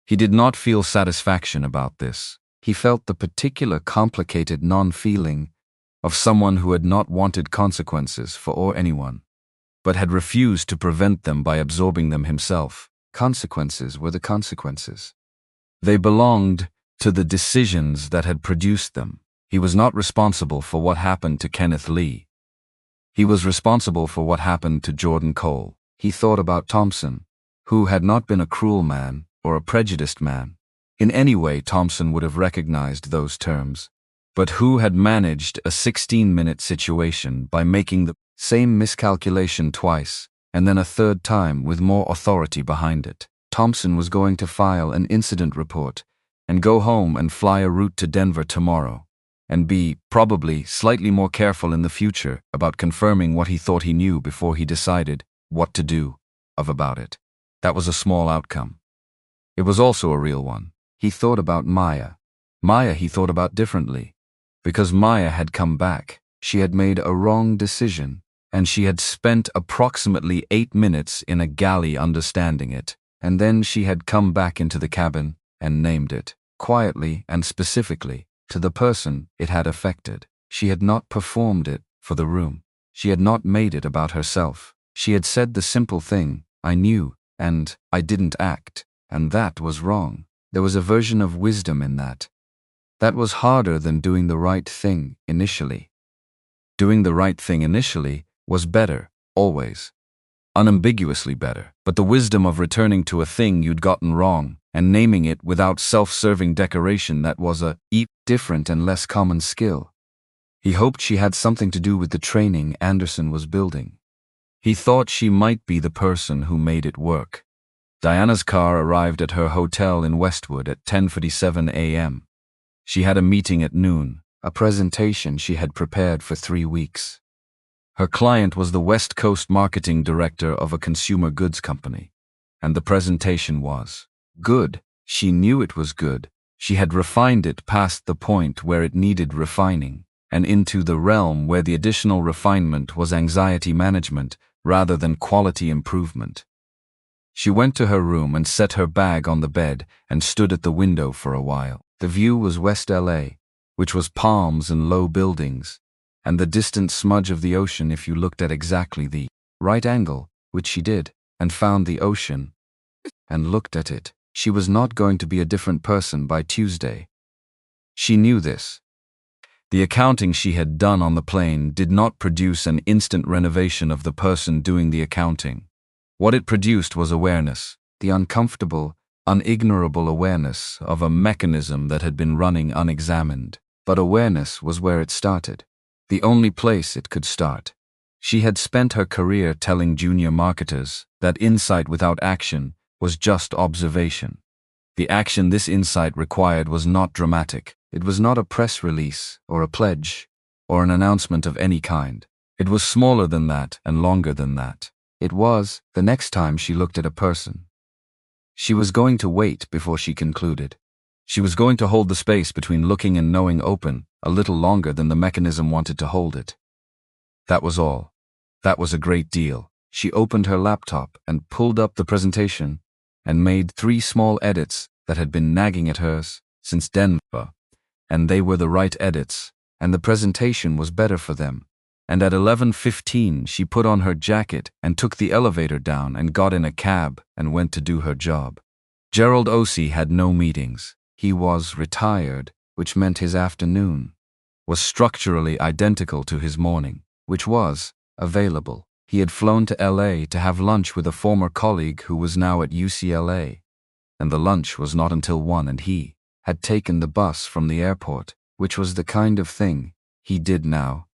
He did not feel satisfaction about this. He felt the particular complicated non-feeling of someone who had not wanted consequences for or anyone, but had refused to prevent them by absorbing them himself. Consequences were the consequences. They belonged to the decisions that had produced them. He was not responsible for what happened to Kenneth Lee. He was responsible for what happened to Jordan Cole. He thought about Thompson, who had not been a cruel man or a prejudiced man. In any way, Thompson would have recognized those terms, but who had managed a 16-minute situation by making the same miscalculation twice, and then a third time with more authority behind it. Thompson was going to file an incident report and go home and fly a route to Denver tomorrow, and be, probably, slightly more careful in the future about confirming what he thought he knew before he decided what to do about it. That was a small outcome. It was also a real one. He thought about Maya. Maya he thought about differently, because Maya had come back. She had made a wrong decision, and she had spent approximately 8 minutes in a galley understanding it, and then she had come back into the cabin and named it, quietly and specifically, to the person it had affected. She had not performed it for the room. She had not made it about herself. She had said the simple thing, I knew, and I didn't act, and that was wrong. There was a version of wisdom in that. That was harder than doing the right thing initially. Doing the right thing initially was better, always. Unambiguously better, but the wisdom of returning to a thing you'd gotten wrong and naming it without self-serving decoration, that was a different and less common skill. He hoped she had something to do with the training Anderson was building. He thought she might be the person who made it work. Diana's car arrived at her hotel in Westwood at 10:47 a.m. She had a meeting at noon, a presentation she had prepared for 3 weeks. Her client was the West Coast marketing director of a consumer goods company, and the presentation was good. She knew it was good. She had refined it past the point where it needed refining, and into the realm where the additional refinement was anxiety management rather than quality improvement. She went to her room and set her bag on the bed and stood at the window for a while. The view was West LA, which was palms and low buildings, and the distant smudge of the ocean if you looked at exactly the right angle, which she did, and found the ocean, and looked at it. She was not going to be a different person by Tuesday. She knew this. The accounting she had done on the plane did not produce an instant renovation of the person doing the accounting. What it produced was awareness, the uncomfortable, unignorable awareness of a mechanism that had been running unexamined. But awareness was where it started, the only place it could start. She had spent her career telling junior marketers that insight without action was just observation. The action this insight required was not dramatic. It was not a press release or a pledge or an announcement of any kind. It was smaller than that and longer than that. It was the next time she looked at a person. She was going to wait before she concluded. She was going to hold the space between looking and knowing open a little longer than the mechanism wanted to hold it. That was all. That was a great deal. She opened her laptop and pulled up the presentation and made 3 small edits that had been nagging at her since Denver, and they were the right edits, and the presentation was better for them. And at 11:15 she put on her jacket and took the elevator down and got in a cab and went to do her job. Gerald Osei had no meetings. He was retired, which meant his afternoon was structurally identical to his morning, which was available. He had flown to LA to have lunch with a former colleague who was now at UCLA, and the lunch was not until 1, and he had taken the bus from the airport, which was the kind of thing he did now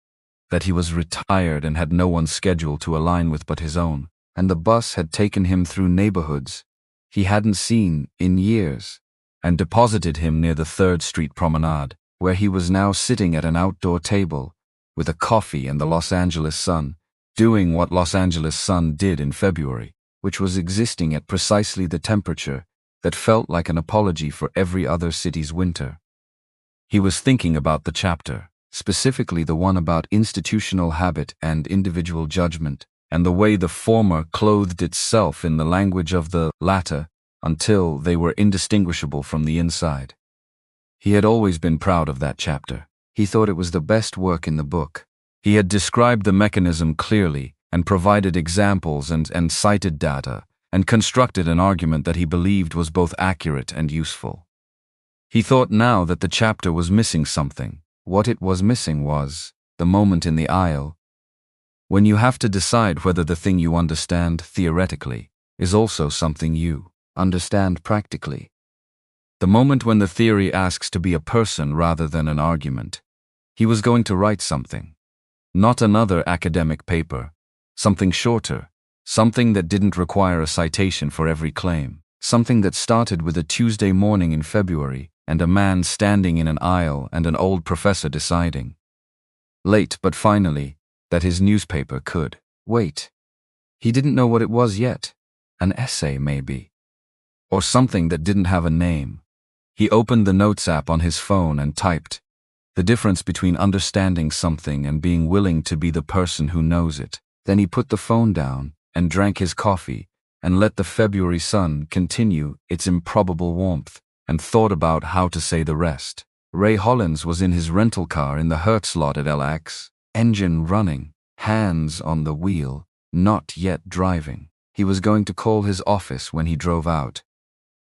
that he was retired and had no one scheduled to align with but his own, and the bus had taken him through neighborhoods he hadn't seen in years, and deposited him near the 3rd Street Promenade, where he was now sitting at an outdoor table with a coffee and the Los Angeles sun, doing what Los Angeles sun did in February, which was existing at precisely the temperature that felt like an apology for every other city's winter. He was thinking about the chapter, specifically the one about institutional habit and individual judgment, and the way the former clothed itself in the language of the latter until they were indistinguishable from the inside. He had always been proud of that chapter. He thought it was the best work in the book. He had described the mechanism clearly and provided examples and cited data and constructed an argument that he believed was both accurate and useful. He thought now that the chapter was missing something. What it was missing was the moment in the aisle when you have to decide whether the thing you understand theoretically is also something you understand practically. The moment when the theory asks to be a person rather than an argument. He was going to write something. Not another academic paper. Something shorter. Something that didn't require a citation for every claim. Something that started with a Tuesday morning in February and a man standing in an aisle and an old professor deciding, late but finally, that his newspaper could wait. He didn't know what it was yet. An essay, maybe. Or something that didn't have a name. He opened the Notes app on his phone and typed, the difference between understanding something and being willing to be the person who knows it. Then he put the phone down and drank his coffee and let the February sun continue its improbable warmth, and thought about how to say the rest. Ray Hollins was in his rental car in the Hertz lot at LAX, engine running, hands on the wheel, not yet driving. He was going to call his office when he drove out.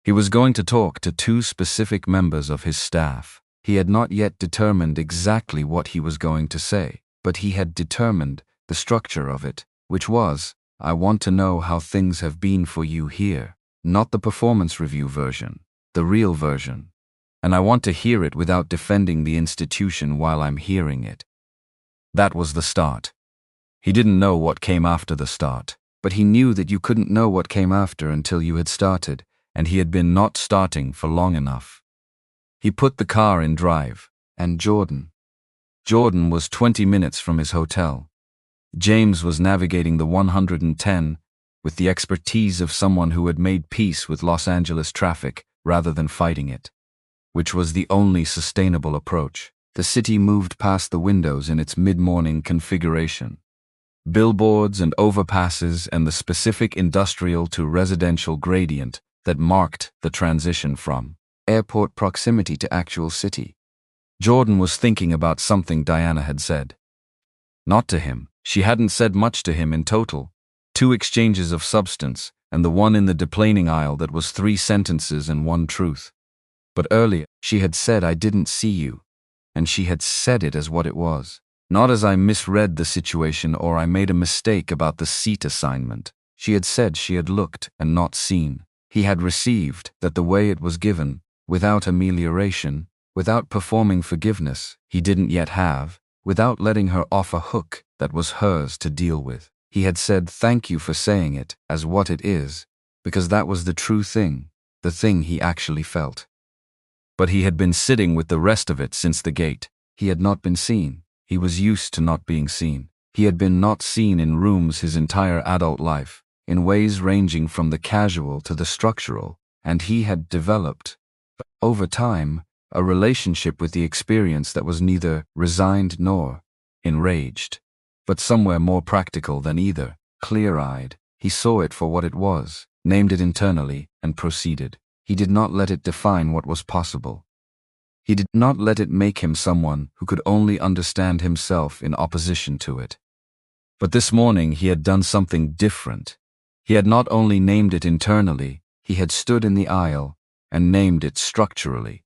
He was going to talk to 2 specific members of his staff. He had not yet determined exactly what he was going to say, but he had determined the structure of it, which was, I want to know how things have been for you here, not the performance review version, the real version. And I want to hear it without defending the institution while I'm hearing it. That was the start. He didn't know what came after the start, but he knew that you couldn't know what came after until you had started, and he had been not starting for long enough. He put the car in drive, and Jordan was 20 minutes from his hotel. James was navigating the 110 with the expertise of someone who had made peace with Los Angeles traffic rather than fighting it, which was the only sustainable approach. The city moved past the windows in its mid-morning configuration. Billboards and overpasses and the specific industrial to residential gradient that marked the transition from airport proximity to actual city. Jordan was thinking about something Diana had said. Not to him. She hadn't said much to him in total. 2 exchanges of substance, and the one in the deplaning aisle that was 3 sentences and 1 truth. But earlier, she had said, I didn't see you. And she had said it as what it was. Not as I misread the situation or I made a mistake about the seat assignment. She had said she had looked and not seen. He had received that the way it was given, without amelioration, without performing forgiveness he didn't yet have, without letting her off a hook that was hers to deal with. He had said thank you for saying it as what it is, because that was the true thing, the thing he actually felt. But he had been sitting with the rest of it since the gate. He had not been seen. He was used to not being seen. He had been not seen in rooms his entire adult life, in ways ranging from the casual to the structural, and he had developed, over time, a relationship with the experience that was neither resigned nor enraged, but somewhere more practical than either. Clear-eyed, he saw it for what it was, named it internally, and proceeded. He did not let it define what was possible. He did not let it make him someone who could only understand himself in opposition to it. But this morning he had done something different. He had not only named it internally, he had stood in the aisle and named it structurally.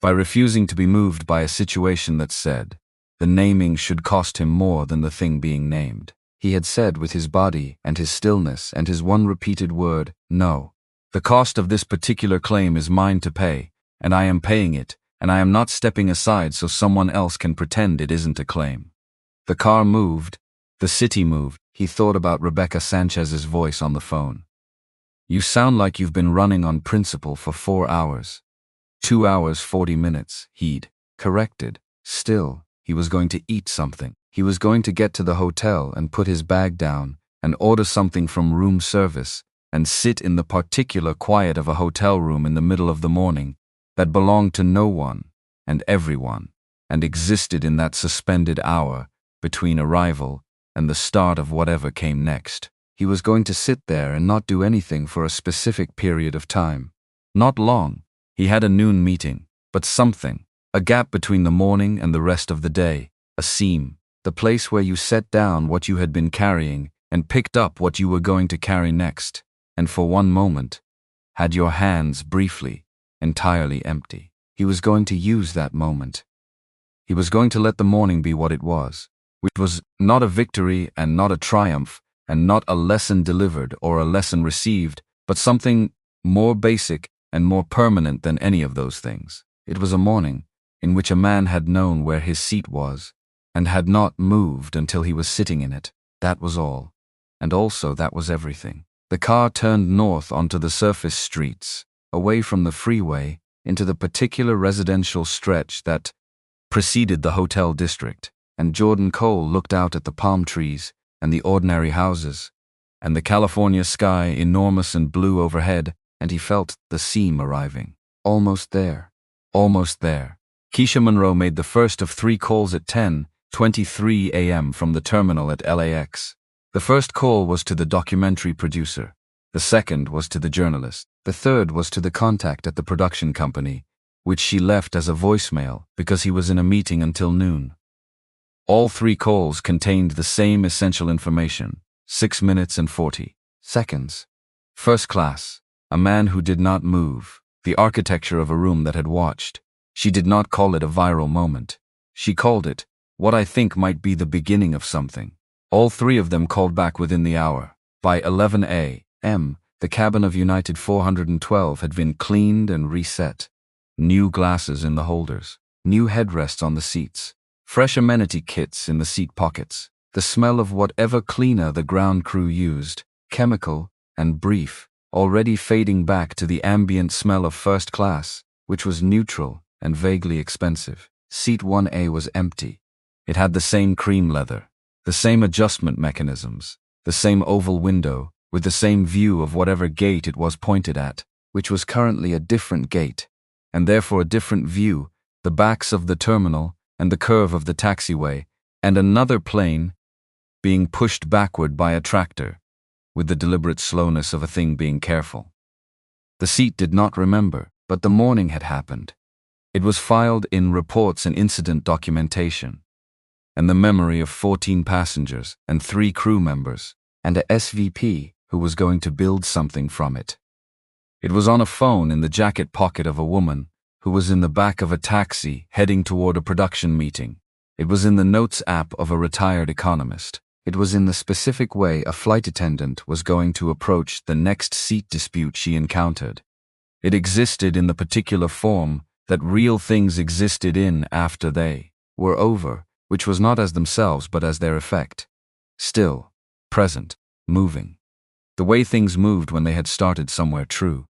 By refusing to be moved by a situation that said, the naming should cost him more than the thing being named. He had said with his body and his stillness and his one repeated word, no. The cost of this particular claim is mine to pay, and I am paying it, and I am not stepping aside so someone else can pretend it isn't a claim. The car moved, the city moved. He thought about Rebecca Sanchez's voice on the phone. You sound like you've been running on principle for 4 hours. 2 hours 40 minutes, he'd corrected. Still, he was going to eat something. He was going to get to the hotel and put his bag down and order something from room service and sit in the particular quiet of a hotel room in the middle of the morning that belonged to no one and everyone and existed in that suspended hour between arrival and the start of whatever came next. He was going to sit there and not do anything for a specific period of time. Not long. He had a noon meeting, but something, a gap between the morning and the rest of the day, a seam, the place where you set down what you had been carrying and picked up what you were going to carry next, and for one moment, had your hands briefly, entirely empty. He was going to use that moment. He was going to let the morning be what it was, which was not a victory and not a triumph and not a lesson delivered or a lesson received, but something more basic and more permanent than any of those things. It was a morning in which a man had known where his seat was and had not moved until he was sitting in it. That was all. And also that was everything. The car turned north onto the surface streets, away from the freeway, into the particular residential stretch that preceded the hotel district, and Jordan Cole looked out at the palm trees and the ordinary houses, and the California sky enormous and blue overhead, and he felt the seam arriving. Almost there. Almost there. Keisha Monroe made the first of 3 calls at 10:23 a.m. from the terminal at LAX. The first call was to the documentary producer. The second was to the journalist. The third was to the contact at the production company, which she left as a voicemail because he was in a meeting until noon. All 3 calls contained the same essential information, 6 minutes and 40 seconds. First class, a man who did not move, the architecture of a room that had watched. She did not call it a viral moment. She called it what I think might be the beginning of something. All 3 of them called back within the hour. By 11 a.m., the cabin of United 412 had been cleaned and reset. New glasses in the holders, new headrests on the seats, fresh amenity kits in the seat pockets, the smell of whatever cleaner the ground crew used, chemical and brief, already fading back to the ambient smell of first class, which was neutral and vaguely expensive. Seat 1A was empty. It had the same cream leather, the same adjustment mechanisms, the same oval window, with the same view of whatever gate it was pointed at, which was currently a different gate, and therefore a different view, the backs of the terminal and the curve of the taxiway, and another plane being pushed backward by a tractor, with the deliberate slowness of a thing being careful. The seat did not remember, but the morning had happened. It was filed in reports and incident documentation, and the memory of 14 passengers and 3 crew members, and a SVP who was going to build something from it. It was on a phone in the jacket pocket of a woman who was in the back of a taxi heading toward a production meeting. It was in the notes app of a retired economist. It was in the specific way a flight attendant was going to approach the next seat dispute she encountered. It existed in the particular form that real things existed in after they were over, which was not as themselves but as their effect. Still, present, moving. The way things moved when they had started somewhere true.